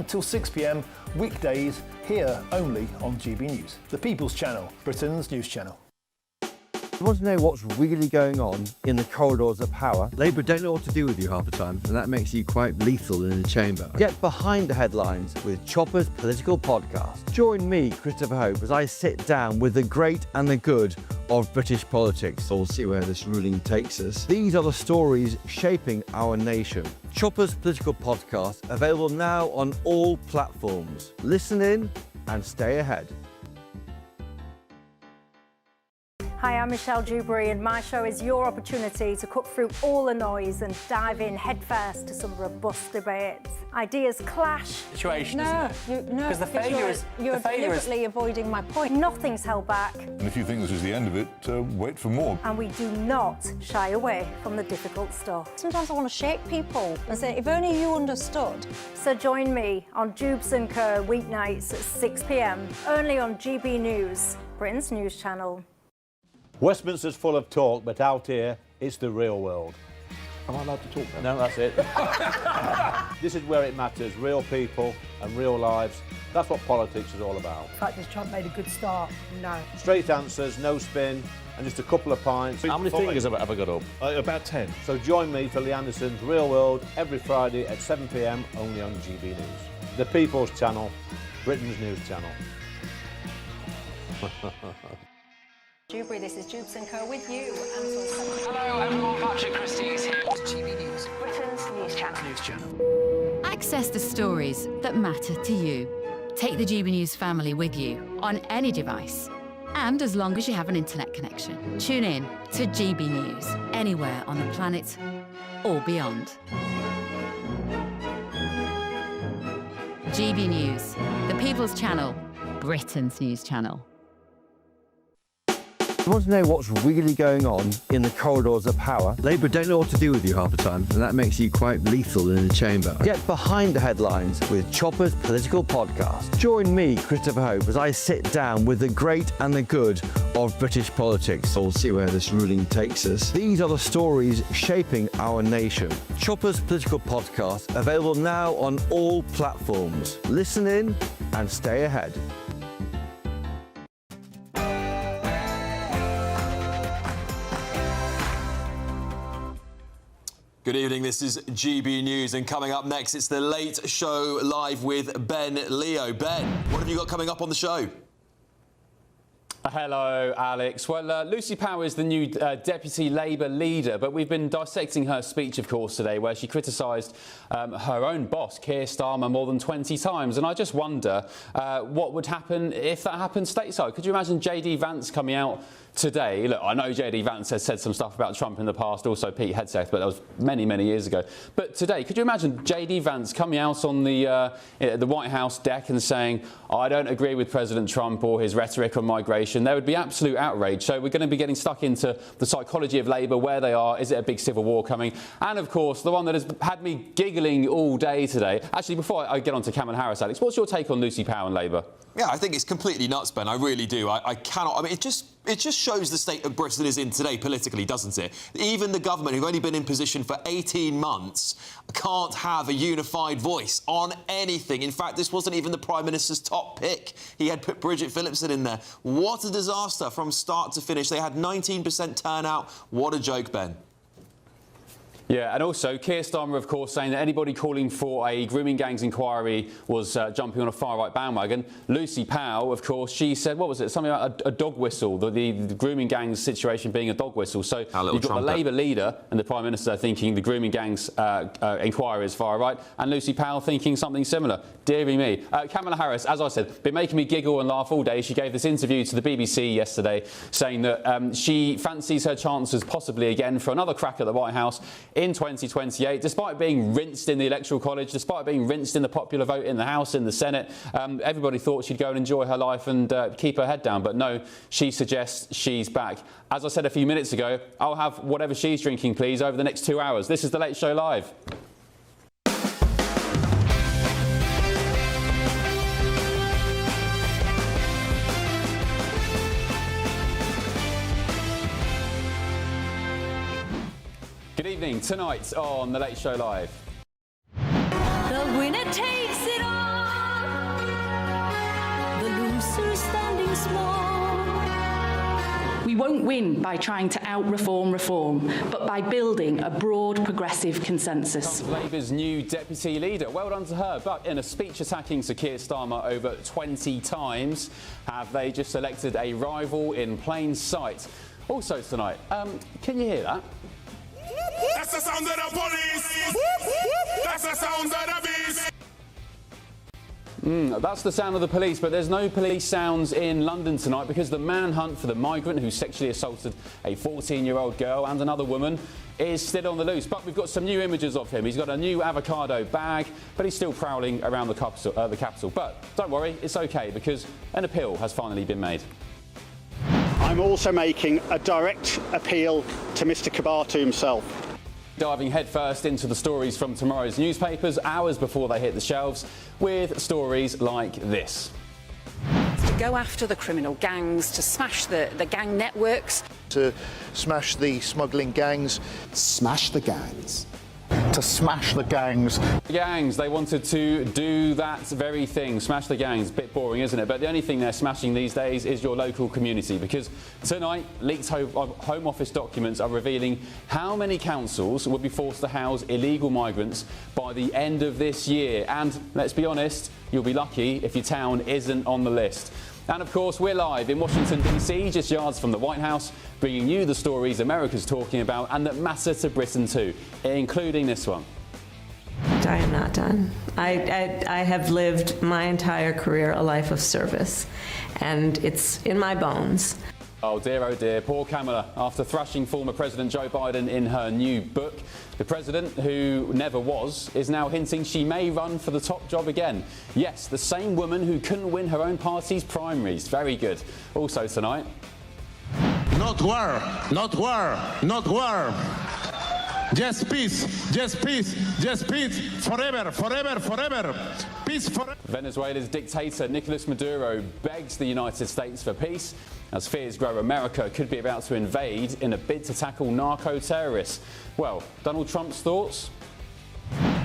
Till 6 p.m. weekdays, here only on GB News, the People's Channel, Britain's news channel. You want to know what's really going on in the corridors of power? Labour don't know what to do with you half the time, and that makes you quite lethal in the chamber. Get behind the headlines with Chopper's political podcast. Join me, Christopher Hope, as I sit down with the great and the good of British politics. We'll see where this ruling takes us. These are the stories shaping our nation. Chopper's political podcast, available now on all platforms. Listen in and stay ahead. Hi, I'm Michelle Dewberry, and my show is your opportunity to cut through all the noise and dive in headfirst to some robust debates. Ideas clash. Situation, No, because the failure is you're deliberately avoiding my point. Nothing's held back. And if you think this is the end of it, wait for more. And we do not shy away from the difficult stuff. Sometimes I want to shake people and say, if only you understood. So join me on Jubes & Co. weeknights at 6 p.m, only on GB News, Britain's news channel. Westminster's full of talk, but out here, it's the real world. Am I allowed to talk now? No, that's it. This is where it matters, real people and real lives. That's what politics is all about. In fact, has Trump made a good start? No. Straight answers, no spin, and just a couple of pints. How many fingers have I got up? About 10. So join me for Lee Anderson's Real World every Friday at 7 p.m, only on GB News. The People's Channel, Britain's news channel. Dewberry, this is Jubes & Co. with you. Hello everyone, Patrick Christie's here. GB News, Britain's news channel. Access the stories that matter to you. Take the GB News family with you on any device. And as long as you have an internet connection, tune in to GB News anywhere on the planet or beyond. GB News, the People's Channel, Britain's news channel. You want to know what's really going on in the corridors of power? Labour don't know what to do with you half the time, and that makes you quite lethal in the chamber. Get behind the headlines with Chopper's political podcast. Join me, Christopher Hope, as I sit down with the great and the good of British politics. We'll see where this ruling takes us. These are the stories shaping our nation. Chopper's political podcast, available now on all platforms. Listen in and stay ahead. Good evening, this is GB News, and coming up next, it's the Late Show Live with Ben Leo. Ben, what have you got coming up on the show? Hello, Alex. Well, Lucy Power is the new Deputy Labour leader, but we've been dissecting her speech, of course, today, where she criticised her own boss, Keir Starmer, more than 20 times. And I just wonder what would happen if that happened stateside. Could you imagine JD Vance coming out today? Look, I know JD Vance has said some stuff about Trump in the past, also Pete Hegseth, but that was many, many years ago. But today, could you imagine JD Vance coming out on the White House deck and saying, I don't agree with President Trump or his rhetoric on migration? There would be absolute outrage. So we're going to be getting stuck into the psychology of Labour, where they are, is it a big civil war coming? And of course, the one that has had me giggling all day today. Actually, before I get on to Kamala Harris, Alex, what's your take on Lucy Power and Labour? Yeah, I think it's completely nuts, Ben. I really do. I cannot. I mean, it just shows the state that Britain is in today politically, doesn't it? Even the government, who've only been in position for 18 months, can't have a unified voice on anything. In fact, this wasn't even the Prime Minister's top pick. He had put Bridget Phillipson in there. What a disaster from start to finish. They had 19% turnout. What a joke, Ben. Yeah, and also Keir Starmer, of course, saying that anybody calling for a grooming gangs inquiry was jumping on a far-right bandwagon. Lucy Powell, of course, she said, what was it, something about a dog whistle, the grooming gangs situation being a dog whistle. So you've got the Labour leader and the Prime Minister thinking the grooming gangs inquiry is far-right, and Lucy Powell thinking something similar. Deary me. Kamala Harris, as I said, been making me giggle and laugh all day. She gave this interview to the BBC yesterday saying that she fancies her chances possibly again for another crack at the White House in 2028, despite being rinsed in the Electoral College, despite being rinsed in the popular vote in the House, in the Senate. Everybody thought she'd go and enjoy her life and keep her head down, but no, she suggests she's back. As I said a few minutes ago, I'll have whatever she's drinking, please, over the next 2 hours. This is The Late Show Live. Good evening. Tonight on The Late Show Live. The winner takes it all. win by trying to out-reform reform, but by building a broad progressive consensus. Labour's new deputy leader. Well done to her. But in a speech attacking Sir Keir Starmer over 20 times, have they just elected a rival in plain sight? Also tonight, can you hear that? That's the sound of the police! That's the sound of the beast! That's the sound of the police, but there's no police sounds in London tonight because the manhunt for the migrant who sexually assaulted a 14-year-old girl and another woman is still on the loose. But we've got some new images of him. He's got a new avocado bag, but he's still prowling around the capital. But don't worry, it's okay because an appeal has finally been made. I'm also making a direct appeal to Mr Kabatu himself. Diving headfirst into the stories from tomorrow's newspapers, hours before they hit the shelves, with stories like this. To go after the criminal gangs, to smash the gang networks. To smash the smuggling gangs. Smash the gangs. To smash the gangs. Gangs, they wanted to do that very thing, smash the gangs. Bit boring, isn't it? But the only thing they're smashing these days is your local community, because tonight leaked Home Office documents are revealing how many councils will be forced to house illegal migrants by the end of this year. And let's be honest, you'll be lucky if your town isn't on the list. And of course, we're live in Washington, D.C., just yards from the White House, bringing you the stories America's talking about and that matter to Britain too, including this one. I am not done. I have lived my entire career a life of service, and it's in my bones. Oh dear, poor Kamala. After thrashing former President Joe Biden in her new book, the president, who never was, is now hinting she may run for the top job again. Yes, the same woman who couldn't win her own party's primaries. Very good. Also tonight. Not war, not war, not war. Just peace, just peace, just peace, forever, forever, forever. Peace forever. Venezuela's dictator Nicolas Maduro begs the United States for peace as fears grow America could be about to invade in a bid to tackle narco-terrorists. Well, Donald Trump's thoughts?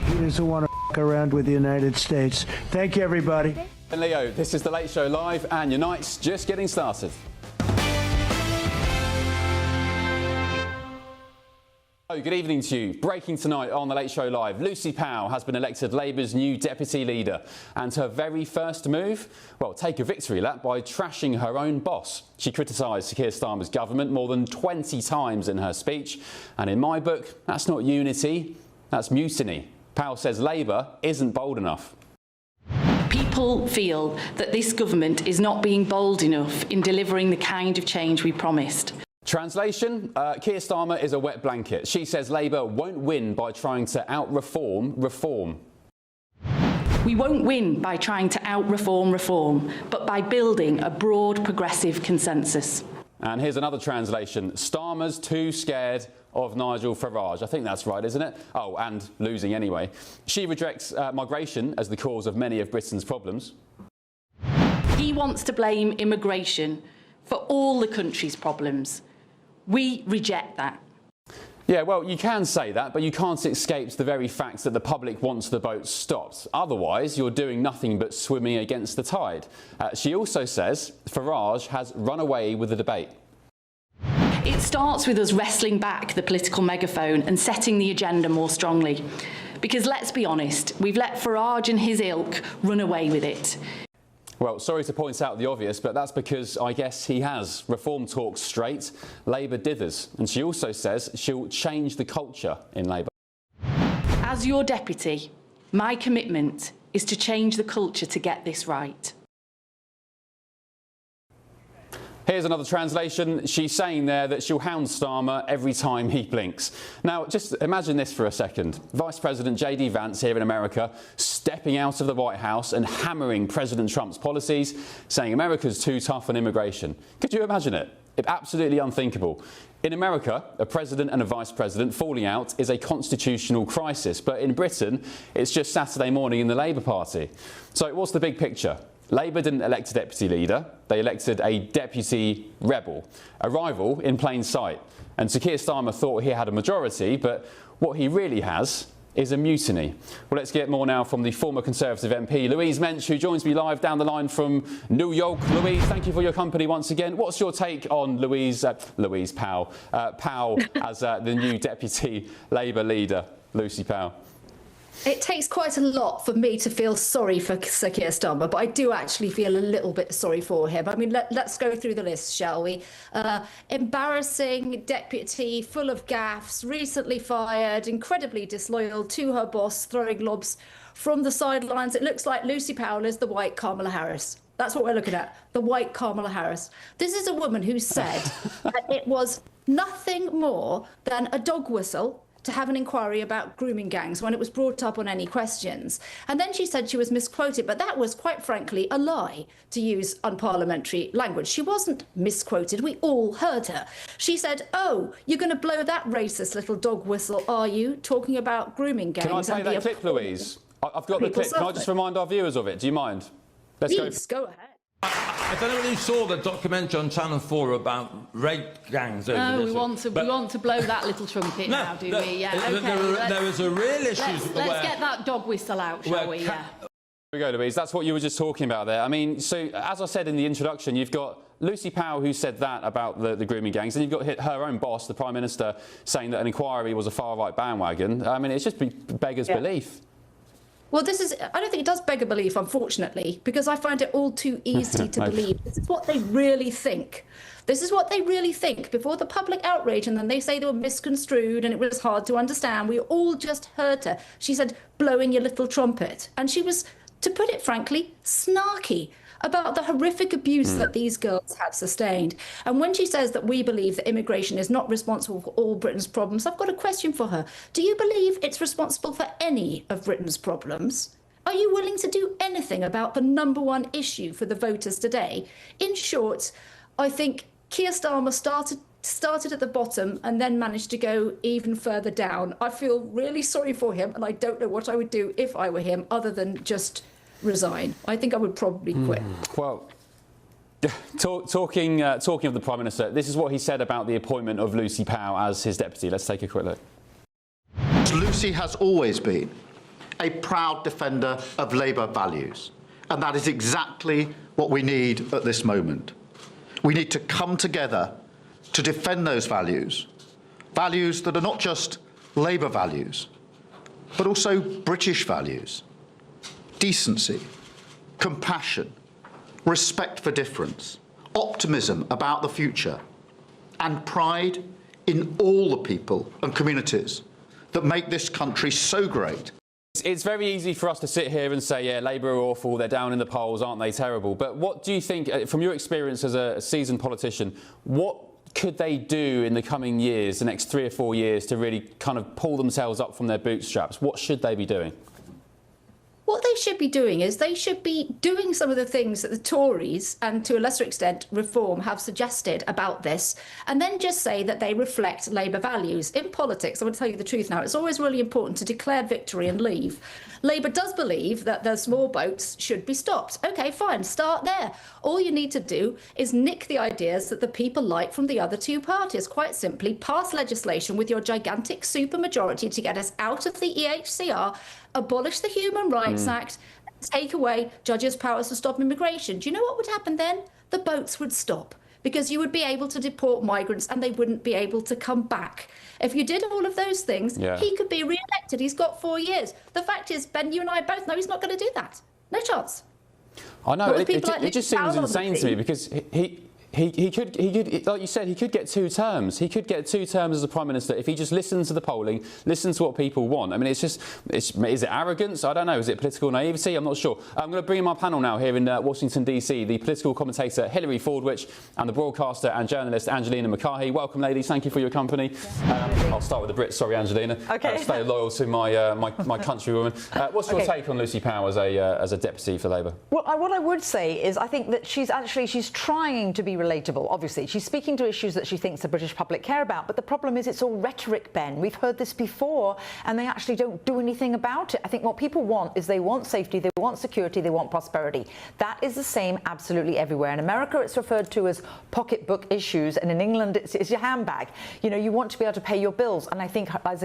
He doesn't want to f*** around with the United States. Thank you, everybody. And Leo, this is The Late Show Live, and your night's just getting started. Good evening to you. Breaking tonight on The Late Show Live, Lucy Powell has been elected Labour's new deputy leader, and her very first move, well, take a victory lap by trashing her own boss. She criticised Sir Keir Starmer's government more than 20 times in her speech, and in my book, that's not unity, that's mutiny. Powell says Labour isn't bold enough. People feel that this government is not being bold enough in delivering the kind of change we promised. Translation, Keir Starmer is a wet blanket. She says Labour won't win by trying to out-reform reform. We won't win by trying to out-reform reform, but by building a broad progressive consensus. And here's another translation. Starmer's too scared of Nigel Farage. I think that's right, isn't it? Oh, and losing anyway. She rejects migration as the cause of many of Britain's problems. He wants to blame immigration for all the country's problems. We reject that. Yeah, well, you can say that, but you can't escape the very fact that the public wants the boat stopped. Otherwise, you're doing nothing but swimming against the tide. She also says Farage has run away with the debate. It starts with us wrestling back the political megaphone and setting the agenda more strongly. Because let's be honest, we've let Farage and his ilk run away with it. Well, sorry to point out the obvious, but that's because I guess he has. Reform talks straight, Labour dithers. And she also says she'll change the culture in Labour. As your deputy, my commitment is to change the culture to get this right. Here's another translation. She's saying there that she'll hound Starmer every time he blinks. Now, just imagine this for a second. Vice President J.D. Vance here in America stepping out of the White House and hammering President Trump's policies, saying America's too tough on immigration. Could you imagine it? Absolutely unthinkable. In America, a president and a vice president falling out is a constitutional crisis. But in Britain, it's just Saturday morning in the Labour Party. So what's the big picture? Labour didn't elect a deputy leader, they elected a deputy rebel, a rival in plain sight. And Sir Keir Starmer thought he had a majority, but what he really has is a mutiny? Well, let's get more now from the former Conservative MP, Louise Mensch, who joins me live down the line from New York. Louise, thank you for your company once again. What's your take on Louise Powell as the new Deputy Labour leader, Lucy Powell? It takes quite a lot for me to feel sorry for Sir Keir Starmer, but I do actually feel a little bit sorry for him. I mean, let's go through the list, shall we? Embarrassing deputy, full of gaffes, recently fired, incredibly disloyal to her boss, throwing lobs from the sidelines. It looks like Lucy Powell is the white Kamala Harris. That's what we're looking at, the white Kamala Harris. This is a woman who said that it was nothing more than a dog whistle to have an inquiry about grooming gangs when it was brought up on any questions. And then she said she was misquoted, but that was, quite frankly, a lie, to use unparliamentary language. She wasn't misquoted. We all heard her. She said, "Oh, you're going to blow that racist little dog whistle, are you, talking about grooming gangs?" Can I play that clip, Louise? I've got the clip. Can I just remind our viewers of it? Do you mind? Please, go ahead. I don't know whether you saw the documentary on Channel 4 about rape gangs over No, this. we want to blow that little trumpet now, do we? Yeah, okay. There was a real issue. Let's get that dog whistle out, shall we? Yeah. There we go, Louise. That's what you were just talking about there. I mean, so as I said in the introduction, you've got Lucy Powell who said that about the grooming gangs, and you've got her own boss, the Prime Minister, saying that an inquiry was a far-right bandwagon. I mean, it's just beggars belief. Well, I don't think it does beg a belief, unfortunately, because I find it all too easy to believe. This is what they really think. This is what they really think. Before the public outrage, and then they say they were misconstrued and it was hard to understand. We all just heard her. She said, "blowing your little trumpet." And she was, to put it frankly, snarky about the horrific abuse that these girls have sustained. And when she says that we believe that immigration is not responsible for all Britain's problems, I've got a question for her. Do you believe it's responsible for any of Britain's problems? Are you willing to do anything about the #1 issue for the voters today? In short, I think Keir Starmer started at the bottom and then managed to go even further down. I feel really sorry for him, and I don't know what I would do if I were him other than just resign. I think I would probably quit. Well, talking of the Prime Minister, this is what he said about the appointment of Lucy Powell as his deputy. Let's take a quick look. Lucy has always been a proud defender of Labour values, and that is exactly what we need at this moment. We need to come together to defend those values, values that are not just Labour values, but also British values. Decency, compassion, respect for difference, optimism about the future, and pride in all the people and communities that make this country so great. It's very easy for us to sit here and say, yeah, Labour are awful, they're down in the polls, aren't they terrible? But what do you think, from your experience as a seasoned politician, what could they do in the coming years, the next 3 or 4 years, to really kind of pull themselves up from their bootstraps? What should they be doing? What they should be doing is they should be doing some of the things that the Tories, and to a lesser extent Reform, have suggested about this, and then just say that they reflect Labour values. In politics, I want to tell you the truth now, it's always really important to declare victory and leave. Labour does believe that the small boats should be stopped. OK, fine, start there. All you need to do is nick the ideas that the people like from the other two parties. Quite simply, pass legislation with your gigantic supermajority to get us out of the EHCR, abolish the Human Rights Act, take away judges' powers to stop immigration. Do you know what would happen then? The boats would stop, because you would be able to deport migrants and they wouldn't be able to come back. If you did all of those things, he could be re-elected. He's got 4 years. The fact is, Ben, you and I both know he's not going to do that. No chance. I know, it just seems insane to me, because he could, like you said, he could get 2 terms. He could get 2 terms as a Prime Minister if he just listens to the polling, listens to what people want. I mean, is it arrogance? I don't know. Is it political naivety? I'm not sure. I'm going to bring in my panel now here in Washington, D.C., the political commentator Hilary Fordwich and the broadcaster and journalist Angelina McCarthy. Welcome, ladies. Thank you for your company. I'll start with the Brits. Sorry, Angelina. Okay. Stay loyal to my countrywoman. What's your take on Lucy Powell as a deputy for Labour? Well, what I would say is I think that she's trying to be relatable, obviously. She's speaking to issues that she thinks the British public care about, but the problem is it's all rhetoric, Ben. We've heard this before, and they actually don't do anything about it. I think what people want is they want safety, they want security, they want prosperity. That is the same absolutely everywhere. In America, it's referred to as pocketbook issues, and in England, it's your handbag. You know, you want to be able to pay your bills, and I think, as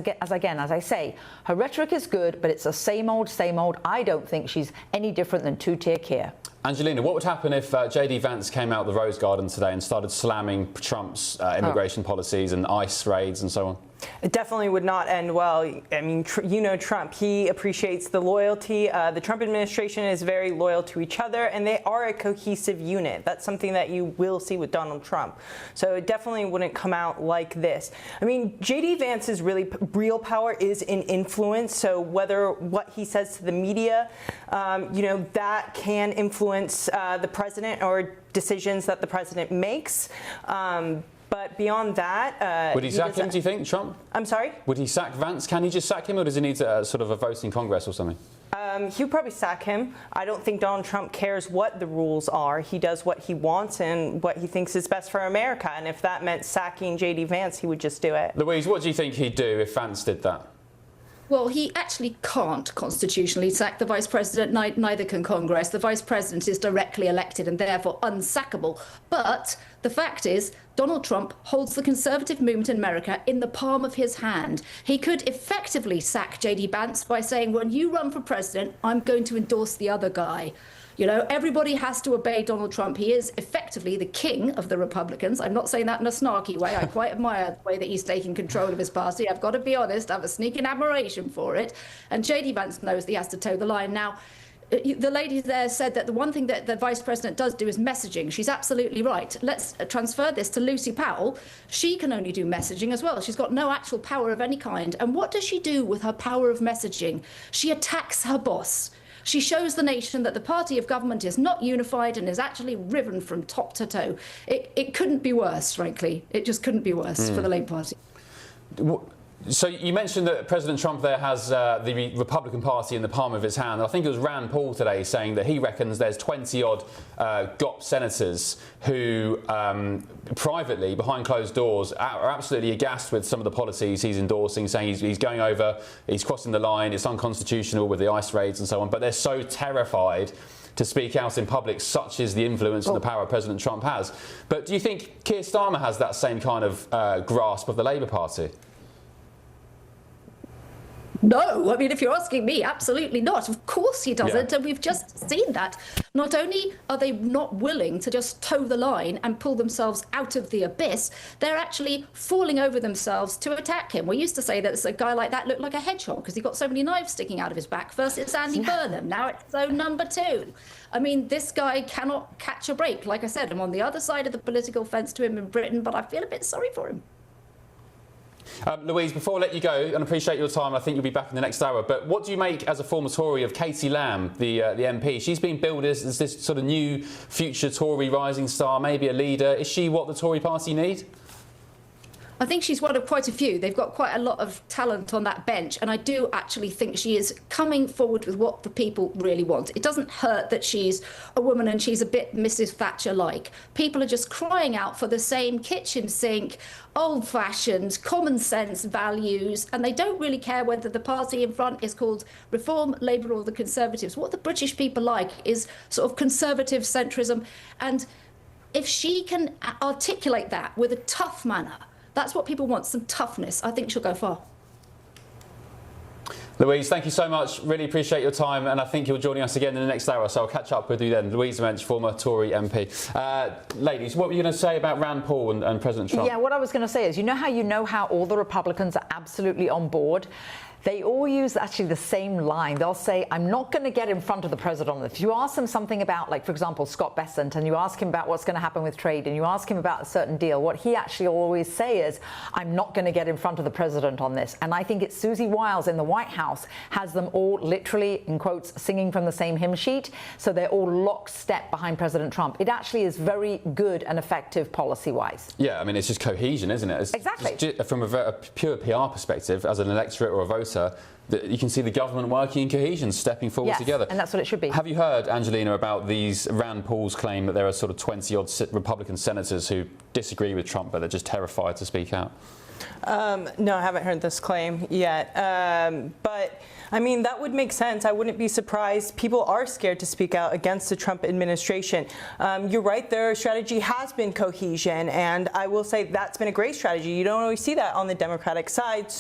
I say, her rhetoric is good, but it's the same old, same old. I don't think she's any different than two-tier Keir. Angelina, what would happen if JD Vance came out the Rose Garden today and started slamming Trump's immigration policies and ICE raids and so on? It definitely would not end well. I mean, you know Trump. He appreciates the loyalty. The Trump administration is very loyal to each other, and they are a cohesive unit. That's something that you will see with Donald Trump. So it definitely wouldn't come out like this. I mean, JD Vance's real power is in influence. So whether what he says to the media, you know, that can influence the president or decisions that the president makes. But beyond that... would he sack him, do you think, Trump? I'm sorry? Would he sack Vance? Can he just sack him, or does he need sort of a vote in Congress or something? He would probably sack him. I don't think Donald Trump cares what the rules are. He does what he wants and what he thinks is best for America. And if that meant sacking J.D. Vance, he would just do it. Louise, what do you think he'd do if Vance did that? Well, he actually can't constitutionally sack the Vice President, neither can Congress. The Vice President is directly elected and therefore unsackable. But the fact is, Donald Trump holds the conservative movement in America in the palm of his hand. He could effectively sack J.D. Vance by saying, when you run for president, I'm going to endorse the other guy. You know, everybody has to obey Donald Trump. He is effectively the king of the Republicans. I'm not saying that in a snarky way. I quite admire the way that he's taking control of his party. I've got to be honest, I have a sneaking admiration for it. And J.D. Vance knows that he has to toe the line. Now, the lady there said that the one thing that the Vice President does do is messaging. She's absolutely right. Let's transfer this to Lucy Powell. She can only do messaging as well. She's got no actual power of any kind. And what does she do with her power of messaging? She attacks her boss. She shows the nation that the party of government is not unified and is actually riven from top to toe. It couldn't be worse, frankly. It just couldn't be worse for the Labour Party. So you mentioned that President Trump there has the Republican Party in the palm of his hand. I think it was Rand Paul today saying that he reckons there's 20-odd GOP senators who privately, behind closed doors, are absolutely aghast with some of the policies he's endorsing, saying he's going over, he's crossing the line, it's unconstitutional with the ICE raids and so on. But they're so terrified to speak out in public, such is the influence and the power President Trump has. But do you think Keir Starmer has that same kind of grasp of the Labour Party? No, I mean, if you're asking me, absolutely not. Of course he doesn't, and we've just seen that. Not only are they not willing to just toe the line and pull themselves out of the abyss, they're actually falling over themselves to attack him. We used to say that a guy like that looked like a hedgehog because he got so many knives sticking out of his back. First it's Andy Burnham, now it's zone number 2. I mean, this guy cannot catch a break. Like I said, I'm on the other side of the political fence to him in Britain, but I feel a bit sorry for him. Louise, before I let you go, and appreciate your time, I think you'll be back in the next hour, but what do you make, as a former Tory, of Katie Lamb, the MP? She's been billed as this sort of new future Tory rising star, maybe a leader. Is she what the Tory party need? I think she's one of quite a few. They've got quite a lot of talent on that bench, and I do actually think she is coming forward with what the people really want. It doesn't hurt that she's a woman and she's a bit Mrs. Thatcher-like. People are just crying out for the same kitchen sink, old-fashioned, common sense values, and they don't really care whether the party in front is called Reform, Labour or the Conservatives. What the British people like is sort of conservative centrism, and if she can articulate that with a tough manner, that's what people want, some toughness. I think she'll go far. Louise, thank you so much. Really appreciate your time, and I think you're joining us again in the next hour, so I'll catch up with you then. Louise Mensch, former Tory MP. Ladies, what were you going to say about Rand Paul and President Trump? Yeah, what I was going to say is, you know how all the Republicans are absolutely on board? They all use actually the same line. They'll say, I'm not going to get in front of the president on this. If you ask them something about, like, for example, Scott Bessent, and you ask him about what's going to happen with trade, and you ask him about a certain deal, what he actually always say is, I'm not going to get in front of the president on this. And I think it's Susie Wiles in the White House has them all literally, in quotes, singing from the same hymn sheet. So they're all lockstep behind President Trump. It actually is very good and effective policy-wise. Yeah, I mean, it's just cohesion, isn't it? Exactly. From a pure PR perspective, as an electorate or a voter, rota, that you can see the government working in cohesion, stepping forward Yes, together. and that's what it should be. Have you heard, Angelina, about these Rand Paul's claim that there are sort of 20-odd Republican senators who disagree with Trump, but they're just terrified to speak out? No, I haven't heard this claim yet. But I mean, that would make sense. I wouldn't be surprised. People are scared to speak out against the Trump administration. You're right, their strategy has been cohesion, and I will say that's been a great strategy. You don't always see that on the Democratic side,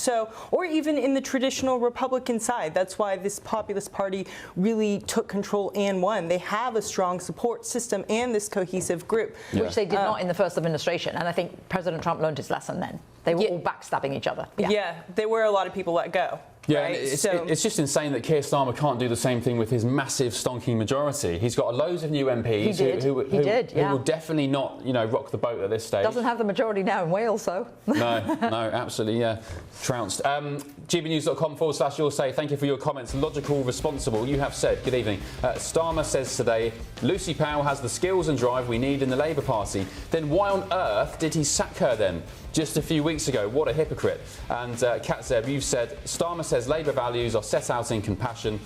or even in the traditional Republican side. That's why this populist party really took control and won. They have a strong support system and this cohesive group. Which they did not in the first administration, and I think President Trump learned his lesson then. They were all backstabbing each other. Yeah, there were a lot of people let go. Yeah, right? it's just insane that Keir Starmer can't do the same thing with his massive stonking majority. He's got loads of new MPs who will definitely not, rock the boat at this stage. Doesn't have the majority now in Wales, though. No, absolutely, yeah, trounced. gbnews.com/you'll say, thank you for your comments. Logical, responsible, you have said. Good evening. Starmer says today, Lucy Powell has the skills and drive we need in the Labour Party. Then why on earth did he sack her then? Just a few weeks ago, what a hypocrite. And Katzeb, you've said, Starmer says Labour values are set out in compassion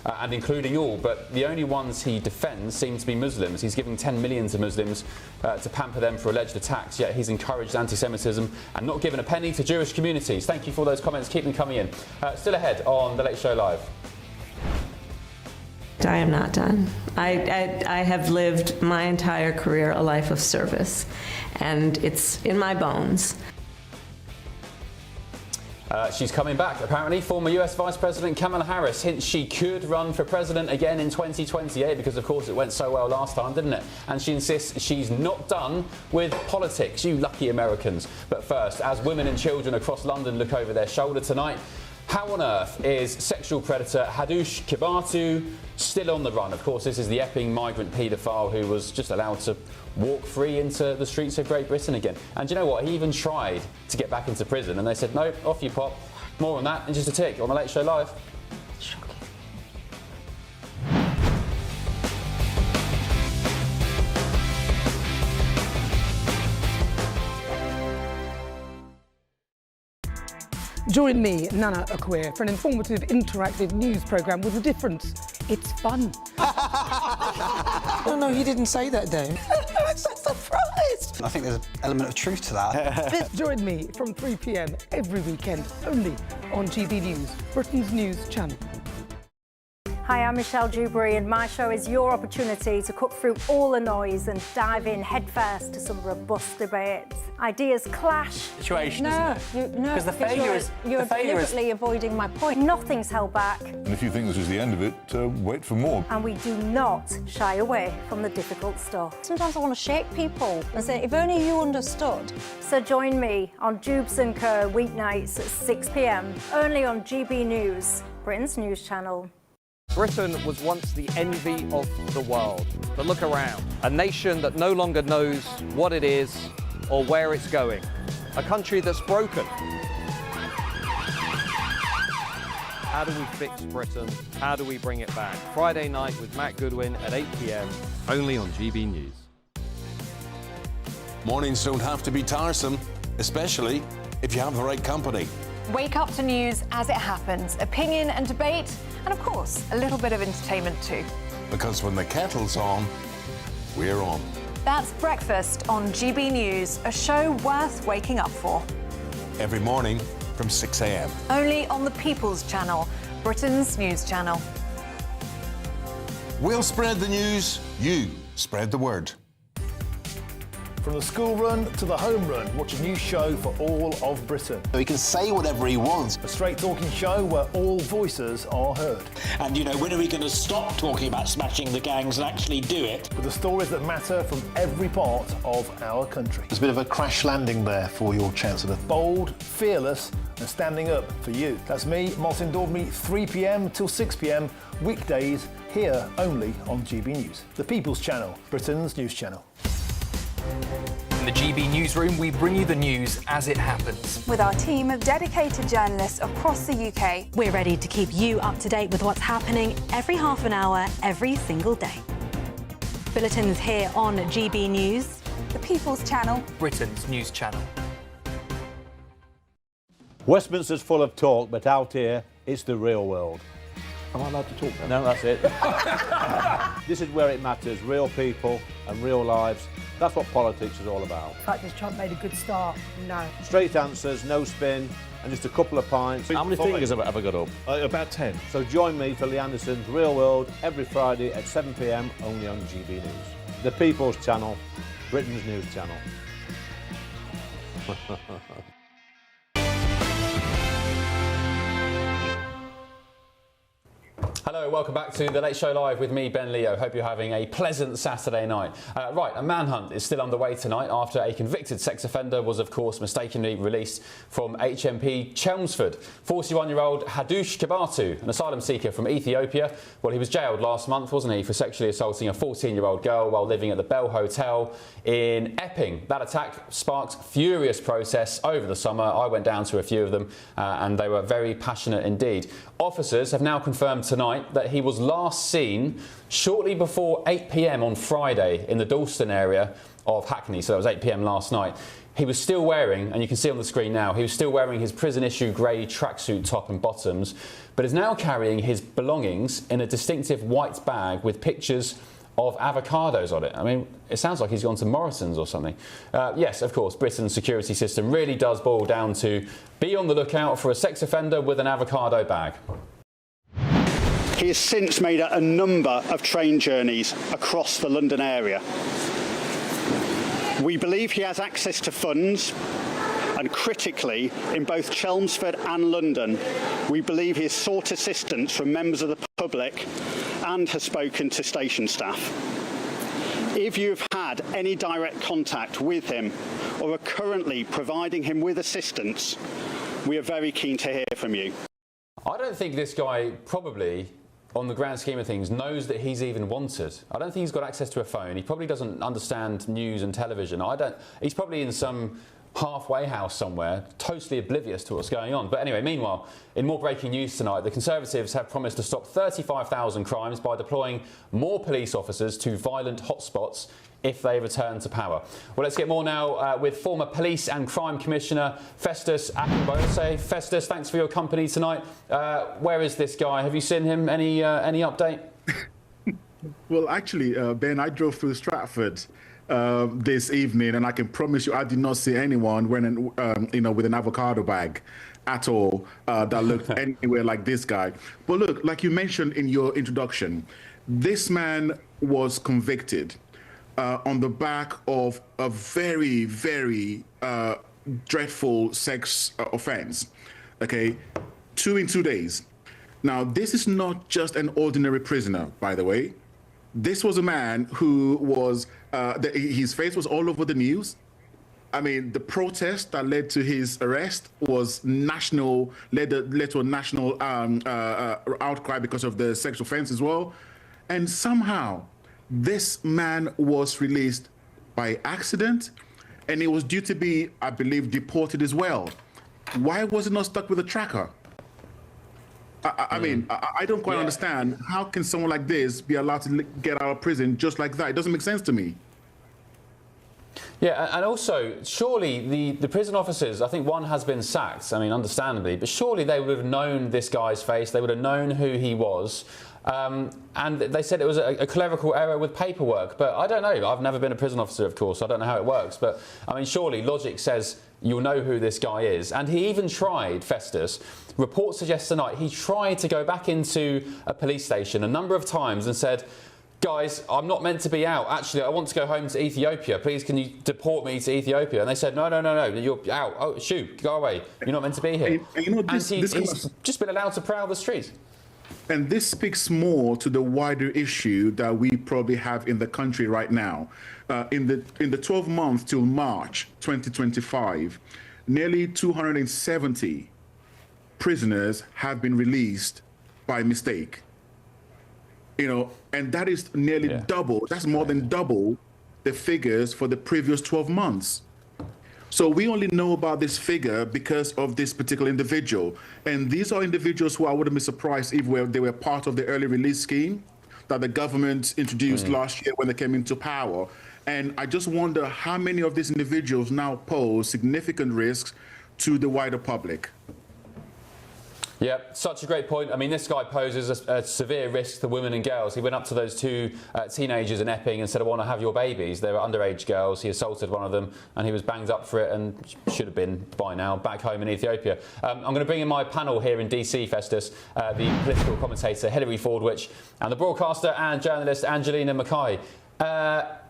and including all, but the only ones he defends seem to be Muslims. He's giving 10 million to Muslims to pamper them for alleged attacks, yet he's encouraged anti-Semitism and not given a penny to Jewish communities. Thank you for those comments. Keep them coming in. Still ahead on The Late Show Live. I am not done. I have lived my entire career a life of service, and it's in my bones. She's coming back, apparently. Former US Vice President Kamala Harris hints she could run for president again in 2028 because, of course, it went so well last time, didn't it? And she insists she's not done with politics, you lucky Americans. But first, as women and children across London look over their shoulder tonight, how on earth is sexual predator Hadush Kibatu still on the run? Of course, this is the Epping migrant paedophile who was just allowed to walk free into the streets of Great Britain again. And do you know what? He even tried to get back into prison, and they said, no, off you pop. More on that in just a tick on The Late Show Live. Shocking. Join me, Nana Akwe, for an informative, interactive news programme with a difference. It's fun. No, he didn't say that, Dave. I'm so surprised. I think there's an element of truth to that. Join me from 3 p.m. every weekend, only on GB News, Britain's news channel. Hi, I'm Michelle Dewberry, and my show is your opportunity to cut through all the noise and dive in headfirst to some robust debates. Ideas clash. Situation, because the failure is you're deliberately avoiding my point. Nothing's held back. And if you think this is the end of it, wait for more. And we do not shy away from the difficult stuff. Sometimes I want to shake people and say, if only you understood. So join me on Jubes & Co. weeknights at 6 p.m. only on GB News, Britain's news channel. Britain was once the envy of the world, but look around. A nation that no longer knows what it is or where it's going. A country that's broken. How do we fix Britain? How do we bring it back? Friday night with Matt Goodwin at 8 p.m. only on GB News. Mornings don't have to be tiresome, especially if you have the right company. Wake up to news as it happens, opinion and debate, and of course, a little bit of entertainment too. Because when the kettle's on, we're on. That's Breakfast on GB News, a show worth waking up for. Every morning from 6 a.m. Only on the People's Channel, Britain's news channel. We'll spread the news, you spread the word. From the school run to the home run, watch a new show for all of Britain. He can say whatever he wants. A straight-talking show where all voices are heard. And, when are we going to stop talking about smashing the gangs and actually do it? With the stories that matter from every part of our country. There's a bit of a crash landing there for your Chancellor. Bold, fearless and standing up for you. That's me, Martin Daubney, 3 p.m. till 6 p.m, weekdays, here only on GB News. The People's Channel, Britain's news channel. In the GB Newsroom, we bring you the news as it happens. With our team of dedicated journalists across the UK, we're ready to keep you up to date with what's happening every half an hour, every single day. Bulletins here on GB News. The People's Channel, Britain's news channel. Westminster's full of talk, but out here, It's the real world. Am I allowed to talk now? No, that's it. This is where it matters. Real people and real lives. That's what politics is all about. In fact, has Trump made a good start? No. Straight answers, no spin, and just a couple of pints. How many fingers have I got up? About 10. So join me for Lee Anderson's Real World every Friday at 7 p.m. only on GB News. The People's Channel, Britain's news channel. Hello, welcome back to The Late Show Live with me, Ben Leo. Hope you're having a pleasant Saturday night. Right, a manhunt is still underway tonight after a convicted sex offender was, of course, mistakenly released from HMP Chelmsford. 41-year-old Hadush Kibatu, an asylum seeker from Ethiopia. Well, he was jailed last month, wasn't he, for sexually assaulting a 14-year-old girl while living at the Bell Hotel in Epping. That attack sparked furious protests over the summer. I went down to a few of them and they were very passionate indeed. Officers have now confirmed tonight that he was last seen shortly before 8 p.m. on Friday in the Dalston area of Hackney, so that was 8 p.m. last night. He was still wearing, and you can see on the screen now, he was still wearing his prison-issue grey tracksuit top and bottoms, but is now carrying his belongings in a distinctive white bag with pictures of avocados on it. I mean, it sounds like he's gone to Morrison's or something. Yes, of course, Britain's security system really does boil down to be on the lookout for a sex offender with an avocado bag. He has since made a number of train journeys across the London area. We believe he has access to funds, and critically, in both Chelmsford and London, we believe he has sought assistance from members of the public and has spoken to station staff. If you've had any direct contact with him or are currently providing him with assistance, we are very keen to hear from you. I don't think this guy probably, on the grand scheme of things, knows that he's even wanted. I don't think he's got access to a phone. He probably doesn't understand news and television. He's probably in some halfway house somewhere, totally oblivious to what's going on. But anyway, meanwhile, in more breaking news tonight, the Conservatives have promised to stop 35,000 crimes by deploying more police officers to violent hotspots if they return to power. Well, let's get more now with former Police and Crime Commissioner Festus Akinbose. Festus, thanks for your company tonight. Where is this guy? Have you seen him? Any update? Well, actually, Ben, I drove through Stratford this evening, and I can promise you, I did not see anyone wearing, with an avocado bag at all that looked anywhere like this guy. But look, like you mentioned in your introduction, this man was convicted on the back of a very, very dreadful sex offense. Okay, 2 in 2 days. Now, this is not just an ordinary prisoner, by the way. This was a man who was, his face was all over the news. I mean, the protest that led to his arrest was national, led to a national outcry because of the sex offense as well. And somehow, this man was released by accident, and he was due to be, I believe, deported as well. Why was he not stuck with a tracker? I mean, I don't quite understand. How can someone like this be allowed to get out of prison just like that? It doesn't make sense to me. Yeah, and also, surely the prison officers, I think one has been sacked, I mean, understandably, but surely they would have known this guy's face, they would have known who he was. And they said it was a clerical error with paperwork, but I don't know. I've never been a prison officer, of course, so I don't know how it works. But, I mean, surely logic says you'll know who this guy is. And he even tried, Festus, reports suggest tonight, he tried to go back into a police station a number of times and said, guys, I'm not meant to be out. Actually, I want to go home to Ethiopia. Please, can you deport me to Ethiopia? And they said, no, you're out. Oh, shoot, go away. You're not meant to be here. And he's just been allowed to prowl the streets. And this speaks more to the wider issue that we probably have in the country right now. In the 12 months till March 2025, nearly 270 prisoners have been released by mistake. And that is nearly double. That's more than double the figures for the previous 12 months. So we only know about this figure because of this particular individual. And these are individuals who I wouldn't be surprised if they were part of the early release scheme that the government introduced last year when they came into power. And I just wonder how many of these individuals now pose significant risks to the wider public. Yep, such a great point. I mean, this guy poses a severe risk to women and girls. He went up to those two teenagers in Epping and said, I want to have your babies. They were underage girls. He assaulted one of them and he was banged up for it and should have been by now back home in Ethiopia. I'm going to bring in my panel here in DC, Festus, the political commentator Hilary Fordwich and the broadcaster and journalist Angelina Mackay.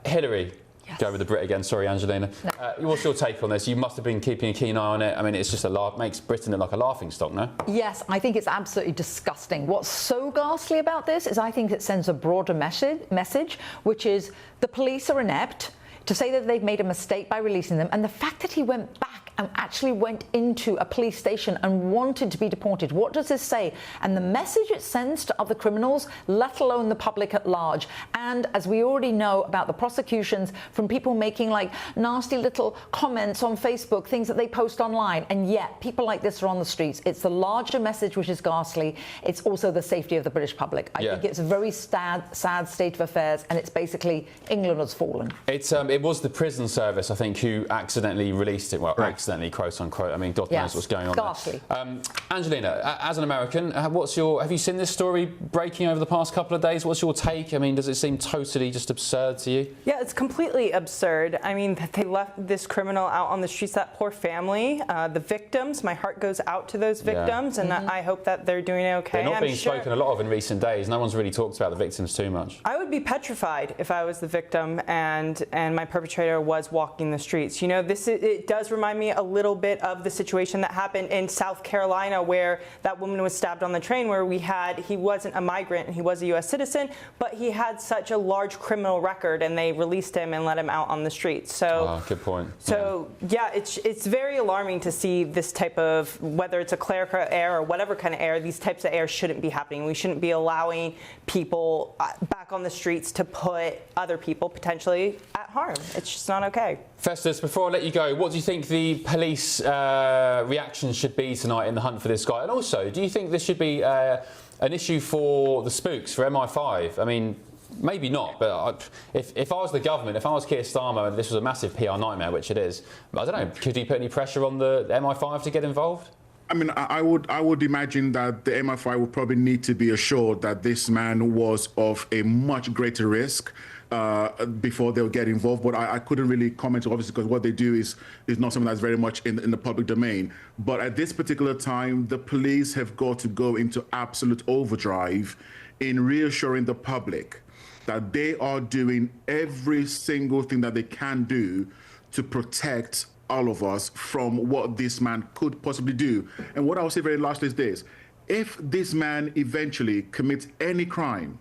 Hilary. Yes. Go with the Brit again. Sorry, Angelina. No. What's your take on this? You must have been keeping a keen eye on it. I mean, it's just makes Britain look like a laughing stock, no? Yes, I think it's absolutely disgusting. What's so ghastly about this is I think it sends a broader message, which is the police are inept, to say that they've made a mistake by releasing them, and the fact that he went back and actually went into a police station and wanted to be deported. What does this say? And the message it sends to other criminals, let alone the public at large. And as we already know about the prosecutions from people making like nasty little comments on Facebook, things that they post online, and yet people like this are on the streets. It's the larger message which is ghastly. It's also the safety of the British public. I think it's a very sad state of affairs, and it's basically England has fallen. It was the prison service, I think, who accidentally released it. Well, accidentally, quote unquote. I mean, God knows what's going on ghastly. There. Angelina, as an American, have you seen this story breaking over the past couple of days? What's your take? I mean, does it seem totally just absurd to you? Yeah, it's completely absurd. I mean, they left this criminal out on the streets, that poor family, the victims. My heart goes out to those victims, and I hope that they're doing okay. They're not being spoken a lot of in recent days. No one's really talked about the victims too much. I would be petrified if I was the victim and my perpetrator was walking the streets. You know, it does remind me a little bit of the situation that happened in South Carolina, where that woman was stabbed on the train, where he wasn't a migrant and he was a U.S. citizen, but he had such a large criminal record, and they released him and let him out on the streets. So, good point. So yeah, it's very alarming to see this type of, whether it's a clerical error or whatever kind of error, these types of errors shouldn't be happening. We shouldn't be allowing people back on the streets to put other people potentially at harm. It's just not okay. Festus, before I let you go, what do you think the police reaction should be tonight in the hunt for this guy? And also, do you think this should be an issue for the spooks, for MI5? I mean, maybe not, but if I was the government, if I was Keir Starmer and this was a massive PR nightmare, which it is, I don't know, could he put any pressure on the MI5 to get involved? I mean, I would imagine that the MI5 would probably need to be assured that this man was of a much greater risk before they'll get involved. But I couldn't really comment, obviously, because what they do is not something that's very much in the public domain. But at this particular time, the police have got to go into absolute overdrive in reassuring the public that they are doing every single thing that they can do to protect all of us from what this man could possibly do. And what I'll say very lastly is this: if this man eventually commits any crime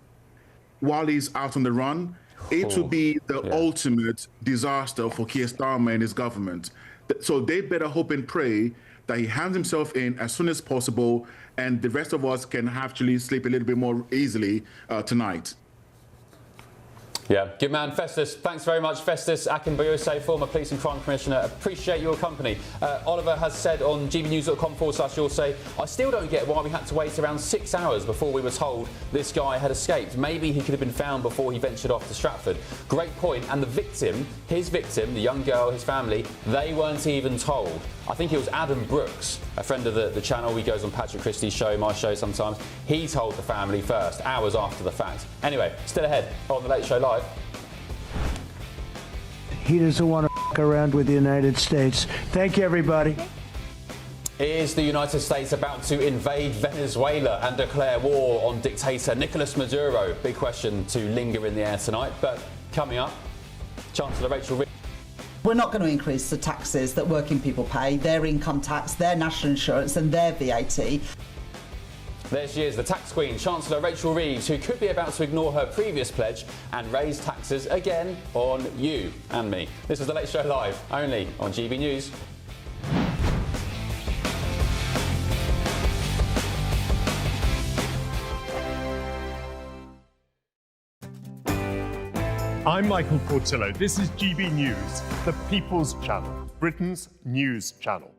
while he's out on the run, it will be the ultimate disaster for Keir Starmer and his government. So they better hope and pray that he hands himself in as soon as possible, and the rest of us can actually sleep a little bit more easily tonight. Yeah, good man, Festus. Thanks very much, Festus Akinboyose, former Police and Crime Commissioner. Appreciate your company. Oliver has said on gbnews.com/you'll I still don't get why we had to wait around 6 hours before we were told this guy had escaped. Maybe he could have been found before he ventured off to Stratford. Great point. And the victim, his victim, the young girl, his family, they weren't even told. I think it was Adam Brooks, a friend of the channel. He goes on Patrick Christie's show, my show sometimes. He told the family first, hours after the fact. Anyway, still ahead on The Late Show Live. He doesn't want to f*** around with the United States. Thank you, everybody. Is the United States about to invade Venezuela and declare war on dictator Nicolas Maduro? Big question to linger in the air tonight. But coming up, Chancellor Rachel Reeves. We're not going to increase the taxes that working people pay, their income tax, their national insurance and their VAT. There she is, the tax queen, Chancellor Rachel Reeves, who could be about to ignore her previous pledge and raise taxes again on you and me. This is The Late Show Live, only on GB News. I'm Michael Portillo. This is GB News, the People's Channel, Britain's news channel.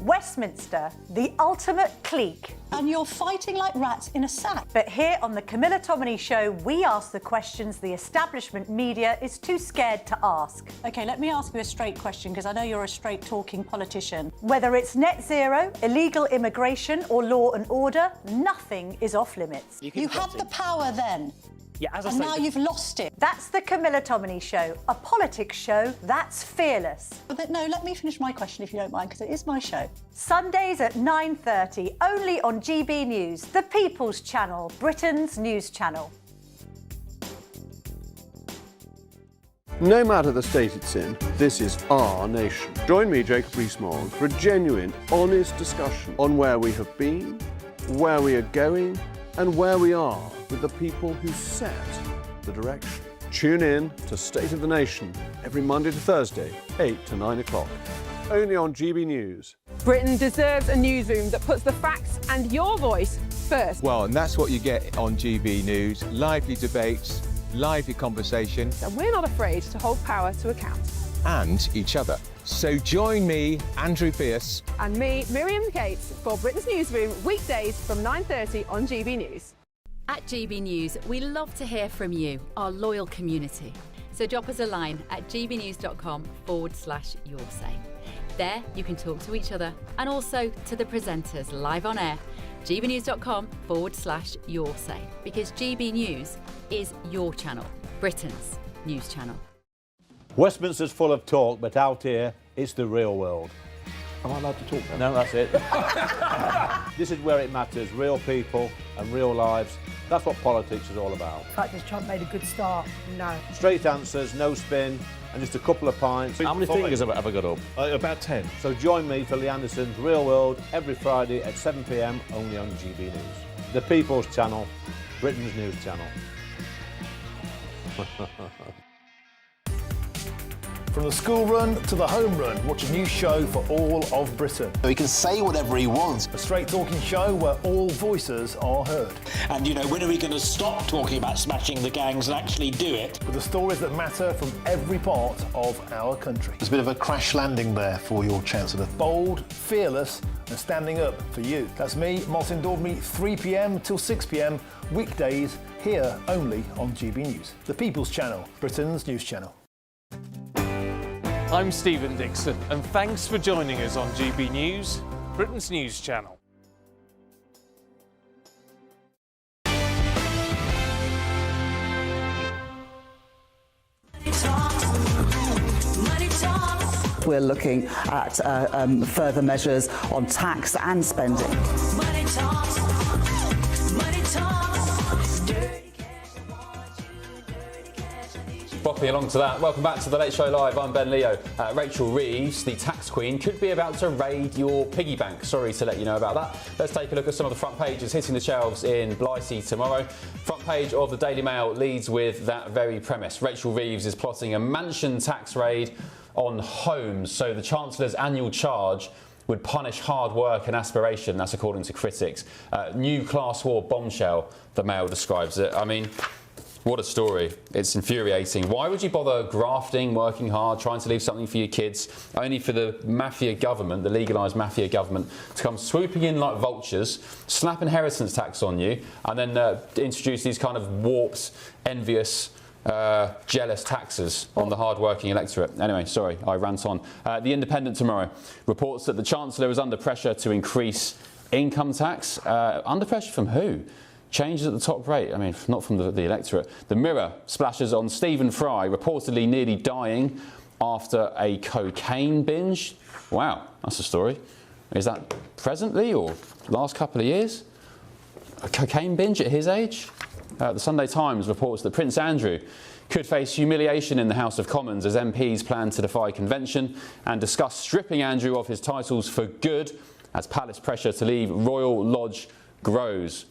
Westminster, the ultimate clique. And you're fighting like rats in a sack. But here on the Camilla Tominey Show, we ask the questions the establishment media is too scared to ask. OK, let me ask you a straight question, because I know you're a straight-talking politician. Whether it's net zero, illegal immigration or law and order, nothing is off limits. You had the power then. Yeah, as I And say, now you've lost it. That's the Camilla Tominey Show, a politics show that's fearless. But no, let me finish my question if you don't mind, because it is my show. Sundays at 9:30, only on GB News, the People's Channel, Britain's news channel. No matter the state it's in, this is our nation. Join me, Jacob Rees-Mogg, for a genuine, honest discussion on where we have been, where we are going, and where we are with the people who set the direction. Tune in to State of the Nation every Monday to Thursday, 8 to 9 o'clock. Only on GB News. Britain deserves a newsroom that puts the facts and your voice first. Well, and that's what you get on GB News. Lively debates, lively conversation. And we're not afraid to hold power to account. And each other. So join me, Andrew Pierce. And me, Miriam Gates, for Britain's Newsroom, weekdays from 9:30 on GB News. At GB News, we love to hear from you, our loyal community. So drop us a line at gbnews.com/yoursay. There you can talk to each other and also to the presenters live on air. gbnews.com/yoursay, because GB News is your channel, Britain's news channel. Westminster's full of talk, but out here, it's the real world. Am I allowed to talk now? No, that's it. This is where it matters, real people and real lives. That's what politics is all about. In fact, has Trump made a good start? No. Straight answers, no spin, and just a couple of pints. How many fingers have I got up? About 10. So join me for Lee Anderson's Real World every Friday at 7 p.m. only on GB News. The People's Channel, Britain's news channel. From the school run to the home run, watch a new show for all of Britain. He can say whatever he wants. A straight-talking show where all voices are heard. And, you know, when are we going to stop talking about smashing the gangs and actually do it? With the stories that matter from every part of our country. There's a bit of a crash landing there for your Chancellor. Bold, fearless and standing up for you. That's me, Martin Daubney, 3 p.m. till 6 p.m. weekdays here only on GB News. The People's Channel, Britain's news channel. I'm Stephen Dixon, and thanks for joining us on GB News, Britain's news channel. We're looking at further measures on tax and spending. Money talks. Money talks. Boppy along to that. Welcome back to the Late Show Live. I'm Ben Leo. Rachel Reeves, the tax queen, could be about to raid your piggy bank. Sorry to let you know about that. Let's take a look at some of the front pages hitting the shelves in Blighty tomorrow. Front page of the Daily Mail leads with that very premise. Rachel Reeves is plotting a mansion tax raid on homes, so the Chancellor's annual charge would punish hard work and aspiration. That's according to critics. New class war bombshell, the Mail describes it. I mean, what a story. It's infuriating. Why would you bother grafting, working hard, trying to leave something for your kids, only for the mafia government, the legalised mafia government, to come swooping in like vultures, slap inheritance tax on you, and then introduce these kind of warped, envious, jealous taxes on the hard-working electorate. Anyway, sorry, I rant on. The Independent tomorrow reports that the Chancellor is under pressure to increase income tax. Under pressure from who? Changes at the top rate. I mean, not from the electorate. The Mirror splashes on Stephen Fry, reportedly nearly dying after a cocaine binge. Wow, that's a story. Is that presently or last couple of years? A cocaine binge at his age? The Sunday Times reports that Prince Andrew could face humiliation in the House of Commons as MPs plan to defy convention and discuss stripping Andrew of his titles for good as palace pressure to leave Royal Lodge grows.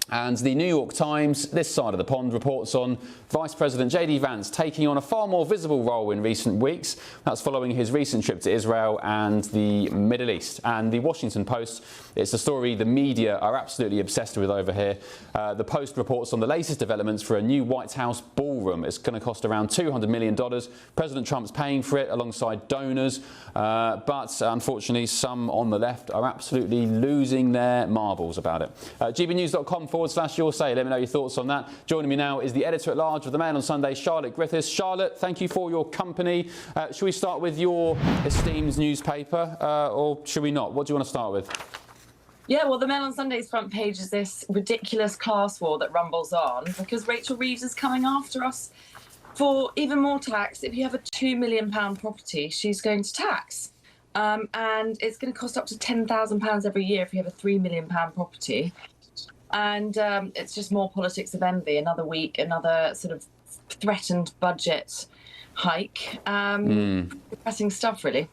And the New York Times, this side of the pond, reports on Vice President J.D. Vance taking on a far more visible role in recent weeks. That's following his recent trip to Israel and the Middle East. And the Washington Post, it's a story the media are absolutely obsessed with over here. The Post reports on the latest developments for a new White House ballroom. It's going to cost around $200 million. President Trump's paying for it alongside donors. But unfortunately, some on the left are absolutely losing their marbles about it. gbnews.com/your say. Let me know your thoughts on that. Joining me now is the editor-at-large of the Mail on Sunday, Charlotte Griffiths. Charlotte, thank you for your company. Should we start with your esteemed newspaper, or should we not? What do you want to start with? Yeah, well, the Mail on Sunday's front page is this ridiculous class war that rumbles on because Rachel Reeves is coming after us for even more tax. If you have a £2 million property, she's going to tax. And it's going to cost up to £10,000 every year if you have a £3 million property. And it's just more politics of envy. Another week, another sort of threatened budget hike. Depressing stuff, really.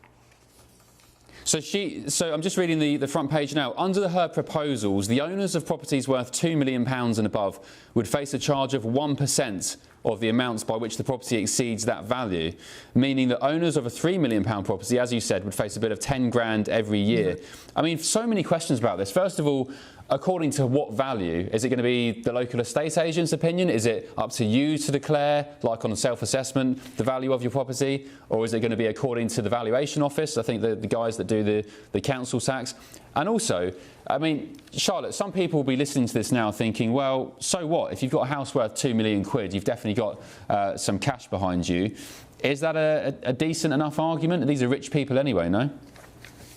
So I'm just reading the front page now. Under her proposals, the owners of properties worth £2 million and above would face a charge of 1% of the amounts by which the property exceeds that value, meaning that owners of a £3 million property, as you said, would face a bit of 10 grand every year. I mean, so many questions about this. First of all, according to what value? Is it going to be the local estate agent's opinion? Is it up to you to declare, like on a self-assessment, the value of your property? Or is it going to be according to the valuation office? I think the guys that do the council tax. And also, I mean, Charlotte, some people will be listening to this now thinking, well, so what? If you've got a house worth £2 million, you've definitely got some cash behind you. Is that a decent enough argument? These are rich people anyway, no?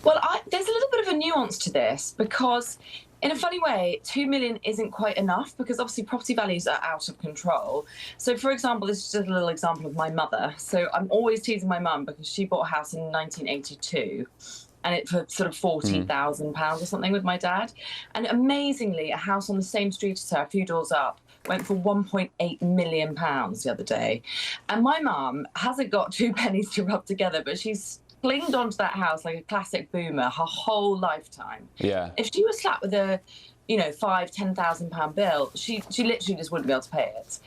Well, there's a little bit of a nuance to this because in a funny way, 2 million isn't quite enough because obviously property values are out of control. So, for example, this is just a little example of my mother. So I'm always teasing my mum because she bought a house in 1982 and it for sort of £40,000 or something with my dad. And amazingly, a house on the same street as her, a few doors up, went for £1.8 million the other day. And my mum hasn't got two pennies to rub together, but she's clinged onto that house like a classic boomer her whole lifetime. Yeah. If she was slapped with a, £5,000-10,000 bill, she literally just wouldn't be able to pay it.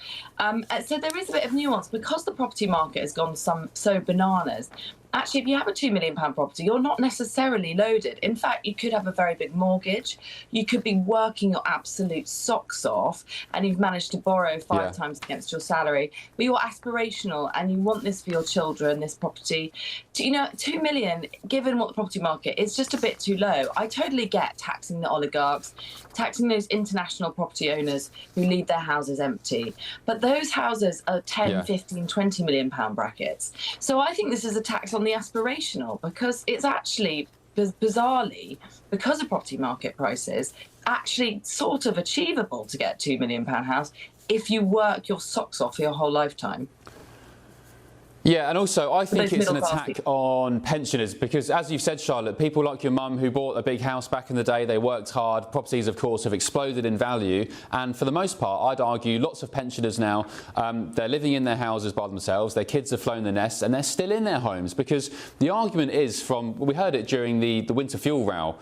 So there is a bit of nuance because the property market has gone so bananas. Actually, if you have a £2 million property, you're not necessarily loaded. In fact, you could have a very big mortgage. You could be working your absolute socks off and you've managed to borrow five times against your salary. But you're aspirational and you want this for your children, this property. 2 million, given what the property market is, just a bit too low. I totally get taxing the oligarchs, taxing those international property owners who leave their houses empty. But those houses are 10, 15, 20 million pound brackets. So I think this is a tax on the aspirational because it's actually, bizarrely, because of property market prices, actually sort of achievable to get a £2 million house if you work your socks off for your whole lifetime. Yeah, and also I think it's an attack on pensioners because, as you've said, Charlotte, people like your mum who bought a big house back in the day, they worked hard. Properties, of course, have exploded in value. And for the most part, I'd argue lots of pensioners now, they're living in their houses by themselves. Their kids have flown the nest and they're still in their homes because the argument is we heard it during the winter fuel row,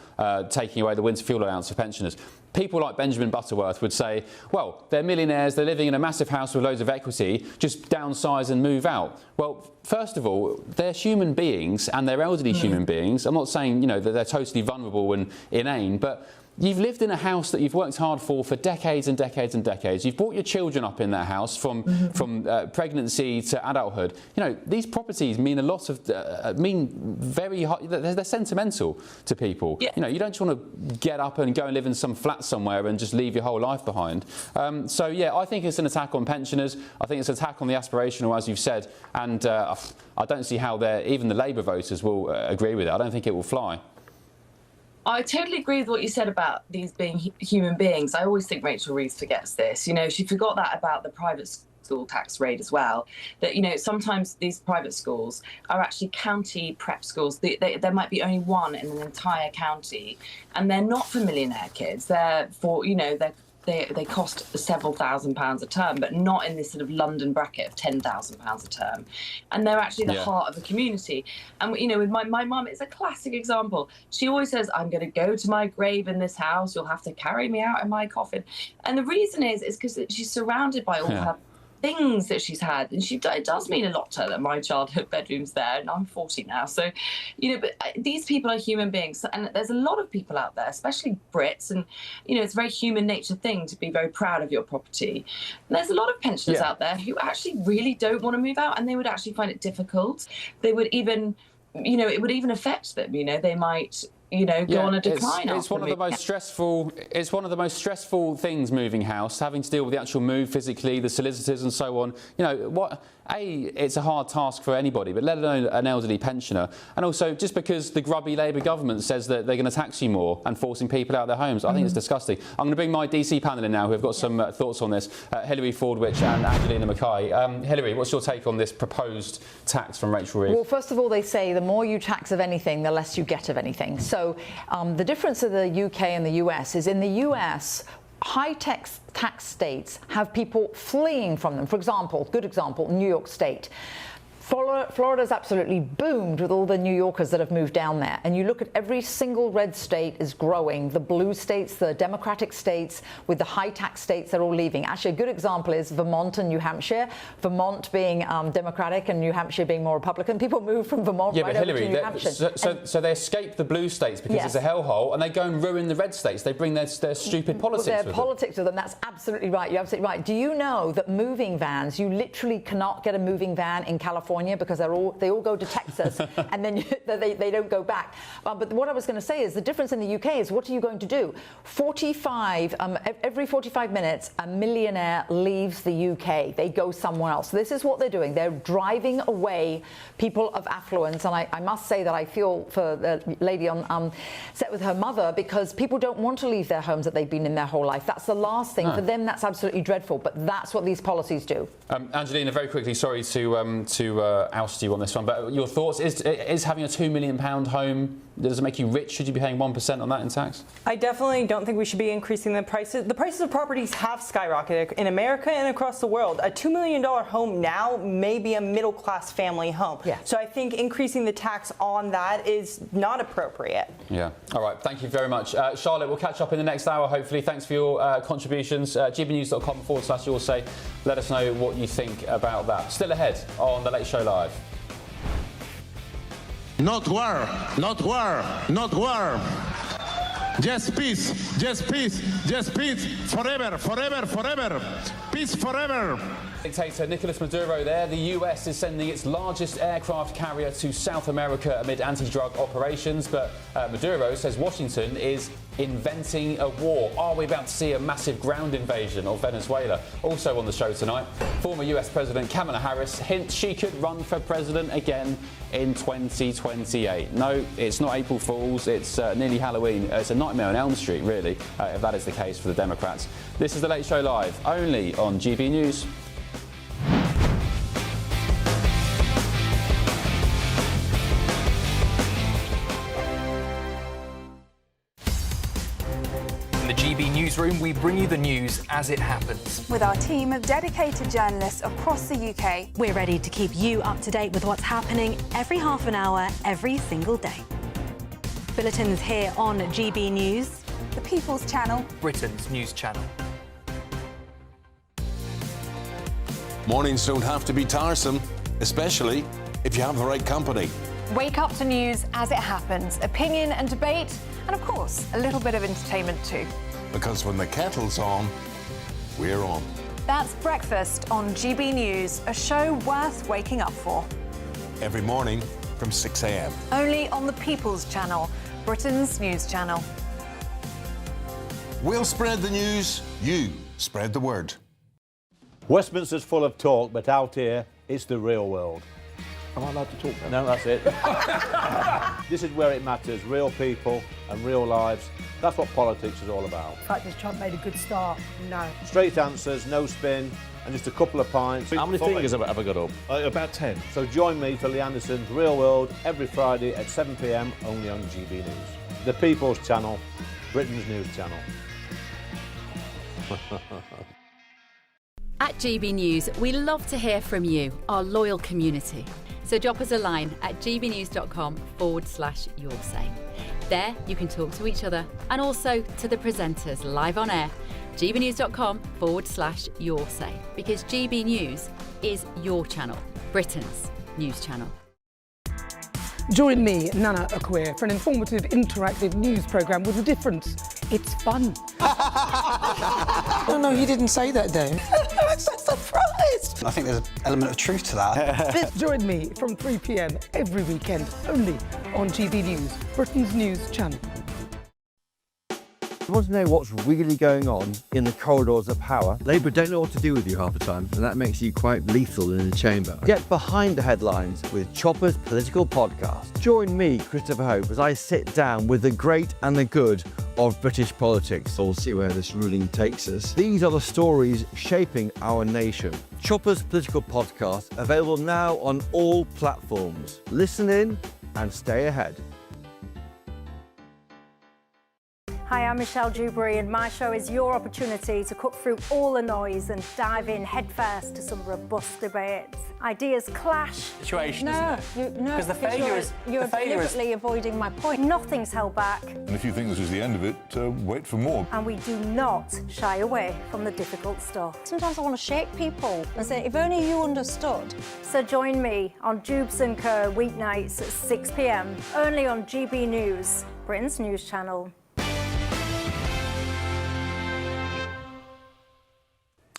taking away the winter fuel allowance for pensioners. People like Benjamin Butterworth would say, well, they're millionaires, they're living in a massive house with loads of equity, just downsize and move out. Well, first of all, they're human beings and they're elderly human beings. I'm not saying, that they're totally vulnerable and inane, but you've lived in a house that you've worked hard for decades and decades and decades. You've brought your children up in that house from pregnancy to adulthood. These properties mean a lot of, very high, they're sentimental to people. Yeah. You don't just want to get up and go and live in some flat somewhere and just leave your whole life behind. So, yeah, I think it's an attack on pensioners. I think it's an attack on the aspirational, as you've said. And I don't see how even the Labour voters will agree with it. I don't think it will fly. I totally agree with what you said about these being human beings. I always think Rachel Reeves forgets this. She forgot that about the private school tax rate as well. That, sometimes these private schools are actually county prep schools. There might be only one in an entire county, and they're not for millionaire kids. They're for, they're they cost several £1,000s a term, but not in this sort of London bracket of £10,000 a term. And they're actually the heart of the community. And, you know, with my mum, it's a classic example. She always says, I'm going to go to my grave in this house. You'll have to carry me out in my coffin. And the reason is because she's surrounded by all her things that she's had, and it does mean a lot to her that my childhood bedroom's there, and I'm 40 now, so you know, but these people are human beings, and there's a lot of people out there, especially Brits, and you know, it's a very human nature thing to be very proud of your property. And there's a lot of pensioners out there who actually really don't want to move out, and they would actually find it difficult. They would even, you know, it would even affect them, you know, they might, you know, go on a decline. It's one of the most stressful. It's one of the most stressful things, moving house, having to deal with the actual move physically, the solicitors and so on. You know what? It's a hard task for anybody, but let alone an elderly pensioner. And also, just because the grubby Labour government says that they're going to tax you more and forcing people out of their homes, I think it's disgusting. I'm going to bring my DC panel in now, who have got some thoughts on this. Hilary Fordwich and Angelina Mackay. Hilary, what's your take on this proposed tax from Rachel Reeves? Well, first of all, they say the more you tax of anything, the less you get of anything. So the difference of the UK and the US is in the US, high-tech tax states have people fleeing from them. For example, good example, New York State. Florida's absolutely boomed with all the New Yorkers that have moved down there. And you look at every single red state is growing. The blue states, the Democratic states, with the high tax states, they're all leaving. Actually, a good example is Vermont and New Hampshire. Vermont being Democratic and New Hampshire being more Republican. People move from Vermont right over to New Hampshire. So they escape the blue states because it's a hellhole, and they go and ruin the red states. They bring their stupid politics with them. Their politics with them, that's absolutely right. You're absolutely right. Do you know that moving vans, you literally cannot get a moving van in California because they all go to Texas and then they don't go back. But what I was going to say is the difference in the UK is what are you going to do? Every 45 minutes, a millionaire leaves the UK. They go somewhere else. This is what they're doing. They're driving away people of affluence. And I must say that I feel for the lady on set with her mother, because people don't want to leave their homes that they've been in their whole life. That's the last thing. For them, that's absolutely dreadful. But that's what these policies do. Angelina, very quickly, sorry to oust you on this one, but your thoughts, is having a £2 million home, does it make you rich? Should you be paying 1% on that in tax? I definitely don't think we should be increasing the prices. The prices of properties have skyrocketed in America and across the world. A $2 million home now may be a middle-class family home. So I think increasing the tax on that is not appropriate. Yeah. All right. Thank you very much. Charlotte, we'll catch up in the next hour, hopefully. Thanks for your contributions. gbnews.com/your say. Let us know what you think about that. Still ahead on The Late Show Live. Not war, not war, not war. Just peace, just peace, just peace. Forever, forever, forever. Peace forever. Dictator Nicolas Maduro there. The US is sending its largest aircraft carrier to South America amid anti-drug operations, but Maduro says Washington is inventing a war. Are we about to see a massive ground invasion of Venezuela? Also on the show tonight, former US President Kamala Harris hints she could run for president again in 2028. No, it's not April Fool's, it's nearly Halloween. It's a nightmare on Elm Street, really, if that is the case for the Democrats. This is The Late Show Live, only on GB News. GB Newsroom, we bring you the news as it happens. With our team of dedicated journalists across the UK, we're ready to keep you up to date with what's happening every half an hour, every single day. Bulletins here on GB News, the People's Channel, Britain's news channel. Mornings don't have to be tiresome, especially if you have the right company. Wake up to news as it happens, opinion and debate, and of course, a little bit of entertainment too. Because when the kettle's on, we're on. That's Breakfast on GB News, a show worth waking up for. Every morning from 6 a.m. Only on the People's Channel, Britain's news channel. We'll spread the news, you spread the word. Westminster's full of talk, but out here, it's the real world. Am I allowed to talk now? No, that's it. This is where it matters, real people and real lives. That's what politics is all about. In fact, has Trump made a good start? No. Straight answers, no spin, and just a couple of pints. How many fingers have I got up? About 10. So join me for Lee Anderson's Real World every Friday at 7 p.m. only on GB News. The People's Channel, Britain's news channel. At GB News, we love to hear from you, our loyal community. So drop us a line at gbnews.com/yoursay. There you can talk to each other and also to the presenters live on air. gbnews.com/yoursay, because GB News is your channel, Britain's news channel. Join me, Nana Akwe, for an informative, interactive news programme with a difference. It's fun. No, he didn't say that, though. I'm so surprised. I think there's an element of truth to that. Join me from 3 p.m. every weekend, only on GB News, Britain's news channel. You want to know what's really going on in the corridors of power? Labour don't know what to do with you half the time, and that makes you quite lethal in the chamber. Get behind the headlines with Chopper's Political Podcast. Join me, Christopher Hope, as I sit down with the great and the good of British politics. We'll see where this ruling takes us. These are the stories shaping our nation. Chopper's Political Podcast, available now on all platforms. Listen in and stay ahead. Hi, I'm Michelle Dewberry, and my show is your opportunity to cut through all the noise and dive in headfirst to some robust debates. Ideas clash. Situation, No, Because the failure is... You're deliberately avoiding my point. Nothing's held back, And if you think this is the end of it, wait for more. and we do not shy away from the difficult stuff. Sometimes I want to shake people and say, if only you understood. So join me on Jubes & Co. weeknights at 6 p.m, only on GB News, Britain's news channel.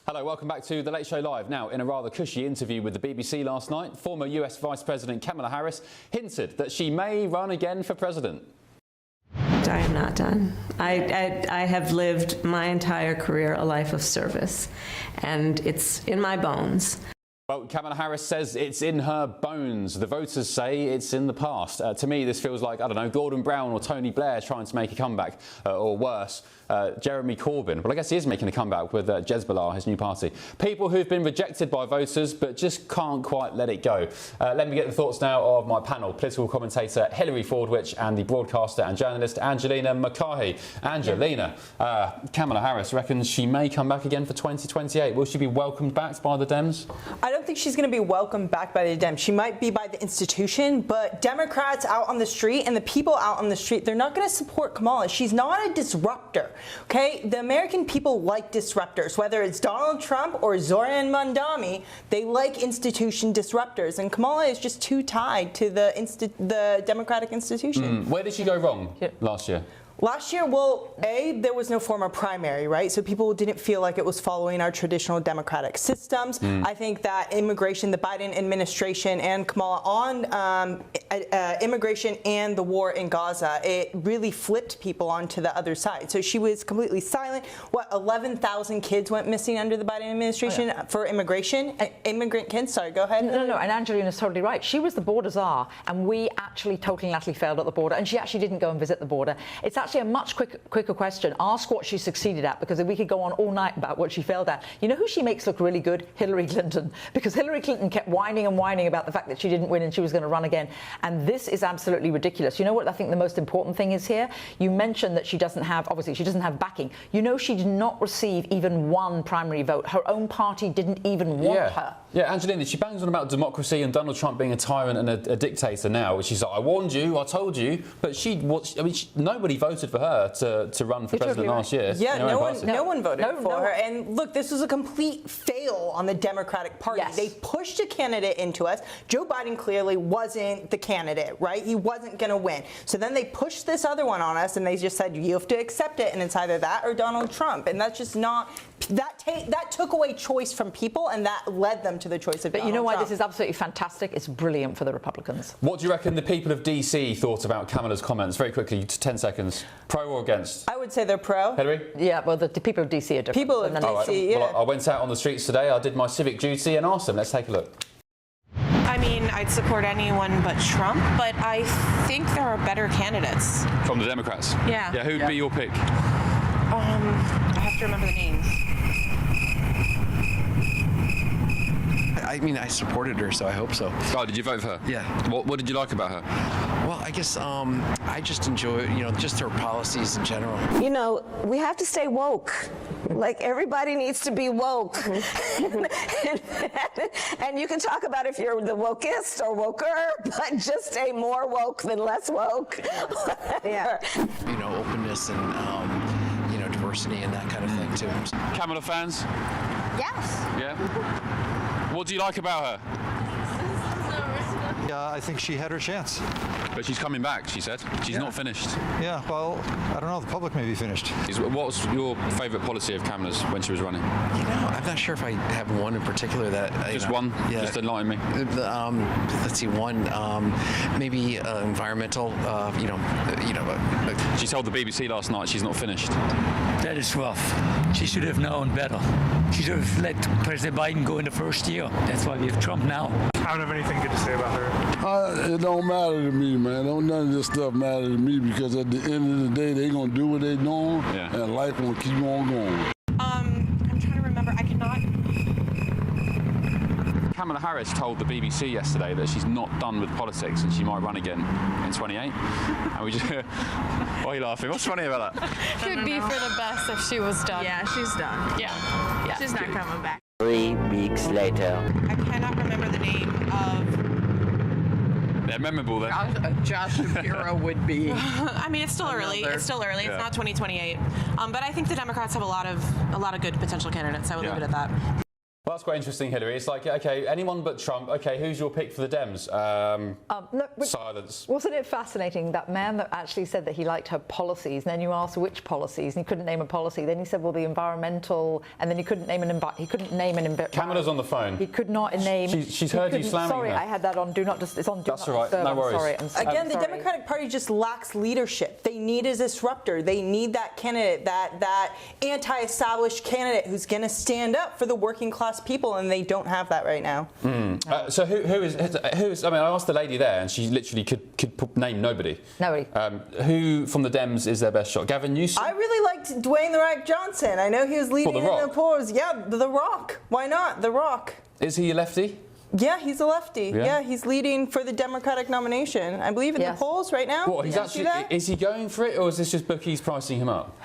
Hello, welcome back to The Late Show Live. Now, in a rather cushy interview with the BBC last night, former US Vice President Kamala Harris hinted that she may run again for president. I am not done. I have lived my entire career a life of service, and it's in my bones. Well, Kamala Harris says it's in her bones. The voters say it's in the past. To me, this feels like, I don't know, Gordon Brown or Tony Blair trying to make a comeback, or worse, Jeremy Corbyn. Well, I guess he is making a comeback with Hezbollah, his new party. People who've been rejected by voters but just can't quite let it go. Let me get the thoughts now of my panel, political commentator Hilary Fordwich and the broadcaster and journalist Angelina McCarthy. Angelina, Kamala Harris reckons she may come back again for 2028. Will she be welcomed back by the Dems? I don't think she's going to be welcomed back by the Dems. She might be by the institution, but Democrats out on the street and the people out on the street, they're not going to support Kamala. She's not a disruptor, okay? The American people like disruptors, whether it's Donald Trump or Zoran Mandami, they like institution disruptors, and Kamala is just too tied to the democratic institution. Where did she go wrong last year? Last year, well, there was no form of primary, right? So people didn't feel like it was following our traditional democratic systems. I think that immigration, the Biden administration and Kamala on immigration and the war in Gaza, it really flipped people onto the other side. So she was completely silent. 11,000 kids went missing under the Biden administration for immigration? Immigrant kids? Sorry, go ahead. No, and Angelina's totally right. She was the border czar, and we actually totally and utterly failed at the border, and she actually didn't go and visit the border. It's actually a much quicker question. Ask what she succeeded at, because we could go on all night about what she failed at. You know who she makes look really good? Hillary Clinton. Because Hillary Clinton kept whining and whining about the fact that she didn't win and she was going to run again. And this is absolutely ridiculous. You know what I think the most important thing is here? You mentioned that she doesn't have, obviously, she doesn't have backing. You know, she did not receive even one primary vote. Her own party didn't even want her. Yeah, Angelina, she bangs on about democracy and Donald Trump being a tyrant and a dictator now. She's like, I warned you, I told you. But nobody voted for her to run for president last year. Yeah, no one voted for her. And look, this was a complete fail on the Democratic Party. Yes. They pushed a candidate into us. Joe Biden clearly wasn't the candidate, right? He wasn't going to win. So then they pushed this other one on us, and they just said, you have to accept it, and it's either that or Donald Trump. And that's just not... That took away choice from people, and that led them to the choice of Donald Trump. But you know why this is absolutely fantastic? It's brilliant for the Republicans. What do you reckon the people of DC thought about Kamala's comments? Very quickly, 10 seconds. Pro or against? I would say they're pro. Hilary? Yeah, well, the people of DC are different. People of DC, yeah. Well, I went out on the streets today, I did my civic duty and asked them. Let's take a look. I mean, I'd support anyone but Trump, but I think there are better candidates. From the Democrats? Yeah. Yeah, who'd be your pick? I have to remember the names. I mean, I supported her, so I hope so. Oh, did you vote for her? Yeah. What did you like about her? Well, I guess I just enjoy, just her policies in general. You know, we have to stay woke. Like, everybody needs to be woke. And you can talk about if you're the wokest or woker, but just stay more woke than less woke. Yeah. You know, openness and, you know, diversity and that kind of thing, too. Kamala fans? Yes. Yeah? What do you like about her? Yeah, I think she had her chance. But she's coming back, she said. She's not finished. Yeah, well, I don't know. The public may be finished. What was your favourite policy of Kamala's when she was running? You know, I'm not sure if I have one in particular that... Just one? Yeah. Just enlighten me. Let's see, one, maybe environmental, She told the BBC last night she's not finished. That is rough. She should have known better. She should have let President Biden go in the first year. That's why we have Trump now. I don't have anything good to say about her. It don't matter to me, man. Don't none of this stuff matter to me because at the end of the day, they gonna do what they doing, and life gonna keep on going. I'm trying to remember. I cannot. Kamala Harris told the BBC yesterday that she's not done with politics and she might run again in 28. And we just... Why are you laughing? What's funny about that? Could be for the best if she was done. Yeah, she's done. Yeah. She's not coming back. 3 weeks later. I cannot remember the name of. They're memorable then. Josh Shapiro would be. I mean, it's still early. It's still early. It's not 2028. But I think the Democrats have a lot of good potential candidates. I would leave it at that. Well, that's quite interesting, Hillary. It's like, okay, anyone but Trump. Okay, who's your pick for the Dems? Silence. Wasn't it fascinating, that man that actually said that he liked her policies, and then you asked which policies, and he couldn't name a policy. Then he said, well, the environmental, and then he couldn't name an Kamala's on the phone. He could not name. She's heard you slamming Sorry, her. I had that on. Do not just. It's on. Do That's not all right. disturb. No I'm worries. sorry. I'm sorry. Again, the Democratic Party just lacks leadership. They need a disruptor. They need that candidate, that anti-established candidate who's going to stand up for the working class people, and they don't have that right now. So who is? I mean, I asked the lady there, and she literally could name nobody. Nobody. Who from the Dems is their best shot? Gavin Newsom. I really liked Dwayne "The Rock" Johnson. I know he was leading in the polls. Yeah, The Rock. Why not? The Rock. Is he a lefty? Yeah, he's a lefty. Yeah. Yeah, he's leading for the Democratic nomination. I believe in the polls right now. What? He's actually. Is he going for it, or is this just bookies pricing him up?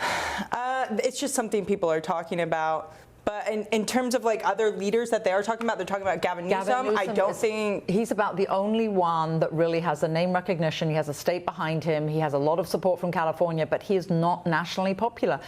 It's just something people are talking about. But in terms of like other leaders that they are talking about, they're talking about Gavin Newsom. I don't think he's about the only one that really has the name recognition. He has a state behind him. He has a lot of support from California, but he is not nationally popular.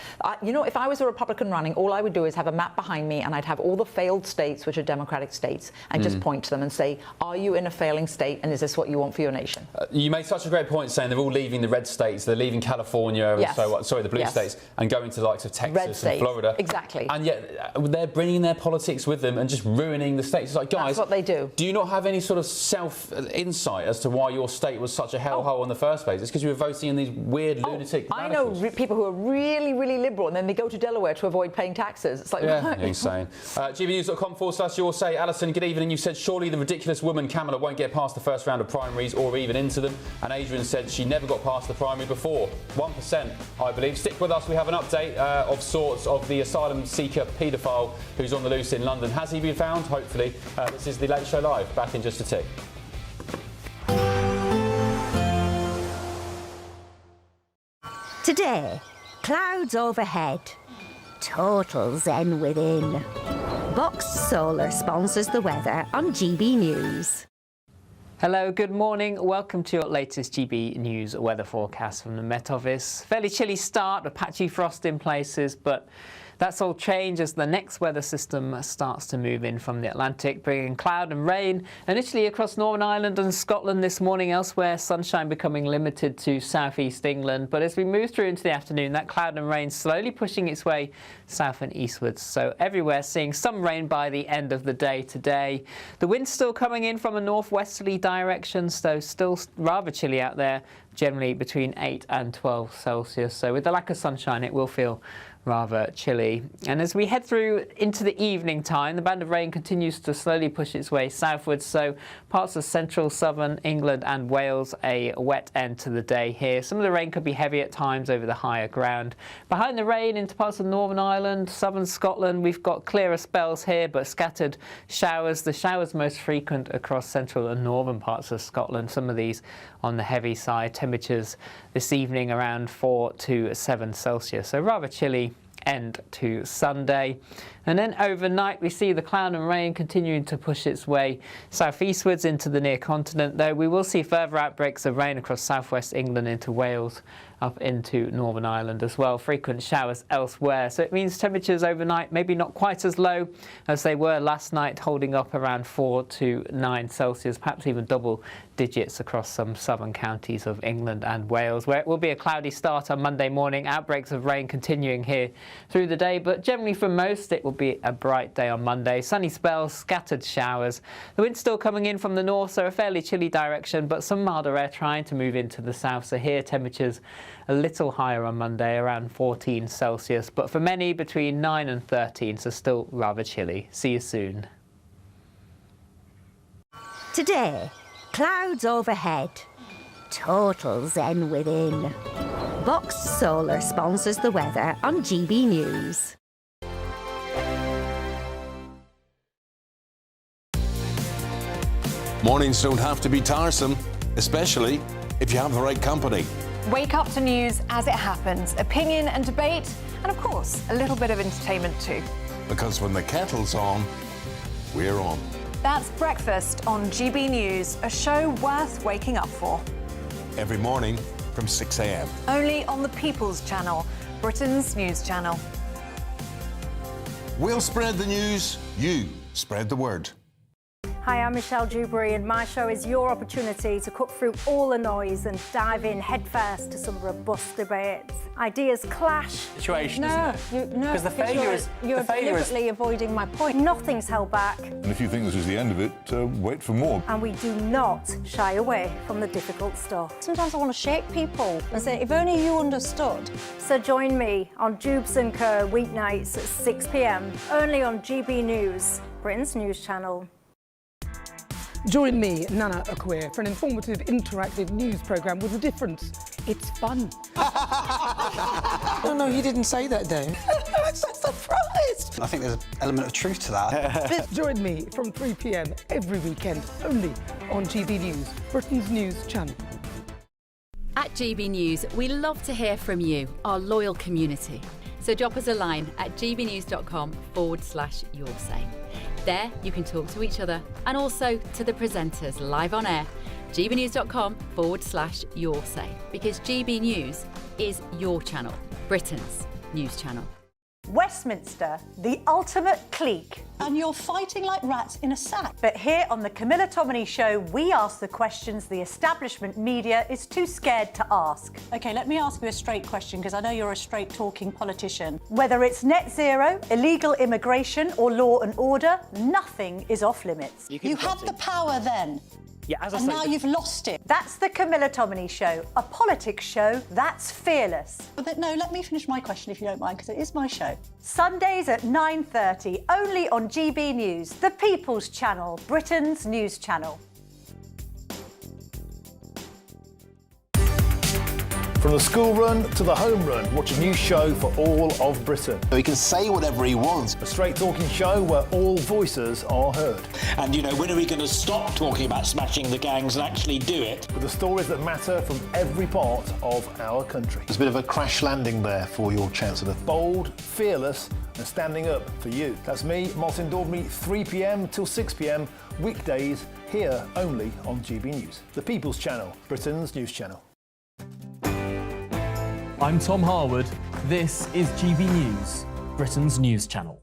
You know, if I was a Republican running, all I would do is have a map behind me, and I'd have all the failed states, which are Democratic states, and just point to them and say, are you in a failing state, and is this what you want for your nation? You made such a great point saying they're all leaving the red states, they're leaving California, and the blue states, and going to the likes of Texas and Florida. Exactly. And yet they're bringing their politics with them and just ruining the states. It's like, guys, that's what they do. Do you not have any sort of self-insight as to why your state was such a hellhole in the first place? It's because you were voting in these weird lunatic radicals. I know people who are really, really liberal, and then they go to Delaware to avoid paying taxes. It's like, yeah, insane. gbnews.com/your say. Alison, good evening. You said surely the ridiculous woman Kamala won't get past the first round of primaries or even into them. And Adrian said she never got past the primary before. 1%, I believe. Stick with us. We have an update of sorts of the asylum seeker paedophile who's on the loose in London. Has he been found? Hopefully. This is the Late Show Live. Back in just a tick. Today, clouds overhead, total zen within. Boxed Solar sponsors the weather on GB News. Hello, good morning. Welcome to your latest GB News weather forecast from the Met Office. Fairly chilly start, a patchy frost in places, but that's all change as the next weather system starts to move in from the Atlantic, bringing cloud and rain initially across Northern Ireland and Scotland this morning. Elsewhere, sunshine becoming limited to southeast England. But as we move through into the afternoon, that cloud and rain slowly pushing its way south and eastwards. So everywhere seeing some rain by the end of the day today. The wind's still coming in from a northwesterly direction, so still rather chilly out there, generally between 8 and 12 Celsius. So with the lack of sunshine, it will feel rather chilly. And as we head through into the evening time, the band of rain continues to slowly push its way southwards, so parts of central, southern England and Wales, a wet end to the day here. Some of the rain could be heavy at times over the higher ground. Behind the rain into parts of Northern Ireland, southern Scotland, we've got clearer spells here, but scattered showers. The showers most frequent across central and northern parts of Scotland. Some of these on the heavy side. Temperatures this evening around 4 to 7 Celsius, so rather chilly end to Sunday. And then overnight we see the cloud and rain continuing to push its way southeastwards into the near continent, though we will see further outbreaks of rain across southwest England into Wales, up into Northern Ireland as well. Frequent showers elsewhere. So it means temperatures overnight maybe not quite as low as they were last night, holding up around 4 to 9 Celsius, perhaps even double digits across some southern counties of England and Wales, where it will be a cloudy start on Monday morning. Outbreaks of rain continuing here through the day, but generally for most it will be a bright day on Monday. Sunny spells, scattered showers. The wind's still coming in from the north, so a fairly chilly direction, but some milder air trying to move into the south. So here temperatures a little higher on Monday, around 14 Celsius, but for many between 9 and 13, so still rather chilly. See you soon. Today, clouds overhead, total zen within. Box Solar sponsors the weather on GB News. Mornings don't have to be tiresome, especially if you have the right company. Wake up to news as it happens, opinion and debate, and of course, a little bit of entertainment too. Because when the kettle's on, we're on. That's Breakfast on GB News, a show worth waking up for. Every morning from 6 a.m. Only on the People's Channel, Britain's news channel. We'll spread the news, you spread the word. Hi, I'm Michelle Dewberry, and my show is your opportunity to cut through all the noise and dive in headfirst to some robust debates. Ideas clash. Situation, No, because the failure is you're deliberately avoiding my point. Nothing's held back, And if you think this is the end of it, wait for more. and we do not shy away from the difficult stuff. Sometimes I want to shake people and say, if only you understood. So join me on Jubes & Kerr weeknights at 6 p.m. only on GB News, Britain's news channel. Join me, Nana Akwe, for an informative, interactive news programme with a difference. It's fun. No, he didn't say that, Dave. I'm so surprised. I think there's an element of truth to that. Join me from 3 p.m. every weekend, only on GB News, Britain's news channel. At GB News, we love to hear from you, our loyal community. So drop us a line at gbnews.com/yoursay. There you can talk to each other and also to the presenters live on air. gbnews.com/yoursay, because GB News is your channel, Britain's news channel. Westminster, the ultimate clique. And you're fighting like rats in a sack. But here on the Camilla Tominey Show, we ask the questions the establishment media is too scared to ask. OK, let me ask you a straight question, because I know you're a straight-talking politician. Whether it's net zero, illegal immigration or law and order, nothing is off limits. You had the power then. Yeah, as I And say, now you've lost it. That's the Camilla Tominey Show, a politics show that's fearless. But no, let me finish my question if you don't mind, because it is my show. Sundays at 9:30, only on GB News, the People's Channel, Britain's news channel. From the school run to the home run, watch a new show for all of Britain. He can say whatever he wants. A straight talking show where all voices are heard. And, you know, when are we going to stop talking about smashing the gangs and actually do it? With the stories that matter from every part of our country. There's a bit of a crash landing there for your Chancellor. Bold, fearless and standing up for you. That's me, Martin Dawdney, 3 p.m. till 6 p.m, weekdays, here only on GB News. The People's Channel, Britain's news channel. I'm Tom Harwood. This is GB News, Britain's news channel.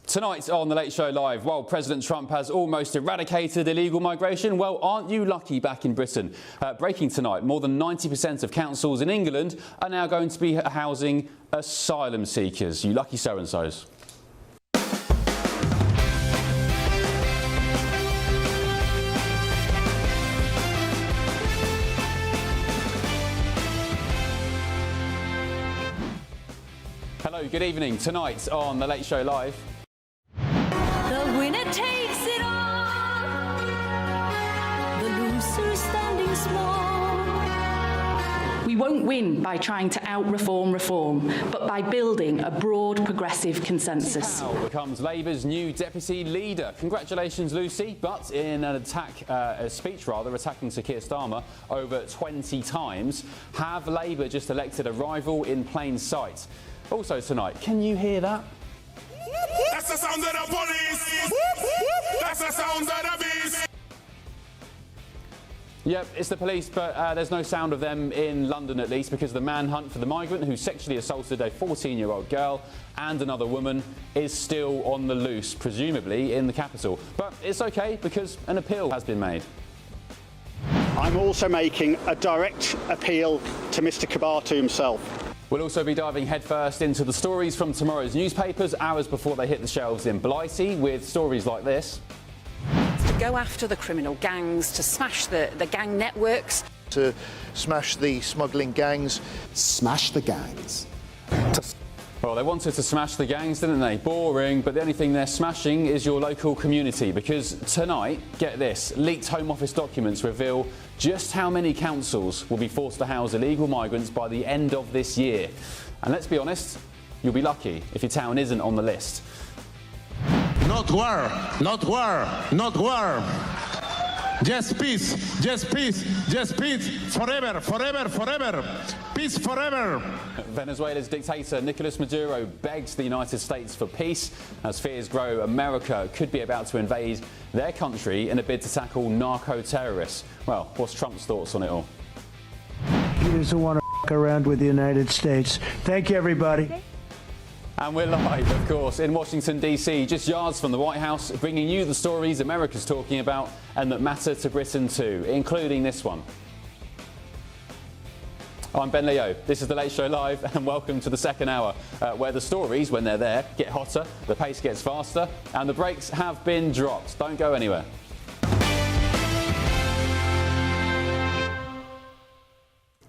Tonight on The Late Show Live, while President Trump has almost eradicated illegal migration, well, aren't you lucky back in Britain? Breaking tonight, more than 90% of councils in England are now going to be housing asylum seekers. You lucky so-and-sos. Hello, good evening. Tonight on The Late Show Live. The winner takes it all. The loser standing small. We won't win by trying to out-reform reform, but by building a broad progressive consensus. Powell becomes Labour's new deputy leader. Congratulations, Lucy. But in an speech attacking Sir Keir Starmer over 20 times, have Labour just elected a rival in plain sight? Also tonight, can you hear that? That's the sound of the police! That's the sound of the beast! Yep, it's the police, but there's no sound of them in London, at least, because the manhunt for the migrant who sexually assaulted a 14-year-old girl and another woman is still on the loose, presumably in the capital. But it's okay, because an appeal has been made. I'm also making a direct appeal to Mr Kabatu himself. We'll also be diving headfirst into the stories from tomorrow's newspapers, hours before they hit the shelves in Blighty, with stories like this. To go after the criminal gangs, to smash the gang networks. To smash the smuggling gangs. Smash the gangs. Well, they wanted to smash the gangs, didn't they? Boring, but the only thing they're smashing is your local community, because tonight, get this, leaked Home Office documents reveal just how many councils will be forced to house illegal migrants by the end of this year. And let's be honest, you'll be lucky if your town isn't on the list. Not war, not war, not war. Just peace, just peace, just peace. Forever, forever, forever. Peace forever. Venezuela's dictator Nicolas Maduro begs the United States for peace. As fears grow, America could be about to invade their country in a bid to tackle narco-terrorists. Well, what's Trump's thoughts on it all? He doesn't want to f*** around with the United States. Thank you, everybody. And we're live, of course, in Washington, D.C., just yards from the White House, bringing you the stories America's talking about and that matter to Britain too, including this one. I'm Ben Leo. This is The Late Show Live, and welcome to the second hour, where the stories, when they're there, get hotter, the pace gets faster, and the brakes have been dropped. Don't go anywhere.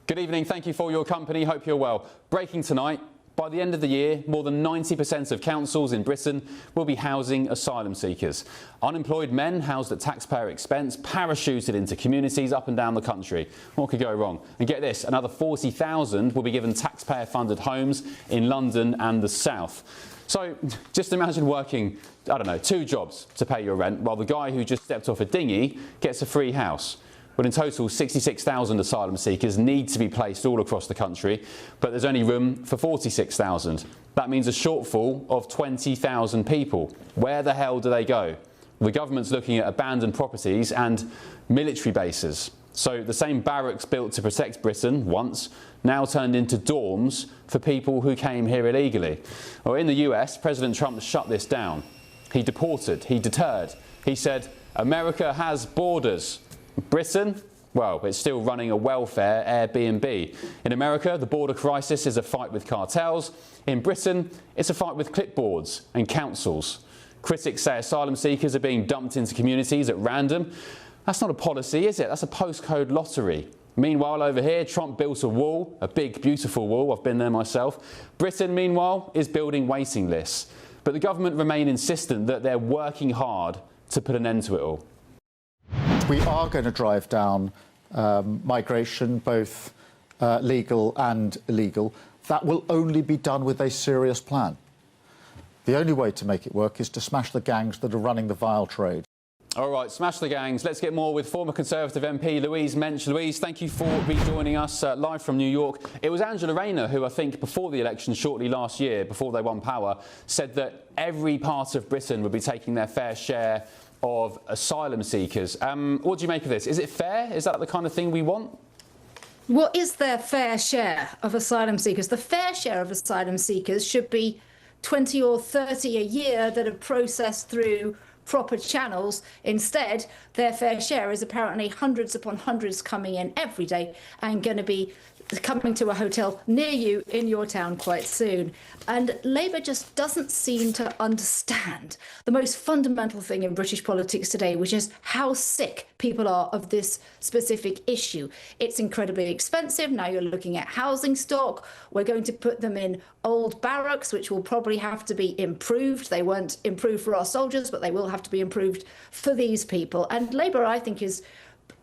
Good evening. Thank you for your company. Hope you're well. Breaking tonight. By the end of the year, more than 90% of councils in Britain will be housing asylum seekers. Unemployed men housed at taxpayer expense, parachuted into communities up and down the country. What could go wrong? And get this, another 40,000 will be given taxpayer-funded homes in London and the south. So just imagine working, I don't know, 2 jobs to pay your rent, while the guy who just stepped off a dinghy gets a free house. But in total, 66,000 asylum seekers need to be placed all across the country, but there's only room for 46,000. That means a shortfall of 20,000 people. Where the hell do they go? The government's looking at abandoned properties and military bases. So the same barracks built to protect Britain once, now turned into dorms for people who came here illegally. Well, in the US, President Trump shut this down. He deported, he deterred. He said, America has borders. Britain, well, it's still running a welfare Airbnb. In America, the border crisis is a fight with cartels. In Britain, it's a fight with clipboards and councils. Critics say asylum seekers are being dumped into communities at random. That's not a policy, is it? That's a postcode lottery. Meanwhile, over here, Trump built a wall, a big, beautiful wall. I've been there myself. Britain, meanwhile, is building waiting lists. But the government remain insistent that they're working hard to put an end to it all. We are going to drive down migration, both legal and illegal. That will only be done with a serious plan. The only way to make it work is to smash the gangs that are running the vile trade. All right, smash the gangs. Let's get more with former Conservative MP Louise Mensch. Louise, thank you for rejoining us live from New York. It was Angela Rayner who, I think, before the election shortly last year, before they won power, said that every part of Britain would be taking their fair share of asylum seekers. What do you make of this? Is it fair? Is that the kind of thing we want? What is their fair share of asylum seekers? The fair share of asylum seekers should be 20 or 30 a year that are processed through proper channels. Instead, their fair share is apparently hundreds upon hundreds coming in every day and going to be coming to a hotel near you in your town quite soon. And Labour just doesn't seem to understand the most fundamental thing in British politics today, which is how sick people are of this specific issue. It's incredibly expensive. Now you're looking at housing stock. We're going to put them in old barracks, which will probably have to be improved. They weren't improved for our soldiers, but they will have to be improved for these people. And Labour, I think, is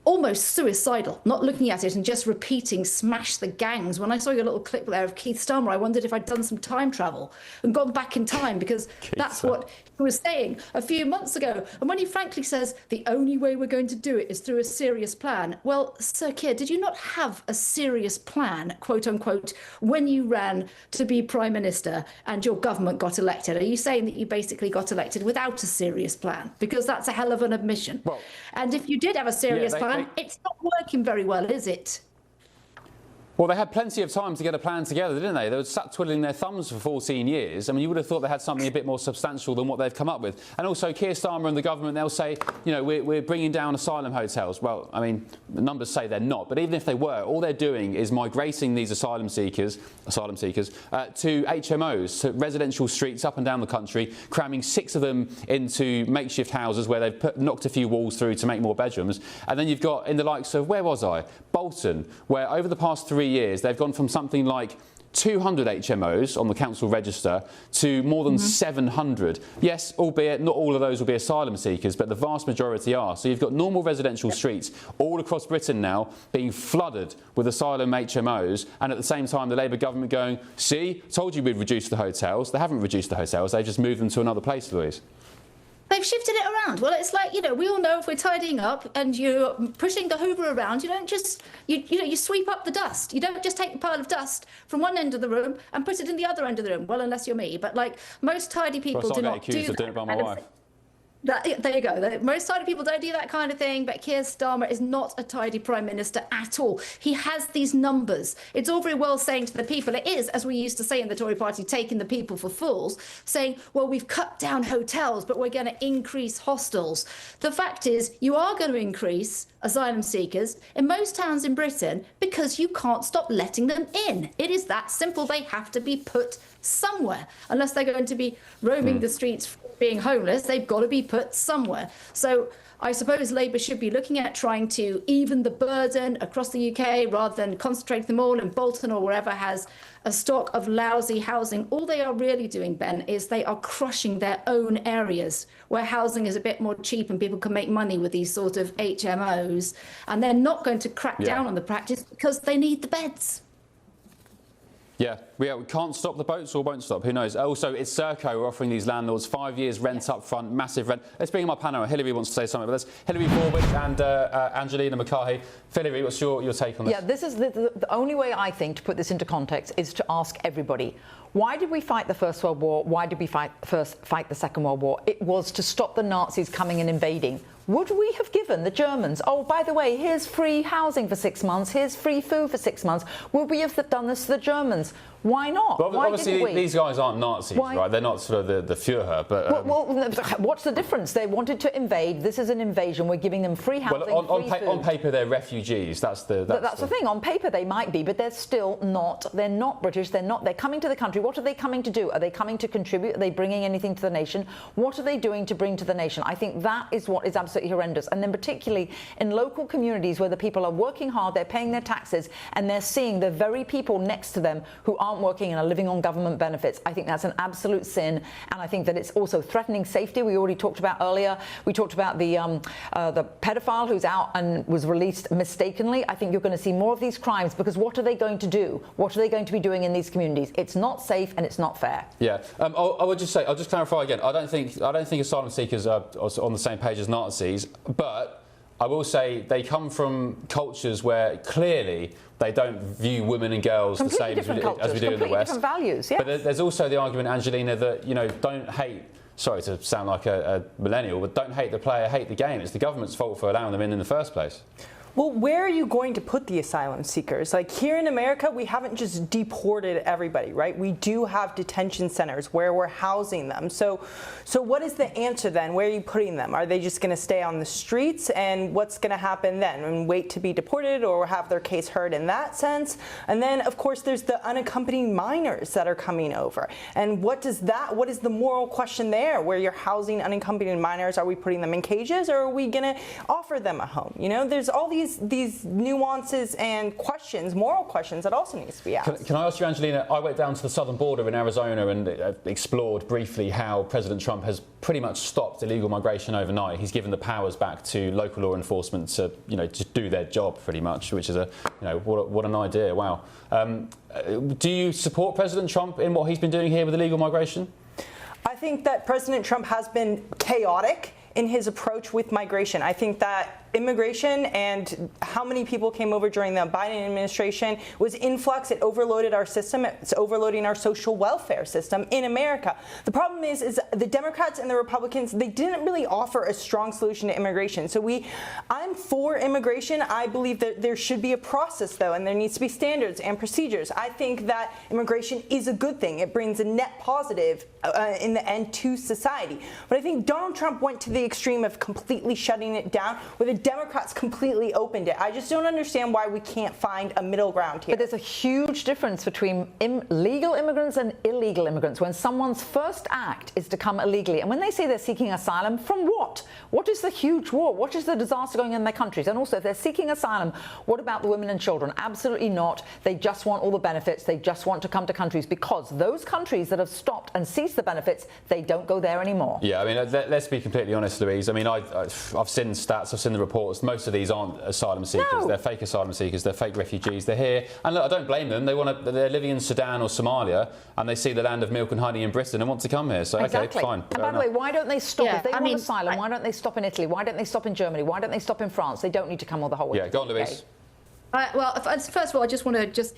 almost suicidal, not looking at it and just repeating smash the gangs. When I saw your little clip there of Keith Starmer, I wondered if I'd done some time travel and gone back in time, because that's what he was saying a few months ago. And when he frankly says the only way we're going to do it is through a serious plan, well, Sir Keir, did you not have a serious plan, quote unquote, when you ran to be Prime Minister and your government got elected? Are you saying that you basically got elected without a serious plan? Because that's a hell of an admission. Well, and if you did have a serious plan, it's not working very well, is it? Well, they had plenty of time to get a plan together, didn't they? They were sat twiddling their thumbs for 14 years. I mean, you would have thought they had something a bit more substantial than what they've come up with. And also, Keir Starmer and the government, they'll say, you know, we're bringing down asylum hotels. Well, I mean, the numbers say they're not. But even if they were, all they're doing is migrating these asylum seekers to HMOs, to residential streets up and down the country, cramming 6 of them into makeshift houses where they've knocked a few walls through to make more bedrooms. And then you've got in the likes of, where was I? Bolton, where over the past 3 years, they've gone from something like 200 HMOs on the council register to more than 700. Yes, albeit not all of those will be asylum seekers, but the vast majority are. So you've got normal residential streets all across Britain now being flooded with asylum HMOs, and at the same time the Labour government going, see, told you we'd reduce the hotels. They haven't reduced the hotels, they've just moved them to another place, Louise. They've shifted it around. Well, it's like, you know, we all know if we're tidying up and you're pushing the hoover around, you don't just, you sweep up the dust. You don't just take a pile of dust from one end of the room and put it in the other end of the room. Well, unless you're me. But, like, most tidy people do not do that. Of doing it by my wife. There you go. Most tidy people don't do that kind of thing, but Keir Starmer is not a tidy Prime Minister at all. He has these numbers. It's all very well saying to the people, it is, as we used to say in the Tory party, taking the people for fools, saying, well, we've cut down hotels, but we're going to increase hostels. The fact is, you are going to increase asylum seekers in most towns in Britain because you can't stop letting them in. It is that simple. They have to be put somewhere. Unless they're going to be roaming the streets being homeless, they've got to be put somewhere. So I suppose Labour should be looking at trying to even the burden across the UK rather than concentrate them all in Bolton or wherever has a stock of lousy housing. All they are really doing, Ben, is they are crushing their own areas where housing is a bit more cheap and people can make money with these sort of HMOs. And they're not going to crack down on the practice because they need the beds. Yeah, we can't stop the boats or won't stop, who knows. Also, it's Serco offering these landlords 5 years rent up front, massive rent. Let's bring in my panel. Hillary wants to say something about this. Hillary Forwich and Angelina McCarthy. Hillary, what's your take on this? Yeah, this is the only way, I think, to put this into context is to ask everybody, why did we fight the First World War? Why did we fight the Second World War? It was to stop the Nazis coming and invading. Would we have given the Germans, oh, by the way, here's free housing for 6 months, here's free food for 6 months? Would we have done this to the Germans? Why not? Well, Why obviously, didn't we? these guys aren't Nazis, right? They're not sort of the Führer, but... Well, what's the difference? They wanted to invade. This is an invasion. We're giving them free housing, well, free food. On paper, they're refugees. That's the thing. On paper, they might be, but they're still not. They're not British. They're not. They're coming to the country. What are they coming to do? Are they coming to contribute? Are they bringing anything to the nation? What are they doing to bring to the nation? I think that is what is absolutely horrendous. And then particularly in local communities where the people are working hard, they're paying their taxes, and they're seeing the very people next to them who aren't working and are living on government benefits. I think that's an absolute sin, and I think that it's also threatening safety. We already talked about earlier. We talked about the pedophile who's out and was released mistakenly. I think you're going to see more of these crimes because what are they going to do? What are they going to be doing in these communities? It's not safe and it's not fair. Yeah, I would just say, I'll just clarify again. I don't think asylum seekers are on the same page as Nazis, but I will say they come from cultures where clearly they don't view women and girls the same as we do in the West. Different values, yes. But there's also the argument, Angelina, that, you know, don't hate, sorry to sound like a millennial, but don't hate the player, hate the game. It's the government's fault for allowing them in the first place. Well, where are you going to put the asylum seekers? Like here in America, we haven't just deported everybody, right? We do have detention centers where we're housing them. So what is the answer then? Where are you putting them? Are they just going to stay on the streets? And what's going to happen then? And wait to be deported or have their case heard in that sense? And then, of course, there's the unaccompanied minors that are coming over. And what is the moral question there? Where you're housing unaccompanied minors, are we putting them in cages or are we going to offer them a home? You know, there's all these these nuances and questions, moral questions that also needs to be asked. Can I ask you, Angelina, I went down to the southern border in Arizona and explored briefly how President Trump has pretty much stopped illegal migration overnight. He's given the powers back to local law enforcement to, just do their job pretty much, which is what an idea. Wow. Do you support President Trump in what he's been doing here with illegal migration? I think that President Trump has been chaotic in his approach with migration. I think that immigration and how many people came over during the Biden administration was influx. It overloaded our system. It's overloading our social welfare system in America. The problem is the Democrats and the Republicans, they didn't really offer a strong solution to immigration. So I'm for immigration. I believe that there should be a process, though, and there needs to be standards and procedures. I think that immigration is a good thing. It brings a net positive in the end to society. But I think Donald Trump went to the extreme of completely shutting it down, where the Democrats completely opened it. I just don't understand why we can't find a middle ground here. But there's a huge difference between legal immigrants and illegal immigrants. When someone's first act is to come illegally, and when they say they're seeking asylum, from what? What is the huge war? What is the disaster going on in their countries? And also, if they're seeking asylum, what about the women and children? Absolutely not. They just want all the benefits. They just want to come to countries, because those countries that have stopped and ceased the benefits, they don't go there anymore. Yeah, I mean, let's be completely honest, Louise. I mean, I've seen stats, I've seen the reports. Most of these aren't asylum seekers. No. They're fake asylum seekers. They're fake refugees. They're here, and look, I don't blame them. They're living in Sudan or Somalia, and they see the land of milk and honey in Britain and want to come here. So exactly. Okay, fine. And by the way, why don't they stop? If they want asylum, why don't they stop in Italy? Why don't they stop in Germany? Why don't they stop in France? They don't need to come all the whole way. Yeah, go on, Louise. Well, first of all, I just want to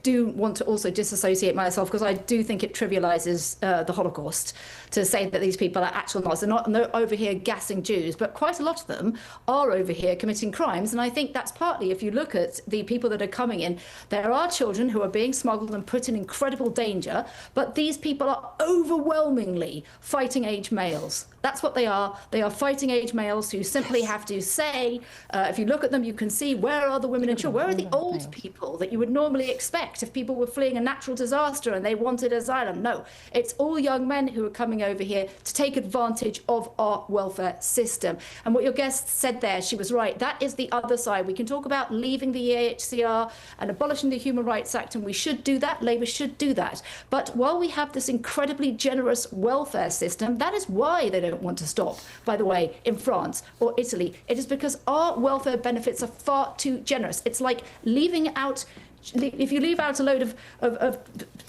do want to also disassociate myself, because I do think it trivialises the Holocaust to say that these people are actual Nazis. They're not over here gassing Jews, but quite a lot of them are over here committing crimes. And I think that's partly, if you look at the people that are coming in, there are children who are being smuggled and put in incredible danger, but these people are overwhelmingly fighting age males. That's what they are. They are fighting age males who simply have to say, if you look at them, you can see, where are the women and children? Where are the old people that you would normally expect if people were fleeing a natural disaster and they wanted asylum? No, it's all young men who are coming over here to take advantage of our welfare system. And what your guest said there, she was right. That is the other side. We can talk about leaving the EAHCR and abolishing the Human Rights Act, and we should do that. Labour should do that. But while we have this incredibly generous welfare system, that is why they don't want to stop, by the way, in France or Italy. It is because our welfare benefits are far too generous. It's like leaving out, if you leave out a load of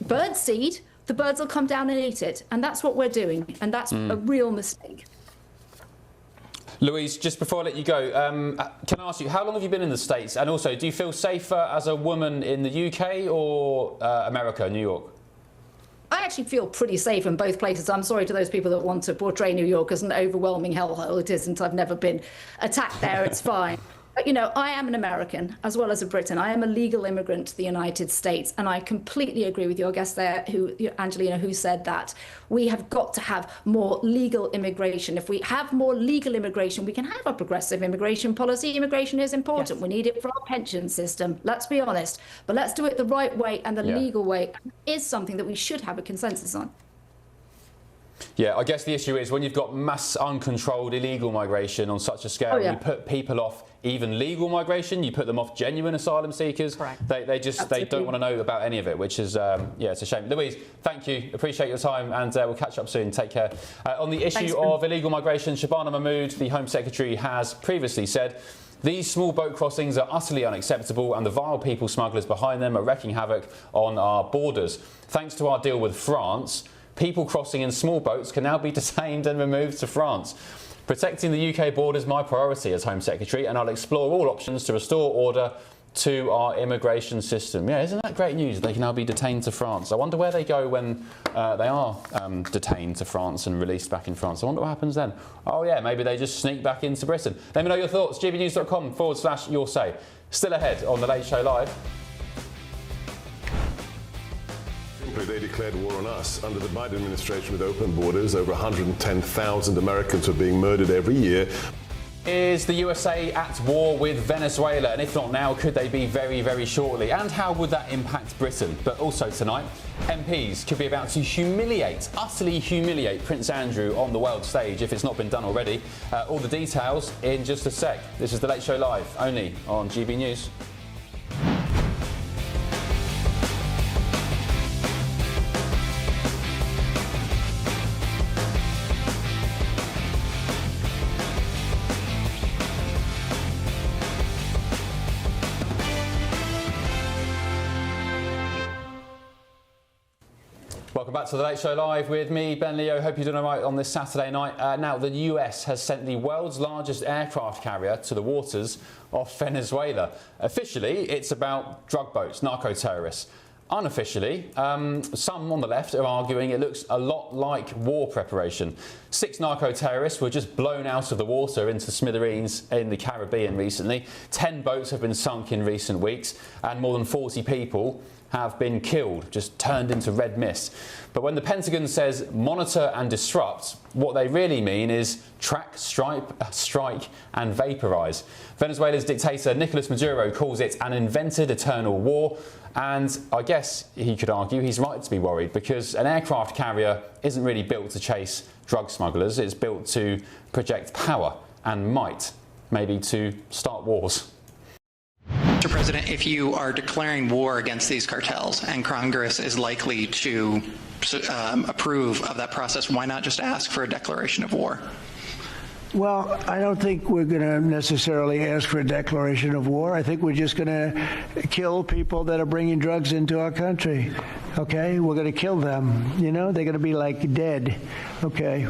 bird seed, the birds will come down and eat it. And that's what we're doing. And that's a real mistake. Louise, just before I let you go, can I ask you, how long have you been in the States? And also, do you feel safer as a woman in the UK or America, New York? I actually feel pretty safe in both places. I'm sorry to those people that want to portray New York as an overwhelming hellhole. It isn't. I've never been attacked there. It's fine. But, I am an American as well as a Briton. I am a legal immigrant to the United States. And I completely agree with your guest there, Angelina, who said that we have got to have more legal immigration. If we have more legal immigration, we can have a progressive immigration policy. Immigration is important. Yes. We need it for our pension system. Let's be honest. But let's do it the right way, and the legal way is something that we should have a consensus on. Yeah, I guess the issue is when you've got mass uncontrolled illegal migration on such a scale, you put people off even legal migration, you put them off genuine asylum seekers. Correct. They don't want to know about any of it, which is, it's a shame. Louise, thank you. Appreciate your time, and we'll catch up soon. Take care. On the issue of illegal migration, Shabana Mahmood, the Home Secretary, has previously said these small boat crossings are utterly unacceptable, and the vile people smugglers behind them are wreaking havoc on our borders. Thanks to our deal with France, people crossing in small boats can now be detained and removed to France. Protecting the UK border is my priority as Home Secretary, and I'll explore all options to restore order to our immigration system. Yeah, isn't that great news? They can now be detained to France. I wonder where they go when they are detained to France and released back in France. I wonder what happens then. Oh yeah, maybe they just sneak back into Britain. Let me know your thoughts. gbnews.com/your say. Still ahead on The Late Show Live. They declared war on us. Under the Biden administration with open borders, over 110,000 Americans are being murdered every year. Is the USA at war with Venezuela? And if not now, could they be very, very shortly? And how would that impact Britain? But also tonight, MPs could be about to utterly humiliate Prince Andrew on the world stage if it's not been done already. All the details in just a sec. This is The Late Show Live, only on GB News. Welcome back to The Late Show Live with me, Ben Leo. Hope you're doing all right on this Saturday night. Now, the US has sent the world's largest aircraft carrier to the waters of Venezuela. Officially, it's about drug boats, narco-terrorists. Unofficially, some on the left are arguing it looks a lot like war preparation. 6 narco-terrorists were just blown out of the water into smithereens in the Caribbean recently. 10 boats have been sunk in recent weeks, and more than 40 people have been killed, just turned into red mist. But when the Pentagon says monitor and disrupt, what they really mean is track, strike and vaporise. Venezuela's dictator Nicolas Maduro calls it an invented eternal war. And I guess he could argue he's right to be worried, because an aircraft carrier isn't really built to chase drug smugglers. It's built to project power and might, maybe to start wars. Mr. President, if you are declaring war against these cartels and Congress is likely to approve of that process, why not just ask for a declaration of war? Well, I don't think we're going to necessarily ask for a declaration of war. I think we're just going to kill people that are bringing drugs into our country. Okay? We're going to kill them. You know, they're going to be like dead. Okay?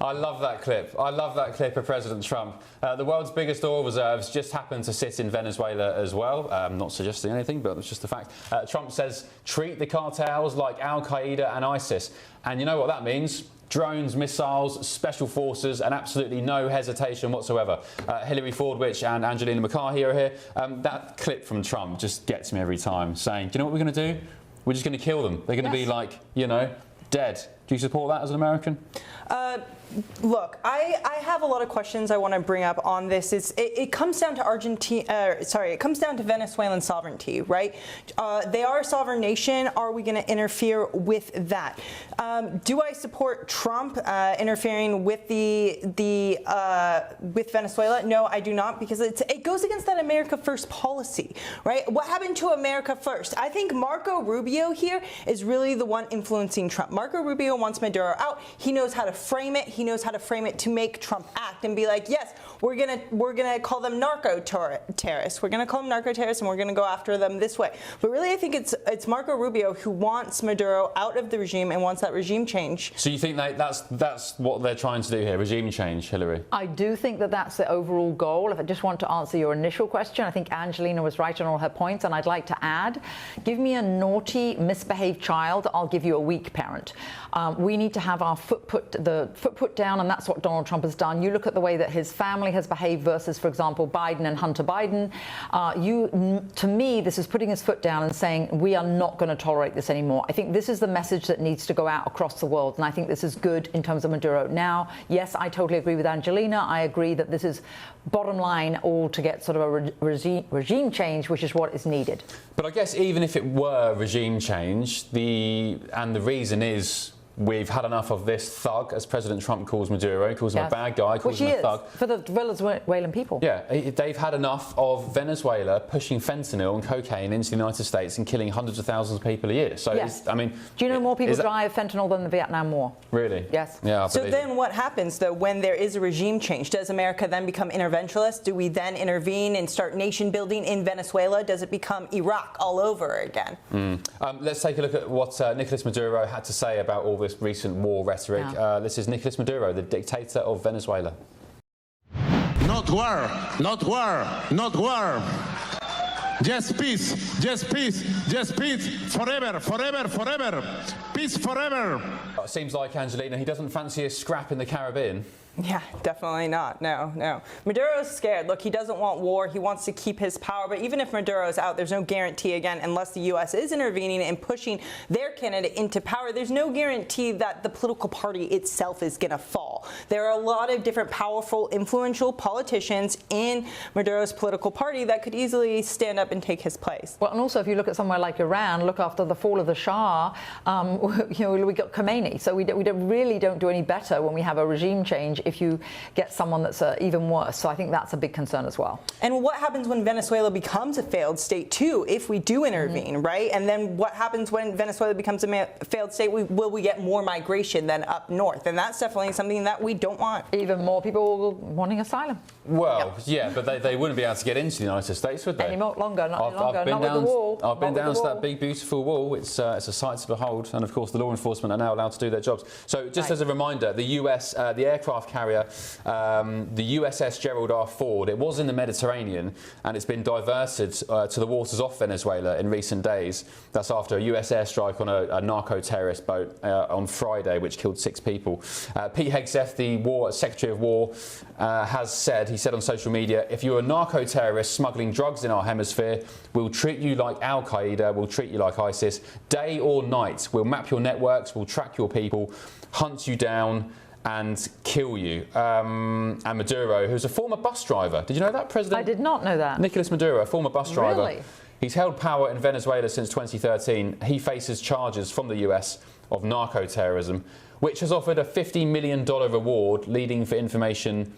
I love that clip. I love that clip of President Trump. The world's biggest oil reserves just happen to sit in Venezuela as well. Not suggesting anything, but it's just a fact. Trump says, treat the cartels like Al-Qaeda and ISIS. And you know what that means? Drones, missiles, special forces, and absolutely no hesitation whatsoever. Hillary Fordwich and Angelina McCarthy are here. That clip from Trump just gets me every time, saying, do you know what we're going to do? We're just going to kill them. They're going to be like, you know, dead. Do you support that as an American? Look, I have a lot of questions I want to bring up on this. It comes down to it comes down to Venezuelan sovereignty, right? They are a sovereign nation. Are we going to interfere with that? Do I support Trump interfering with with Venezuela? No, I do not, because it goes against that America First policy, right? What happened to America First? I think Marco Rubio here is really the one influencing Trump. Marco Rubio wants Maduro out. He knows how to frame it. He knows how to frame it to make Trump act and be like, yes, we're gonna call them narco-terrorists. We're gonna call them narco-terrorists, and we're gonna go after them this way. But really, I think it's Marco Rubio who wants Maduro out of the regime and wants that regime change. So you think that's what they're trying to do here, regime change, Hillary? I do think that that's the overall goal. If I just want to answer your initial question, I think Angelina was right on all her points, and I'd like to add, give me a naughty, misbehaved child, I'll give you a weak parent. We need to have our foot put down, and that's what Donald Trump has done. You look at the way that his family has behaved versus, for example, Biden and Hunter Biden. To me, this is putting his foot down and saying, we are not going to tolerate this anymore. I think this is the message that needs to go out across the world, and I think this is good in terms of Maduro. Now, yes, I totally agree with Angelina. I agree that this is bottom line all to get sort of a regime change, which is what is needed. But I guess even if it were regime change, the reason is we've had enough of this thug, as President Trump calls Maduro, calls him a bad guy, calls him a thug. For the Venezuelan people. Yeah, they've had enough of Venezuela pushing fentanyl and cocaine into the United States and killing hundreds of thousands of people a year. So, yes. I mean... Do you know more people die of fentanyl than the Vietnam War? Really? Yes. Yeah, so then what happens, though, when there is a regime change? Does America then become interventionist? Do we then intervene and start nation building in Venezuela? Does it become Iraq all over again? Let's take a look at what Nicolas Maduro had to say about all this recent war rhetoric. This is Nicolas Maduro, the dictator of Venezuela. Not war, not war, not war. Just peace, just peace, just peace, forever, forever, forever. Peace forever. It seems like, Angelina, he doesn't fancy a scrap in the Caribbean. Yeah, definitely not. No. Maduro's scared. Look, he doesn't want war. He wants to keep his power. But even if Maduro's out, there's no guarantee, again, unless the U.S. is intervening and pushing their candidate into power, there's no guarantee that the political party itself is going to fall. There are a lot of different powerful, influential politicians in Maduro's political party that could easily stand up and take his place. Well, and also if you look at somewhere like Iran, look after the fall of the Shah, we got Khomeini. So we really don't do any better when we have a regime change if you get someone that's even worse. So I think that's a big concern as well. And what happens when Venezuela becomes a failed state, too, if we do intervene, right? And then what happens when Venezuela becomes a failed state? Will we get more migration than up north? And that's definitely something that we don't want. Even more people wanting asylum. Well, yeah, but they wouldn't be able to get into the United States, would they? Any longer, not I've been with the wall. I've been down to that big, beautiful wall. It's a sight to behold. And, of course, the law enforcement are now allowed to do their jobs. So just as a reminder, the US, the aircraft carrier, the USS Gerald R. Ford, it was in the Mediterranean and it's been diverted to the waters off Venezuela in recent days. That's after a US airstrike on a narco-terrorist boat on Friday, which killed 6 people. Pete Hegseth, the Secretary of War, has said, he said on social media, if you're a narco-terrorist smuggling drugs in our hemisphere, we'll treat you like Al-Qaeda, we'll treat you like ISIS, day or night. We'll map your networks, we'll track your people, hunt you down and kill you. And Maduro, who's a former bus driver. Did you know that, President? I did not know that. Nicolas Maduro, a former bus driver. Really? He's held power in Venezuela since 2013. He faces charges from the US of narco-terrorism, which has offered a $50 million reward leading for information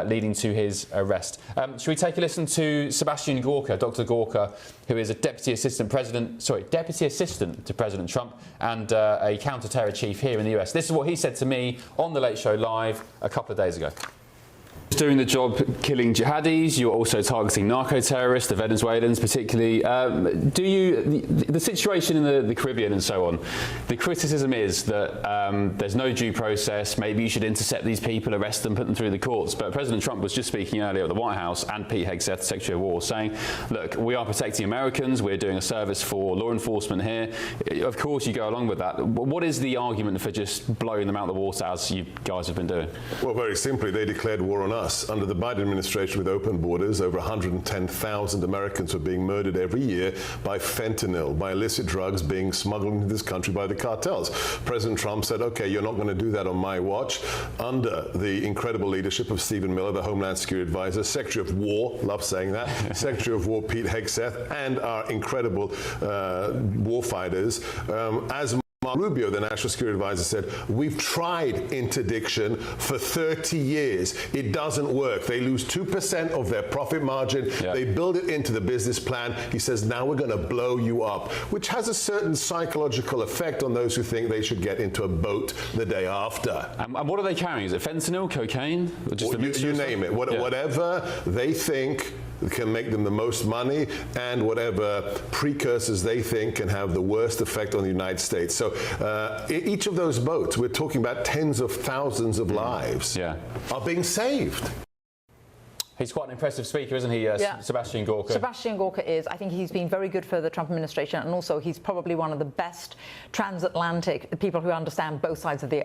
leading to his arrest. Should we take a listen to Sebastian Gorka, Dr. Gorka, who is a deputy assistant to President Trump and a counter-terror chief here in the US. This is what he said to me on The Late Show Live a couple of days ago. Doing the job killing jihadis, you're also targeting narco-terrorists, the Venezuelans particularly. The situation in the Caribbean and so on, the criticism is that there's no due process, maybe you should intercept these people, arrest them, put them through the courts. But President Trump was just speaking earlier at the White House, and Pete Hegseth, Secretary of War, saying, look, we are protecting Americans, we're doing a service for law enforcement here. Of course you go along with that. What is the argument for just blowing them out of the water as you guys have been doing? Well, very simply, they declared war on us. Under the Biden administration with open borders, over 110,000 Americans were being murdered every year by fentanyl, by illicit drugs being smuggled into this country by the cartels. President Trump said, okay, you're not going to do that on my watch. Under the incredible leadership of Stephen Miller, the Homeland Security Advisor, Secretary of War, love saying that, Secretary of War Pete Hegseth, and our incredible war fighters, as Mark Rubio, the National Security Advisor, said, we've tried interdiction for 30 years. It doesn't work. They lose 2% of their profit margin. Yeah. They build it into the business plan. He says, now we're going to blow you up, which has a certain psychological effect on those who think they should get into a boat the day after. And what are they carrying? Is it fentanyl, cocaine? Or just you name it. Whatever they think can make them the most money and whatever precursors they think can have the worst effect on the United States. So each of those boats, we're talking about tens of thousands of lives, are being saved. He's quite an impressive speaker, isn't he, Sebastian Gorka? Sebastian Gorka is. I think he's been very good for the Trump administration, and also he's probably one of the best transatlantic people who understand both sides of the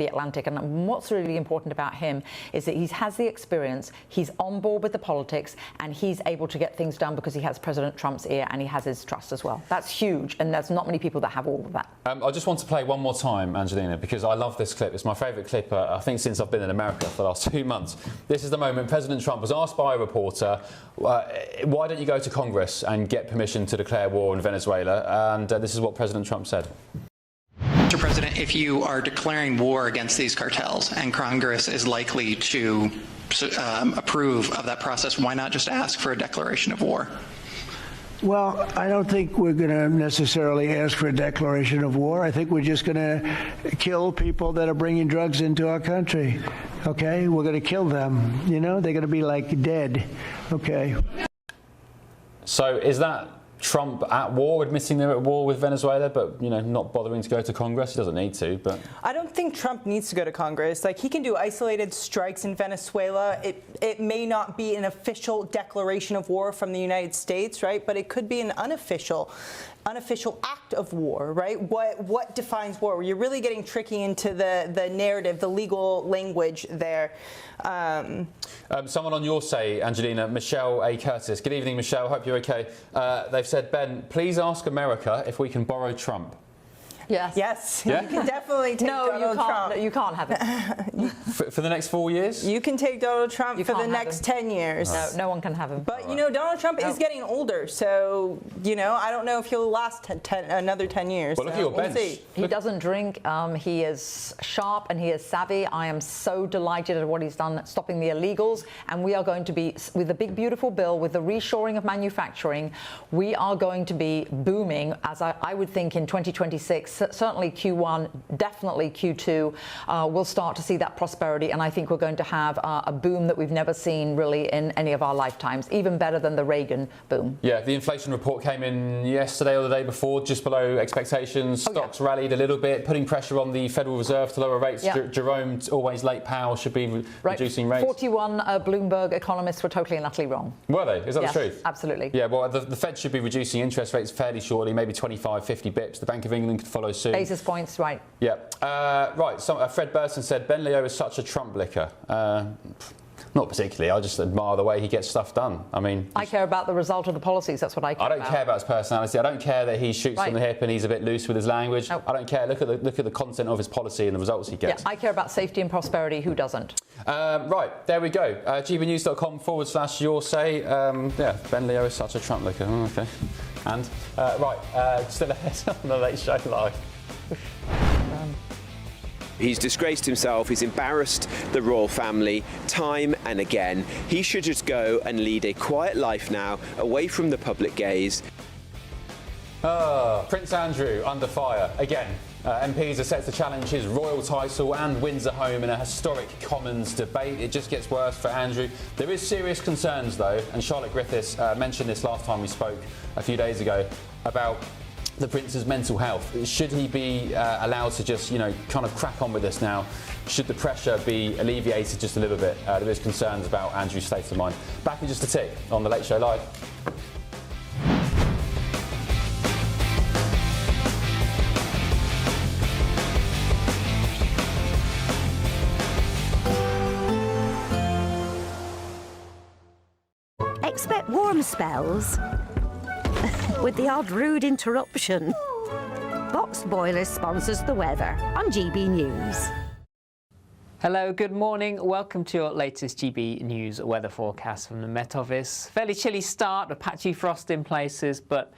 Atlantic. And what's really important about him is that he has the experience, he's on board with the politics, and he's able to get things done because he has President Trump's ear and he has his trust as well. That's huge, and there's not many people that have all of that. I just want to play one more time, Angelina, because I love this clip. It's my favourite clip, I think, since I've been in America for the last 2 months. This is the moment President Trump was asked by a reporter, why don't you go to Congress and get permission to declare war in Venezuela? And this is what President Trump said. Mr. President, if you are declaring war against these cartels and Congress is likely to approve of that process, why not just ask for a declaration of war? Well, I don't think we're going to necessarily ask for a declaration of war. I think we're just going to kill people that are bringing drugs into our country. Okay? We're going to kill them. You know, they're going to be like dead. Okay? So is that Trump at war, admitting they're at war with Venezuela, but not bothering to go to Congress. He doesn't need to. But I don't think Trump needs to go to Congress. Like, he can do isolated strikes in Venezuela. It may not be an official declaration of war from the United States, right? But it could be an unofficial act of war, right? What defines war? You're really getting tricky into the narrative, the legal language there. Someone on your say, Angelina, Michelle A. Curtis. Good evening, Michelle. Hope you're okay. They've said, Ben, please ask America if we can borrow Trump. Yes. Yes. Yeah? You can definitely take Donald Trump. No, you can't have it. For the next 4 years? You can take Donald Trump for the next 10 years. No one can have him. But, Donald Trump is getting older, so, I don't know if he'll last another 10 years. Well, look at your bench. See. He doesn't drink. He is sharp and he is savvy. I am so delighted at what he's done stopping the illegals. And we are going to be, with the big, beautiful bill, with the reshoring of manufacturing, we are going to be booming, as I would think, in 2026. Certainly Q1, definitely Q2, we'll start to see that prosperity. And I think we're going to have a boom that we've never seen really in any of our lifetimes, even better than the Reagan boom. Yeah, the inflation report came in yesterday or the day before, just below expectations. Stocks rallied a little bit, putting pressure on the Federal Reserve to lower rates. Jerome, always late Powell, should be reducing rates. 41 Bloomberg economists were totally and utterly wrong. Were they? Is that the truth? Absolutely. Yeah, well, the Fed should be reducing interest rates fairly shortly, maybe 25, 50 bips. The Bank of England could follow soon. Basis points, right. Yeah. Right, Fred Burson said, Ben Leo is such a Trump licker. Not particularly. I just admire the way he gets stuff done. I mean, I care about the result of the policies. That's what I care about. I don't care about his personality. I don't care that he shoots from the hip and he's a bit loose with his language. Nope. I don't care. Look at the content of his policy and the results he gets. Yeah, I care about safety and prosperity. Who doesn't? Right, there we go. gbnews.com/your say. Yeah, Ben Leo is such a Trump licker. Oh, okay. And still ahead on the Late Show Live. He's disgraced himself, he's embarrassed the royal family time and again. He should just go and lead a quiet life now, away from the public gaze. Prince Andrew under fire again. MPs are set to challenge his royal title and Windsor home in a historic Commons debate. It just gets worse for Andrew. There is serious concerns though, and Charlotte Griffiths mentioned this last time we spoke a few days ago about the Prince's mental health. Should he be allowed to just, kind of crack on with this now? Should the pressure be alleviated just a little bit? There is concerns about Andrew's state of mind. Back in just a tick on the Late Show Live. Expect warm spells with the odd rude interruption. Box Boiler sponsors the weather on GB News. Hello, good morning. Welcome to your latest GB News weather forecast from the Met Office. Fairly chilly start, a patchy frost in places, but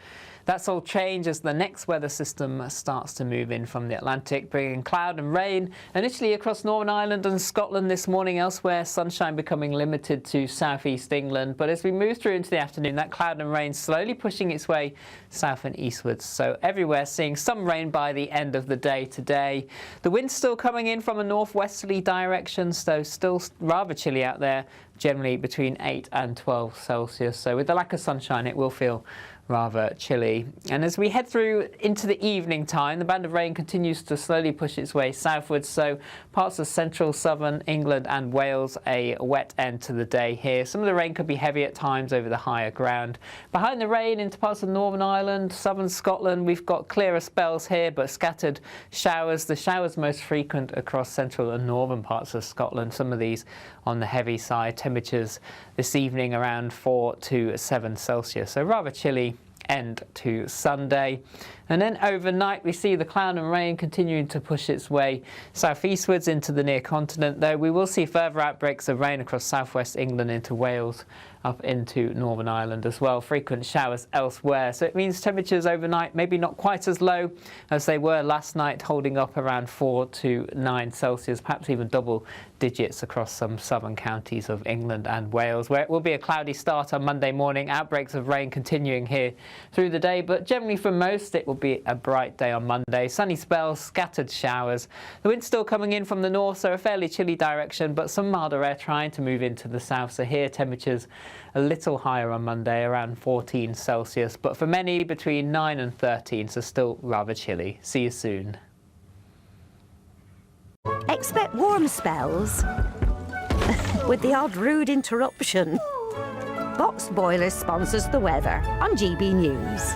that's all change as the next weather system starts to move in from the Atlantic, bringing cloud and rain initially across Northern Ireland and Scotland this morning. Elsewhere, sunshine becoming limited to southeast England. But as we move through into the afternoon, that cloud and rain slowly pushing its way south and eastwards. So everywhere seeing some rain by the end of the day today. The wind's still coming in from a northwesterly direction, so still rather chilly out there, generally between 8 and 12 Celsius. So with the lack of sunshine, it will feel rather chilly. And as we head through into the evening time, the band of rain continues to slowly push its way southwards, so parts of central, southern England and Wales, a wet end to the day here. Some of the rain could be heavy at times over the higher ground. Behind the rain into parts of Northern Ireland, southern Scotland, we've got clearer spells here, but scattered showers. The showers most frequent across central and northern parts of Scotland. Some of these on the heavy side. Temperatures this evening around 4 to 7 Celsius, so rather chilly end to Sunday. And then overnight we see the cloud and rain continuing to push its way southeastwards into the near continent, though we will see further outbreaks of rain across southwest England into Wales, up into Northern Ireland as well. Frequent showers elsewhere, so it means temperatures overnight maybe not quite as low as they were last night, holding up around 4 to 9 Celsius, perhaps even double digits across some southern counties of England and Wales, where it will be a cloudy start on Monday morning. Outbreaks of rain continuing here through the day, but generally for most it will be a bright day on Monday. Sunny spells, scattered showers. The wind's still coming in from the north, so a fairly chilly direction, but some milder air trying to move into the south. So here, temperatures a little higher on Monday, around 14 Celsius, but for many between 9 and 13, so still rather chilly. See you soon. Expect warm spells with the odd rude interruption. Box Boilers sponsors the weather on GB News.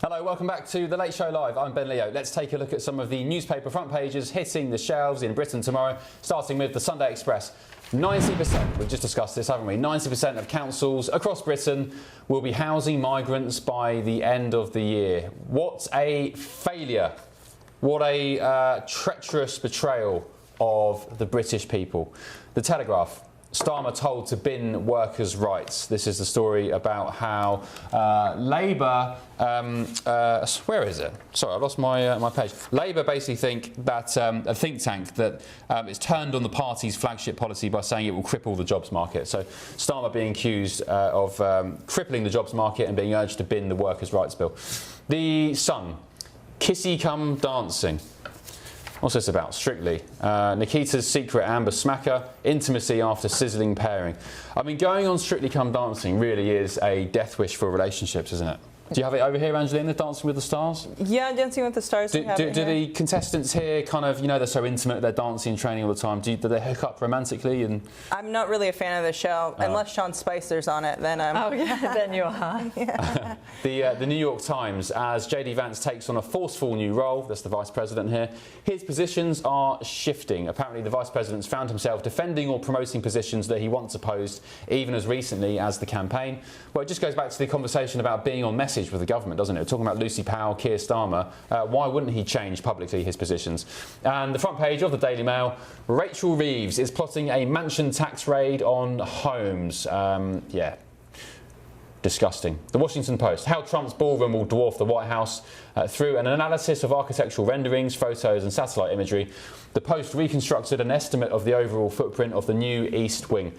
Hello, welcome back to The Late Show Live. I'm Ben Leo. Let's take a look at some of the newspaper front pages hitting the shelves in Britain tomorrow, starting with the Sunday Express. 90%, we've just discussed this, haven't we? 90% of councils across Britain will be housing migrants by the end of the year. What a failure. What a treacherous betrayal of the British people. The Telegraph. Starmer told to bin workers' rights. This is the story about how Labour, where is it? Sorry, I've lost my page. Labour basically think that a think tank that it's turned on the party's flagship policy by saying it will cripple the jobs market. So Starmer being accused of crippling the jobs market and being urged to bin the workers' rights bill. The Sun, kissy cum dancing. What's this about? Strictly. Nikita's secret amber smacker, intimacy after sizzling pairing. I mean, going on Strictly Come Dancing really is a death wish for relationships, isn't it? Do you have it over here, Angelina, Dancing with the Stars? Yeah, Dancing with the Stars. Do the contestants here kind of, you know, they're so intimate, they're dancing and training all the time. Do they hook up romantically? And I'm not really a fan of the show. Unless Sean Spicer's on it, then I'm... Oh, yeah, then you are. Yeah. The New York Times, as JD Vance takes on a forceful new role, that's the Vice President here, his positions are shifting. Apparently the Vice President's found himself defending or promoting positions that he once opposed, even as recently as the campaign. Well, it just goes back to the conversation about being on message with the government, doesn't it? We're talking about Lucy Powell, Keir Starmer. Why wouldn't he change publicly his positions? And the front page of the Daily Mail, Rachel Reeves is plotting a mansion tax raid on homes. Yeah. Disgusting. The Washington Post, how Trump's ballroom will dwarf the White House through an analysis of architectural renderings, photos and satellite imagery. The Post reconstructed an estimate of the overall footprint of the new East Wing.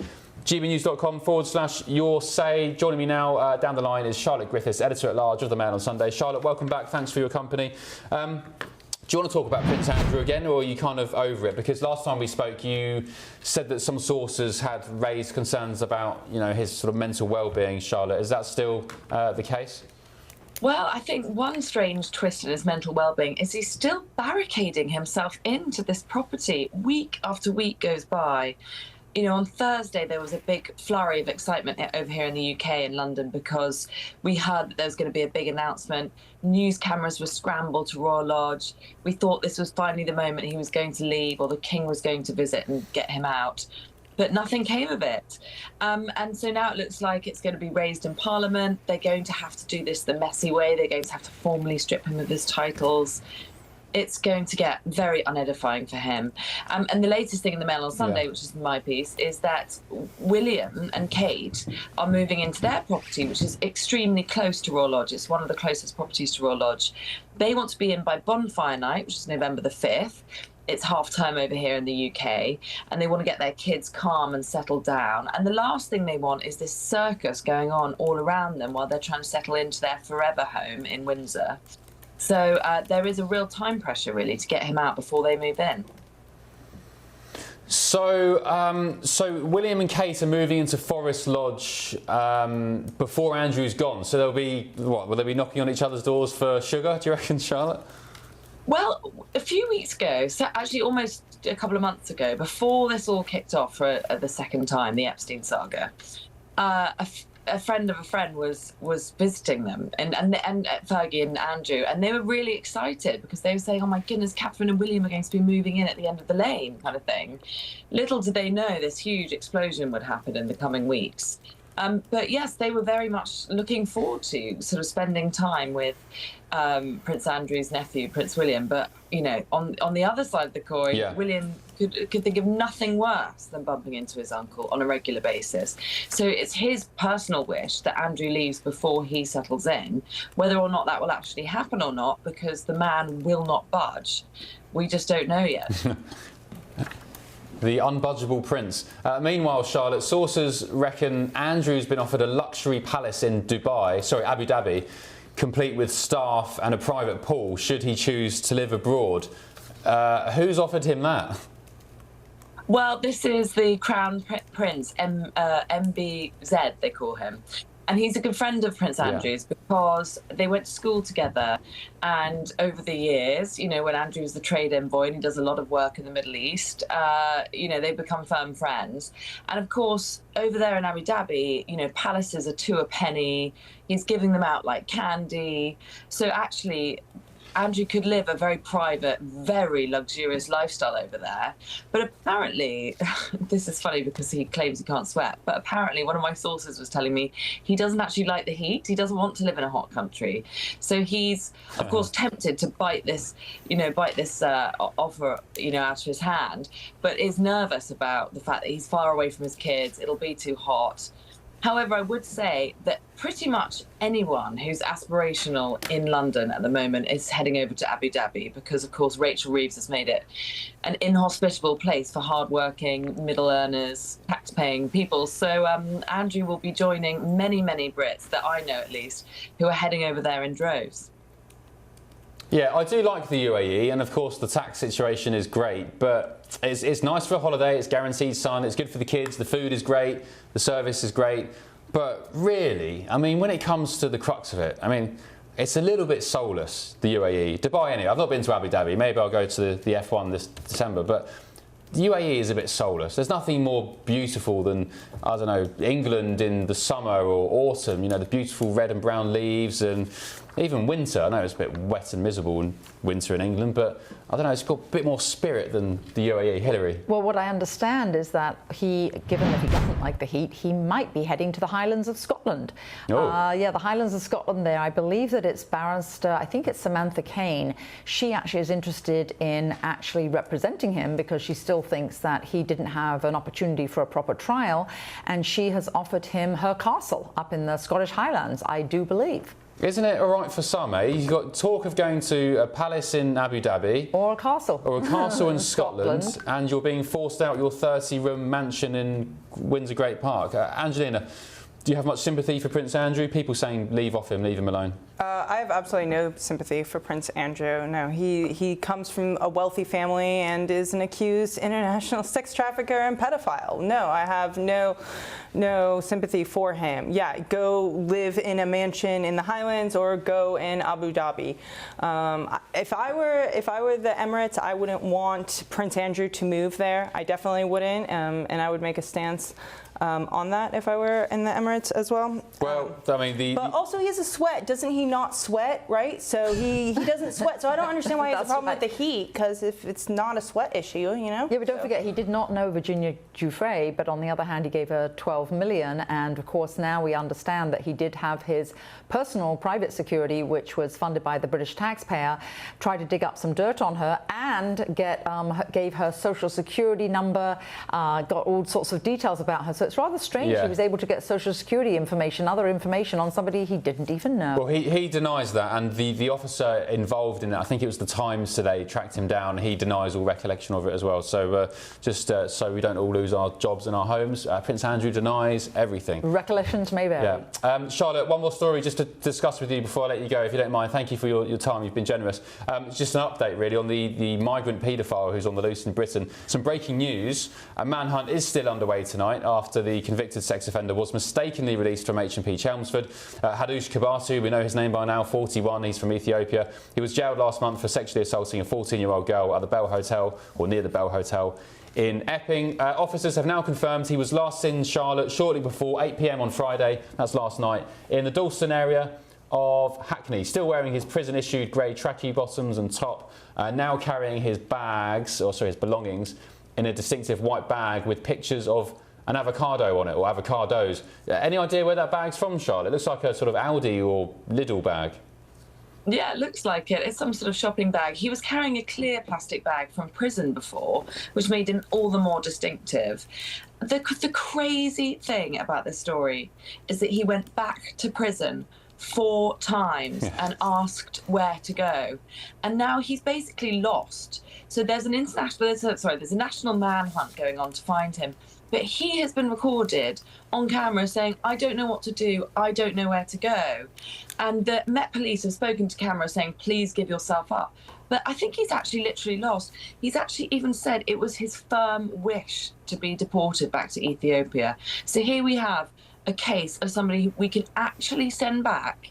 gbnews.com/your say. Joining me now down the line is Charlotte Griffiths, editor-at-large of the Mail on Sunday. Charlotte, welcome back. Thanks for your company. Do you want to talk about Prince Andrew again, or are you kind of over it? Because last time we spoke, you said that some sources had raised concerns about, you know, his sort of mental well-being. Charlotte, is that still the case? Well, I think one strange twist in his mental well-being is he's still barricading himself into this property. Week after week goes by. You know, on Thursday, there was a big flurry of excitement over here in the UK in London because we heard that there was going to be a big announcement. News cameras were scrambled to Royal Lodge. We thought this was finally the moment he was going to leave or the King was going to visit and get him out. But nothing came of it. And so now it looks like it's going to be raised in Parliament. They're going to have to do this the messy way. They're going to have to formally strip him of his titles. It's going to get very unedifying for him. And the latest thing in the Mail on Sunday, which is my piece, is that William and Kate are moving into their property, which is extremely close to Royal Lodge. It's one of the closest properties to Royal Lodge. They want to be in by bonfire night, which is November the 5th. It's half term over here in the UK, and they want to get their kids calm and settled down. And the last thing they want is this circus going on all around them while they're trying to settle into their forever home in Windsor. So there is a real time pressure, really, to get him out before they move in. So, so William and Kate are moving into Forest Lodge before Andrew's gone. So they'll be, what, will they be knocking on each other's doors for sugar, do you reckon, Charlotte? Well, a few weeks ago, so actually almost a couple of months ago, before this all kicked off for the second time, the Epstein saga, a friend of a friend was visiting them, and Fergie and Andrew, and they were really excited because they were saying, oh my goodness, Catherine and William are going to be moving in at the end of the lane, kind of thing. Little did they know this huge explosion would happen in the coming weeks. But yes, they were very much looking forward to sort of spending time with Prince Andrew's nephew, Prince William. But, you know, on the other side of the coin, William could think of nothing worse than bumping into his uncle on a regular basis. So it's his personal wish that Andrew leaves before he settles in. Whether or not that will actually happen or not, because the man will not budge, we just don't know yet. the unbudgeable prince. Meanwhile, Charlotte, sources reckon Andrew's been offered a luxury palace in Abu Dhabi, complete with staff and a private pool, should he choose to live abroad. Who's offered him that? Well, this is the Crown Prince, MBZ, they call him. And he's a good friend of Prince Andrew's because they went to school together. And over the years, you know, when Andrew was the trade envoy and he does a lot of work in the Middle East, you know, they've become firm friends. And of course, over there in Abu Dhabi, you know, palaces are 2 a penny. He's giving them out like candy. So actually, Andrew could live a very private, very luxurious lifestyle over there. But apparently, this is funny because he claims he can't sweat, but apparently one of my sources was telling me he doesn't actually like the heat. He doesn't want to live in a hot country. So he's, of course, tempted to bite this offer, you know, out of his hand, but is nervous about the fact that he's far away from his kids. It'll be too hot. However, I would say that pretty much anyone who's aspirational in London at the moment is heading over to Abu Dhabi because, of course, Rachel Reeves has made it an inhospitable place for hardworking, middle earners, tax-paying people. So Andrew will be joining many, many Brits, that I know at least, who are heading over there in droves. Yeah, I do like the UAE, and of course the tax situation is great, but it's nice for a holiday, it's guaranteed sun, it's good for the kids, the food is great, the service is great, but really, I mean, when it comes to the crux of it, I mean, it's a little bit soulless, the UAE. Dubai anyway, I've not been to Abu Dhabi, maybe I'll go to the F1 this December, but the UAE is a bit soulless. There's nothing more beautiful than, I don't know, England in the summer or autumn, you know, the beautiful red and brown leaves, and even winter. I know it's a bit wet and miserable in winter in England, but I don't know, it's got a bit more spirit than the UAE. Hillary? Well, what I understand is that given that he doesn't like the heat, he might be heading to the Highlands of Scotland. Oh. Yeah, the Highlands of Scotland there. I believe that it's barrister, I think it's Samantha Kane. She actually is interested in actually representing him because she still thinks that he didn't have an opportunity for a proper trial, and she has offered him her castle up in the Scottish Highlands, I do believe. Isn't it all right for some, eh? You've got talk of going to a palace in Abu Dhabi. Or a castle. Or a castle in Scotland. And you're being forced out your 30-room mansion in Windsor Great Park. Angelina, do you have much sympathy for Prince Andrew? People saying leave off him, leave him alone. I have absolutely no sympathy for Prince Andrew. No, he comes from a wealthy family and is an accused international sex trafficker and pedophile. No, I have no sympathy for him. Yeah, go live in a mansion in the Highlands or go in Abu Dhabi. If I were the Emirates, I wouldn't want Prince Andrew to move there. I definitely wouldn't, and I would make a stance on that if I were in the Emirates as well. Well, I mean, but also he has a sweat. Doesn't he not sweat, right? So he doesn't sweat. So I don't understand why he has a problem with the heat, because if it's not a sweat issue, you know? Yeah, but don't forget, he did not know Virginia Giuffre, but on the other hand, he gave her 12 million. And of course, now we understand that he did have his personal private security, which was funded by the British taxpayer, tried to dig up some dirt on her and gave her social security number, got all sorts of details about her. So it's rather strange he was able to get social security information, other information on somebody he didn't even know. Well, he denies that, and the officer involved in it, I think it was the Times today, tracked him down. He denies all recollection of it as well. So just so we don't all lose our jobs and our homes, Prince Andrew denies everything. Recollections may vary. Yeah. Charlotte, one more story just to discuss with you before I let you go, if you don't mind. Thank you for your time. You've been generous. It's just an update, really, on the migrant paedophile who's on the loose in Britain. Some breaking news. A manhunt is still underway tonight after the convicted sex offender was mistakenly released from H&P Chelmsford. Hadush Kabatu, we know his name by now, 41, he's from Ethiopia. He was jailed last month for sexually assaulting a 14-year-old girl at the Bell Hotel, or near the Bell Hotel, in Epping. Officers have now confirmed he was last seen in Charlotte shortly before 8 p.m. on Friday, that's last night, in the Dalston area of Hackney, still wearing his prison-issued grey trackie bottoms and top, now carrying his his belongings in a distinctive white bag with pictures of an avocado on it, or avocados. Any idea where that bag's from, Charlotte? It looks like a sort of Aldi or Lidl bag. Yeah, it looks like it. It's some sort of shopping bag. He was carrying a clear plastic bag from prison before, which made him all the more distinctive. The crazy thing about this story is that he went back to prison 4 times and asked where to go, and now he's basically lost. So there's a national manhunt going on to find him, but he has been recorded on camera saying, "I don't know what to do, I don't know where to go," and the Met Police have spoken to camera saying, "Please give yourself up." But I think he's actually literally lost. He's actually even said it was his firm wish to be deported back to Ethiopia. So here we have a case of somebody we can actually send back,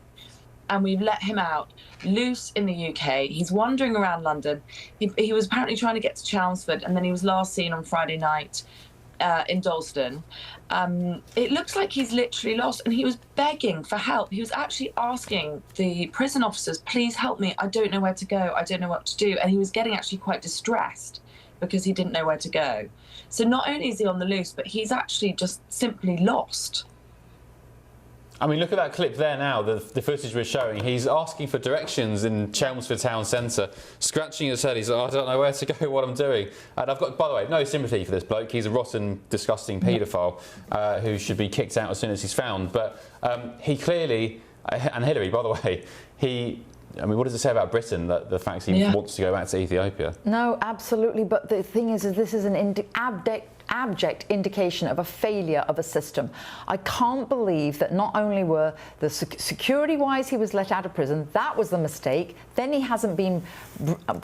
and we've let him out loose in the UK. He's wandering around London. He was apparently trying to get to Chelmsford, and then he was last seen on Friday night in Dalston. It looks like he's literally lost, and he was begging for help. He was actually asking the prison officers, "Please help me, I don't know where to go, I don't know what to do," and he was getting actually quite distressed because he didn't know where to go. So not only is he on the loose, but he's actually just simply lost. I mean, look at that clip there now, the footage we're showing. He's asking for directions in Chelmsford town centre, scratching his head. He's like, "I don't know where to go, what I'm doing." And I've got, by the way, no sympathy for this bloke. He's a rotten, disgusting paedophile who should be kicked out as soon as he's found. But he clearly, and Hillary, by the way, I mean, what does it say about Britain, that the fact he wants to go back to Ethiopia? No, absolutely. But the thing is this is an abject indication of a failure of a system. I can't believe that not only were the security-wise he was let out of prison, that was the mistake, then he hasn't been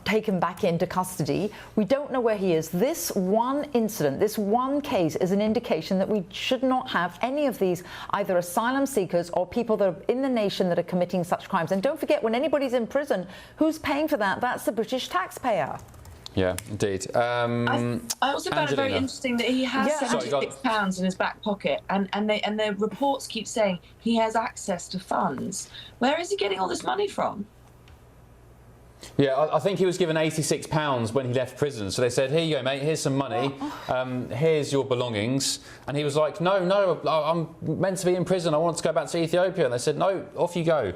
taken back into custody. We don't know where he is. This one incident, this one case is an indication that we should not have any of these either asylum seekers or people that are in the nation that are committing such crimes. And don't forget, when anybody's in prison, who's paying for that? That's the British taxpayer. Yeah, indeed. I also found it very interesting that he has £76 in his back pocket, and the reports keep saying he has access to funds. Where is he getting all this money from? Yeah, I think he was given £86 when he left prison. So they said, "Here you go, mate, here's some money, here's your belongings." And he was like, no, I'm meant to be in prison, I want to go back to Ethiopia. And they said, "No, off you go."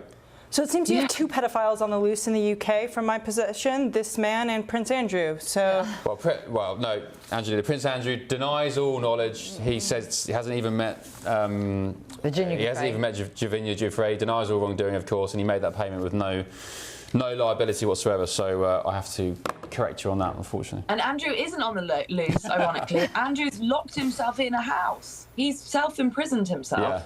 So it seems you have 2 pedophiles on the loose in the UK, from my possession, this man and Prince Andrew. So Well, no, Angelina, Prince Andrew denies all knowledge. He says he hasn't even met Virginia. He hasn't even met Javinia Giuffre. Denies all wrongdoing, of course, and he made that payment with no liability whatsoever. So I have to correct you on that, unfortunately. And Andrew isn't on the loose, ironically. Andrew's locked himself in a house. He's self-imprisoned himself. Yeah.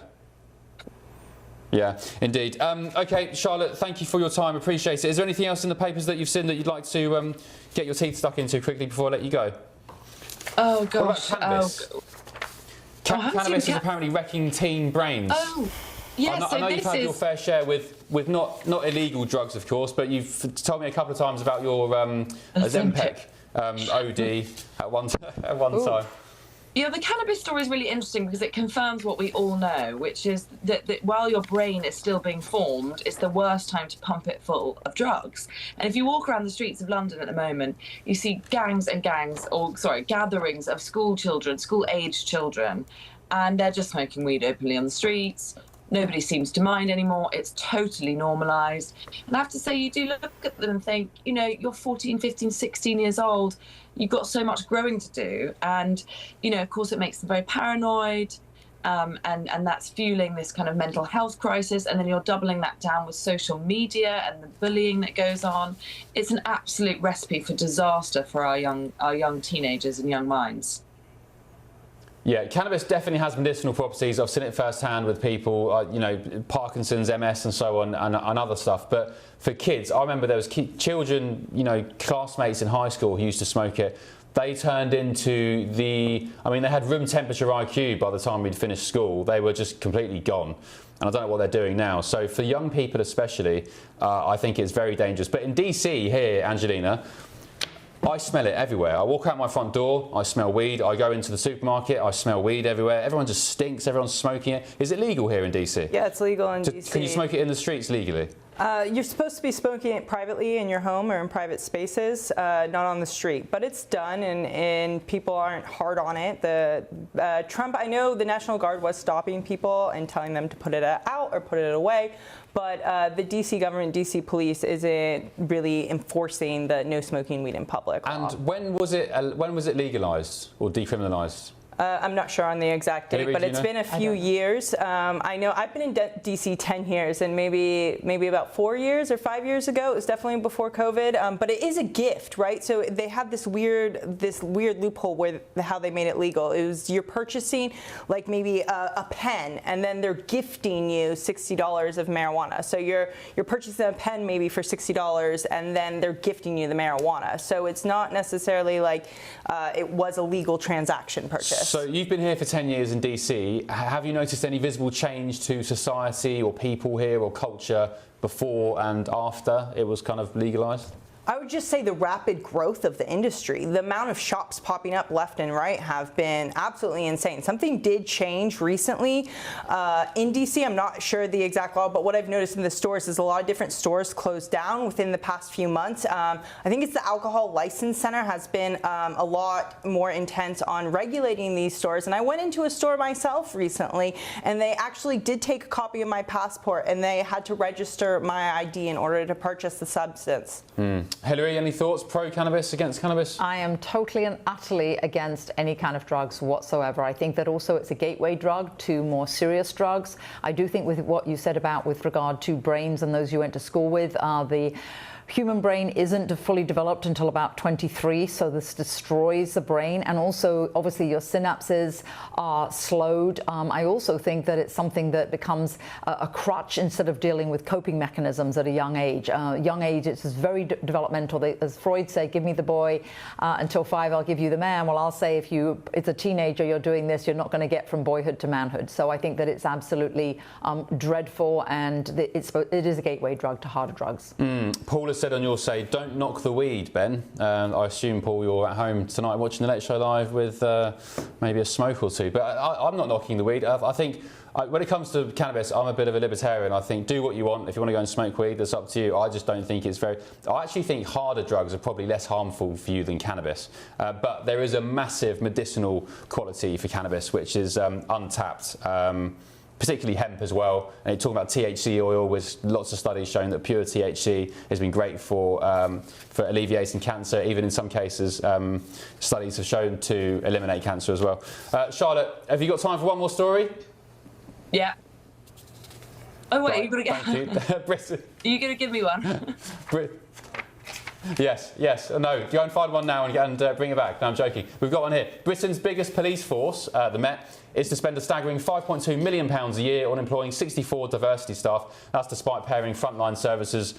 Yeah, indeed. OK, Charlotte, thank you for your time. Appreciate it. Is there anything else in the papers that you've seen that you'd like to get your teeth stuck into quickly before I let you go? Oh, gosh. What about cannabis? Cannabis is apparently wrecking teen brains. Oh, yes. I know you've had your fair share with not illegal drugs, of course, but you've told me a couple of times about your Ozempic OD at one time. Yeah, the cannabis story is really interesting because it confirms what we all know, which is that while your brain is still being formed, it's the worst time to pump it full of drugs. And if you walk around the streets of London at the moment, you see gatherings of school children, school-aged children, and they're just smoking weed openly on the streets. Nobody seems to mind anymore. It's totally normalised. And I have to say, you do look at them and think, you know, you're 14, 15, 16 years old. You've got so much growing to do. And, you know, of course, it makes them very paranoid. And that's fueling this kind of mental health crisis. And then you're doubling that down with social media and the bullying that goes on. It's an absolute recipe for disaster for our young teenagers and young minds. Yeah, cannabis definitely has medicinal properties. I've seen it firsthand with people, you know, Parkinson's, MS and so on, and other stuff. But for kids, I remember there was children, you know, classmates in high school who used to smoke it. They turned into they had room temperature IQ by the time we'd finished school. They were just completely gone. And I don't know what they're doing now. So for young people especially, I think it's very dangerous. But in DC here, Angelina, I smell it everywhere. I walk out my front door, I smell weed. I go into the supermarket, I smell weed everywhere. Everyone just stinks, everyone's smoking it. Is it legal here in DC? Yeah, it's legal in DC. Can you smoke it in the streets legally? You're supposed to be smoking it privately in your home or in private spaces, not on the street. But it's done, and people aren't hard on it. Trump, I know the National Guard was stopping people and telling them to put it out or put it away. But the DC government, DC police, isn't really enforcing the no smoking weed in public law. And when was it legalised or decriminalised? I'm not sure on the exact date, but it's been a few years. I know I've been in DC 10 years, and maybe about 4 years or 5 years ago. It was definitely before COVID, but it is a gift, right? So they have this weird loophole where how they made it legal. It was you're purchasing like maybe a pen, and then they're gifting you $60 of marijuana. So you're purchasing a pen maybe for $60, and then they're gifting you the marijuana. So it's not necessarily like it was a legal transaction purchase. So you've been here for 10 years in DC. Have you noticed any visible change to society or people here or culture before and after it was kind of legalised? I would just say the rapid growth of the industry. The amount of shops popping up left and right have been absolutely insane. Something did change recently in DC. I'm not sure the exact law, but what I've noticed in the stores is a lot of different stores closed down within the past few months. I think it's the Alcohol License Center has been a lot more intense on regulating these stores. And I went into a store myself recently, and they actually did take a copy of my passport, and they had to register my ID in order to purchase the substance. Hillary, any thoughts? Pro-cannabis, against cannabis? I am totally and utterly against any kind of drugs whatsoever. I think that also it's a gateway drug to more serious drugs. I do think with what you said about with regard to brains and those you went to school with, the human brain isn't fully developed until about 23, so this destroys the brain, and also obviously your synapses are slowed. I also think that it's something that becomes a crutch instead of dealing with coping mechanisms at a young age. It's very developmental. As Freud said, give me the boy until 5, I'll give you the man. Well, I'll say if it's a teenager, you're doing this, you're not going to get from boyhood to manhood. So I think that it's absolutely dreadful, and it is a gateway drug to harder drugs. Paul has said on your say, don't knock the weed, Ben. I assume, Paul, you're at home tonight watching the Late Show Live with maybe a smoke or two. But I'm not knocking the weed. I think when it comes to cannabis, I'm a bit of a libertarian. I think do what you want. If you want to go and smoke weed, that's up to you. I just don't think it's very... I actually think harder drugs are probably less harmful for you than cannabis. But there is a massive medicinal quality for cannabis, which is untapped. Particularly hemp as well. And you're talking about THC oil, with lots of studies showing that pure THC has been great for alleviating cancer. Even in some cases, studies have shown to eliminate cancer as well. Charlotte, have you got time for one more story? Yeah. Oh wait, right, you've got to get. Thank you. Britain. Are you going to give me one? Yes. No, go and find one now and bring it back. No, I'm joking. We've got one here. Britain's biggest police force, the Met, is to spend a staggering £5.2 million a year on employing 64 diversity staff. That's despite pairing frontline services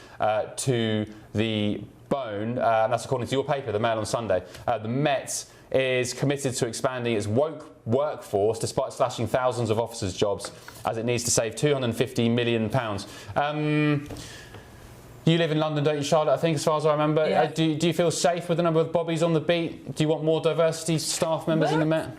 to the bone. And that's according to your paper, the Mail on Sunday. The Met is committed to expanding its woke workforce despite slashing thousands of officers' jobs, as it needs to save £250 million. You live in London, don't you, Charlotte, I think, as far as I remember. Yeah. Do you feel safe with the number of bobbies on the beat? Do you want more diversity staff members in the Met?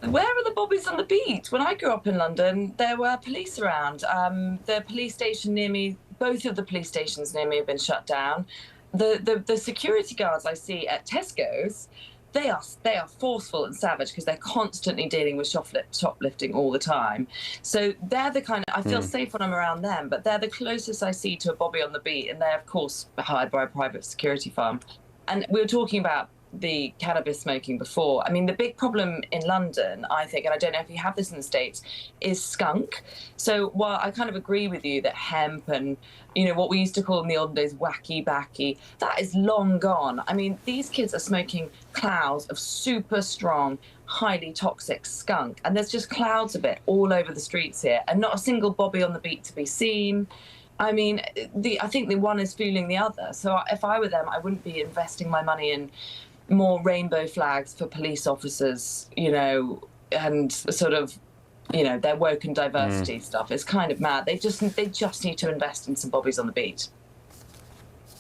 Where are the bobbies on the beat? When I grew up in London, there were police around. The police station near me, both of the police stations near me have been shut down. The security guards I see at Tesco's, they are forceful and savage because they're constantly dealing with shoplifting all the time. So they're the kind of, I feel safe when I'm around them, but they're the closest I see to a bobby on the beat, and they're of course hired by a private security firm. And we were talking about the cannabis smoking before. I mean, the big problem in London, I think, and I don't know if you have this in the States, is skunk. So while I kind of agree with you that hemp and, you know, what we used to call in the olden days wacky backy, that is long gone. I mean, these kids are smoking clouds of super strong, highly toxic skunk, and there's just clouds of it all over the streets here, and not a single bobby on the beat to be seen. I mean, I think the one is fueling the other. So if I were them, I wouldn't be investing my money in more rainbow flags for police officers, you know, and sort of, you know, their woke and diversity stuff. It's kind of mad. They just need to invest in some bobbies on the beat.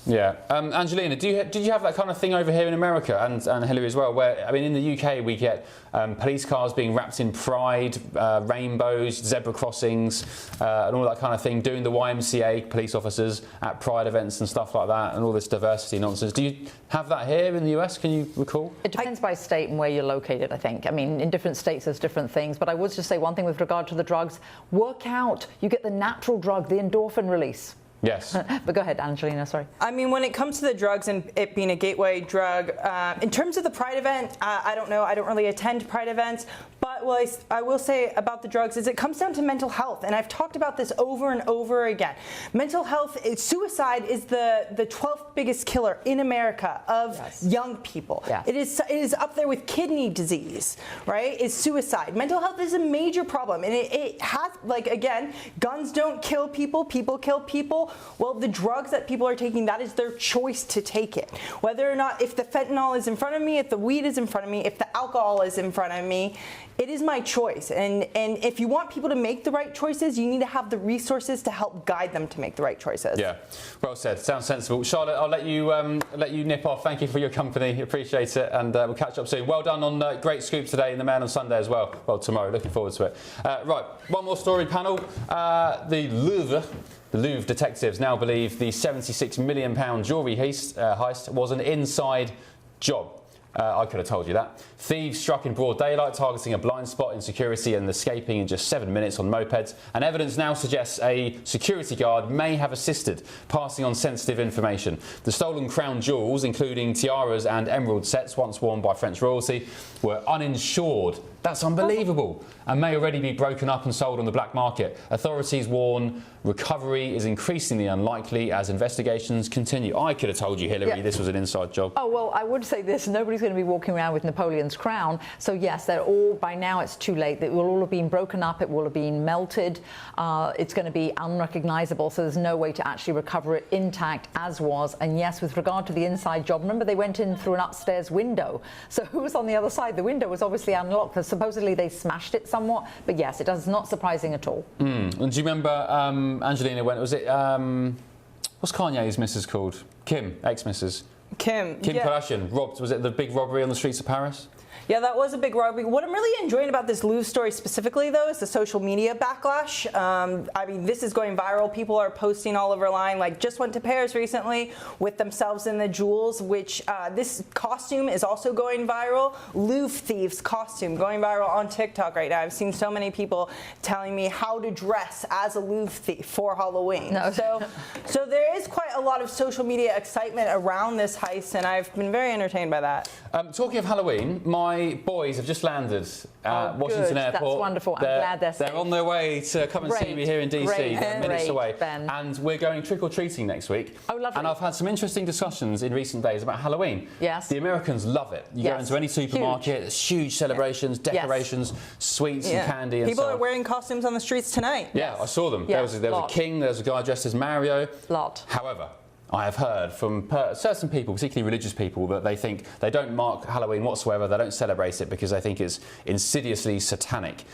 Yeah. Angelina, did you have that kind of thing over here in America, and Hillary as well, where, I mean, in the UK we get police cars being wrapped in pride, rainbows, zebra crossings, and all that kind of thing, doing the YMCA police officers at pride events and stuff like that, and all this diversity nonsense. Do you have that here in the US, can you recall? It depends by state and where you're located, I think. I mean, in different states there's different things, but I would just say one thing with regard to the drugs: work out. You get the natural drug, the endorphin release. Yes. But go ahead, Angelina, sorry. I mean, when it comes to the drugs and it being a gateway drug, in terms of the Pride event, I don't know. I don't really attend Pride events, But what I will say about the drugs is it comes down to mental health, and I've talked about this over and over again. Mental health, suicide is the 12th biggest killer in America of young people. Yes. It is up there with kidney disease, right? Is suicide. Mental health is a major problem, and it has, like, again, guns don't kill people, people kill people. Well, the drugs that people are taking, that is their choice to take it. Whether or not, if the fentanyl is in front of me, if the weed is in front of me, if the alcohol is in front of me, it is my choice. And if you want people to make the right choices, you need to have the resources to help guide them to make the right choices. Yeah, well said. Sounds sensible. Charlotte, I'll let you nip off. Thank you for your company. Appreciate it, and we'll catch up soon. Well done on great scoop today in the Man on Sunday as well. Well, tomorrow. Looking forward to it. Right, one more story panel. The Louvre detectives now believe the £76 million jewellery heist was an inside job. I could have told you that. Thieves struck in broad daylight, targeting a blind spot in security and escaping in just 7 minutes on mopeds. And evidence now suggests a security guard may have assisted, passing on sensitive information. The stolen crown jewels, including tiaras and emerald sets once worn by French royalty, were uninsured. That's unbelievable, and may already be broken up and sold on the black market. Authorities warn recovery is increasingly unlikely as investigations continue. I could have told you, Hillary, this was an inside job. Oh, well, I would say this. Nobody's going to be walking around with Napoleon's crown. So, yes, they're all, by now it's too late. It will all have been broken up. It will have been melted. It's going to be unrecognisable. So there's no way to actually recover it intact as was. And, yes, with regard to the inside job, remember they went in through an upstairs window. So who was on the other side? The window was obviously unlocked. Supposedly they smashed it somewhat. But, yes, it is not surprising at all. And do you remember Angelina, when was it, what's Kanye's missus called? Kim, ex-missus. Kim Kardashian robbed, was it the big robbery on the streets of Paris? Yeah, that was a big robbery. What I'm really enjoying about this Louvre story specifically, though, is the social media backlash. I mean, this is going viral. People are posting all over line, like, just went to Paris recently with themselves in the jewels, which this costume is also going viral. Louvre thieves costume going viral on TikTok right now. I've seen so many people telling me how to dress as a Louvre thief for Halloween. No. So there is quite a lot of social media excitement around this heist, and I've been very entertained by that. Talking of Halloween, my boys have just landed at Washington Airport. That's wonderful. I'm glad they're safe. They're on their way to come and see me here in DC. They're minutes away. Ben. And we're going trick-or-treating next week. Oh, lovely. And I've had some interesting discussions in recent days about Halloween. Yes. The Americans love it. You go into any supermarket, there's huge celebrations, decorations, sweets and candy and People so on. are wearing costumes on the streets tonight. Yeah, I saw them. There was a king, there was a guy dressed as Mario. However, I have heard from certain people, particularly religious people, that they think they don't mark Halloween whatsoever, they don't celebrate it because they think it's insidiously satanic.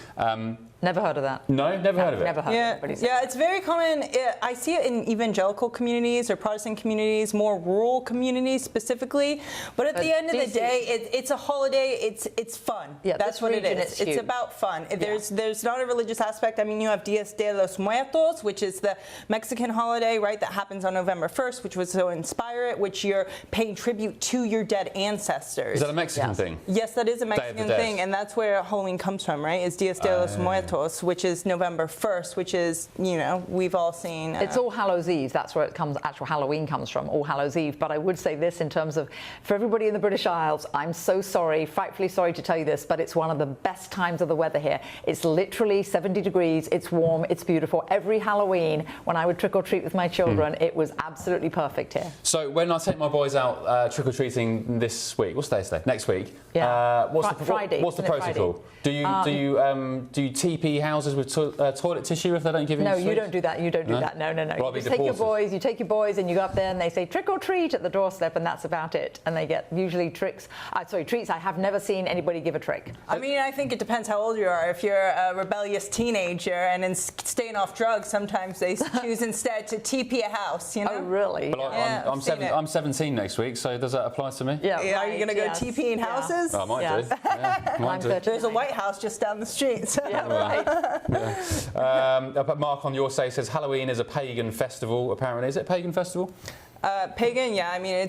Never heard of that. No, never heard of it. Never heard of it. Yeah, it's very common. I see it in evangelical communities or Protestant communities, more rural communities specifically. But at the end of the day, it's a holiday. It's fun. Yeah, that's what it is. It's about fun. There's not a religious aspect. I mean, you have Dias de los Muertos, which is the Mexican holiday, right? That happens on November 1st, which was to inspire it, which you're paying tribute to your dead ancestors. Is that a Mexican thing? Yes, that is a Mexican thing, and that's where Halloween comes from, right? Is Dias de los Muertos, which is November 1st, which is, you know, we've all seen. It's All Hallows Eve. That's where it comes. Actual Halloween comes from. All Hallows Eve. But I would say this in terms of, for everybody in the British Isles, I'm so sorry, frightfully sorry to tell you this, but it's one of the best times of the weather here. It's literally 70 degrees. It's warm. It's beautiful. Every Halloween, when I would trick or treat with my children, it was absolutely perfect here. So when I take my boys out trick or treating this week, what's today? Next week. Yeah. Friday. What's the protocol? Do you TP houses with toilet tissue if they don't give you? No, sweets? you don't do that. You don't do that. No. Well, You take your boys, and you go up there and they say trick or treat at the doorstep, and that's about it. And they get usually treats. I have never seen anybody give a trick. I mean, I think it depends how old you are. If you're a rebellious teenager and staying off drugs, sometimes they choose instead to TP a house. You know? Oh, really? But I'm 17 next week, so does that apply to me? Yeah. Are you going to go TP in houses? Oh, I might do. Yeah, might do. There's a White House just down the street. So. But Mark on your say says Halloween is a pagan festival. Apparently, is it a pagan festival? Pagan, yeah. I mean,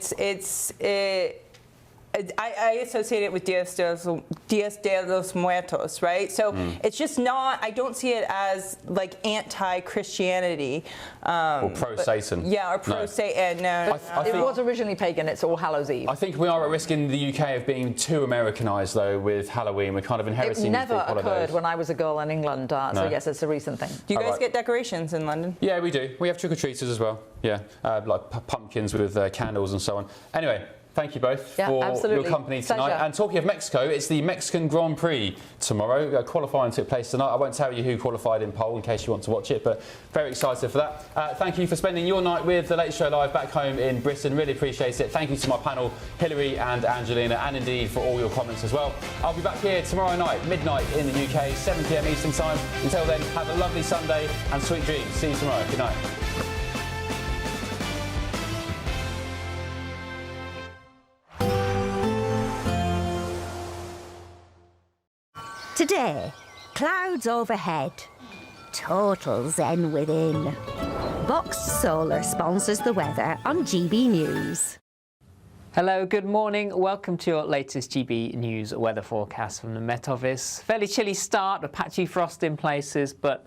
I associate it with Dias de los Muertos, right? So it's just not, I don't see it as like anti-Christianity. Or pro-Satan. Yeah, or pro-Satan, no. It was originally pagan, it's All Hallows Eve. I think we are at risk in the UK of being too Americanised, though, with Halloween. We're kind of inheriting It never these big occurred holidays. when I was a girl in England, so yes, it's a recent thing. Do you guys get decorations in London? Yeah, we do. We have trick-or-treaters as well. Yeah, like pumpkins with candles and so on. Anyway, thank you both for your company tonight. Pleasure. And talking of Mexico, it's the Mexican Grand Prix tomorrow. Qualifying took place tonight. I won't tell you who qualified in pole in case you want to watch it, but very excited for that. Thank you for spending your night with The Late Show Live back home in Britain. Really appreciate it. Thank you to my panel, Hilary and Angelina, and indeed for all your comments as well. I'll be back here tomorrow night, midnight in the UK, 7 p.m. Eastern Time. Until then, have a lovely Sunday and sweet dreams. See you tomorrow. Good night. Today, clouds overhead. Total zen within. Boxed Solar sponsors the weather on GB News. Hello, good morning. Welcome to your latest GB News weather forecast from the Met Office. Fairly chilly start, a patchy frost in places, but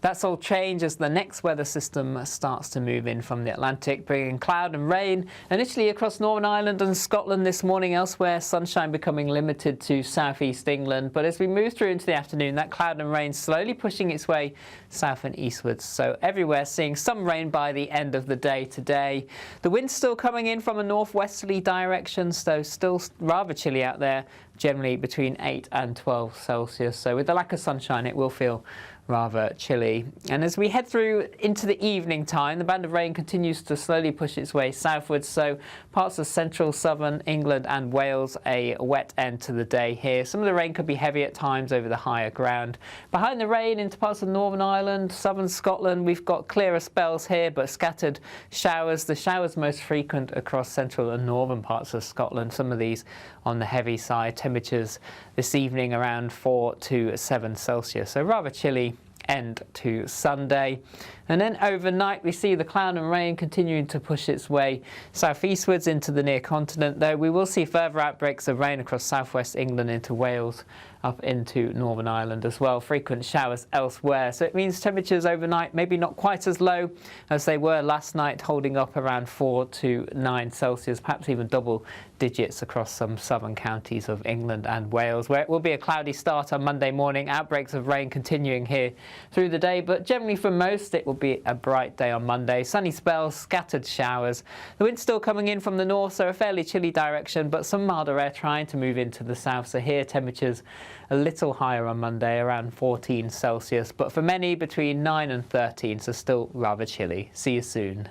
that's all changed as the next weather system starts to move in from the Atlantic, bringing cloud and rain initially across Northern Ireland and Scotland this morning. Elsewhere, sunshine becoming limited to southeast England. But as we move through into the afternoon, that cloud and rain slowly pushing its way south and eastwards. So everywhere seeing some rain by the end of the day today. The wind's still coming in from a northwesterly direction, so still rather chilly out there, generally between 8 and 12 Celsius. So with the lack of sunshine, it will feel rather chilly. And as we head through into the evening time, the band of rain continues to slowly push its way southwards, so parts of central, southern England and Wales, a wet end to the day here. Some of the rain could be heavy at times over the higher ground. Behind the rain into parts of Northern Ireland, southern Scotland, we've got clearer spells here, but scattered showers. The showers most frequent across central and northern parts of Scotland. Some of these on the heavy side. Temperatures this evening around 4 to 7 Celsius, so rather chilly end to Sunday. And then overnight we see the cloud and rain continuing to push its way southeastwards into the near continent, though we will see further outbreaks of rain across southwest England into Wales, up into Northern Ireland as well. Frequent showers elsewhere, so it means temperatures overnight maybe not quite as low as they were last night, holding up around 4 to 9 Celsius, perhaps even double digits across some southern counties of England and Wales, where it will be a cloudy start on Monday morning. Outbreaks of rain continuing here through the day, but generally for most it will be a bright day on Monday. Sunny spells, scattered showers. The wind's still coming in from the north, so a fairly chilly direction, but some milder air trying to move into the south. So here temperatures a little higher on Monday, around 14 Celsius, but for many between 9 and 13, so still rather chilly. See you soon.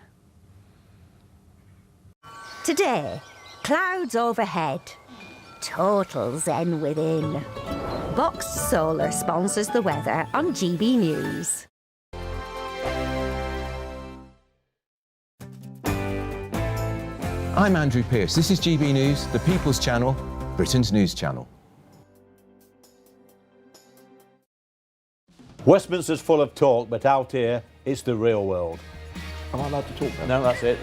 Today, clouds overhead. Total zen within. Boxed Solar sponsors the weather on GB News. I'm Andrew Pearce. This is GB News, the People's Channel, Britain's news channel. Westminster's full of talk, but out here, it's the real world. Am I allowed to talk now? No, that's it.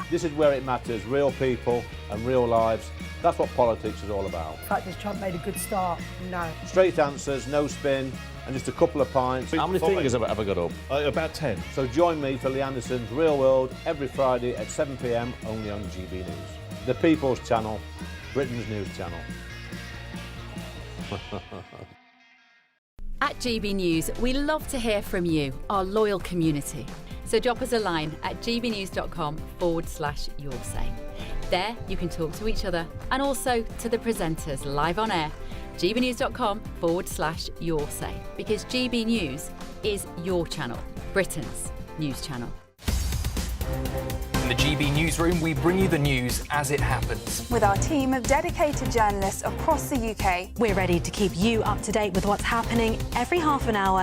This is where it matters, real people and real lives. That's what politics is all about. In fact, has Trump made a good start? No. Straight answers, no spin, and just a couple of pints. How many fingers have I got up? About 10. So join me for Lee Anderson's Real World every Friday at 7 p.m, only on GB News. The People's Channel, Britain's news channel. At GB News, we love to hear from you, our loyal community. So drop us a line at gbnews.com/yoursay. There you can talk to each other and also to the presenters live on air. gbnews.com/yoursay, because GB News is your channel, Britain's news channel. In the GB Newsroom, we bring you the news as it happens. With our team of dedicated journalists across the UK, we're ready to keep you up to date with what's happening every half an hour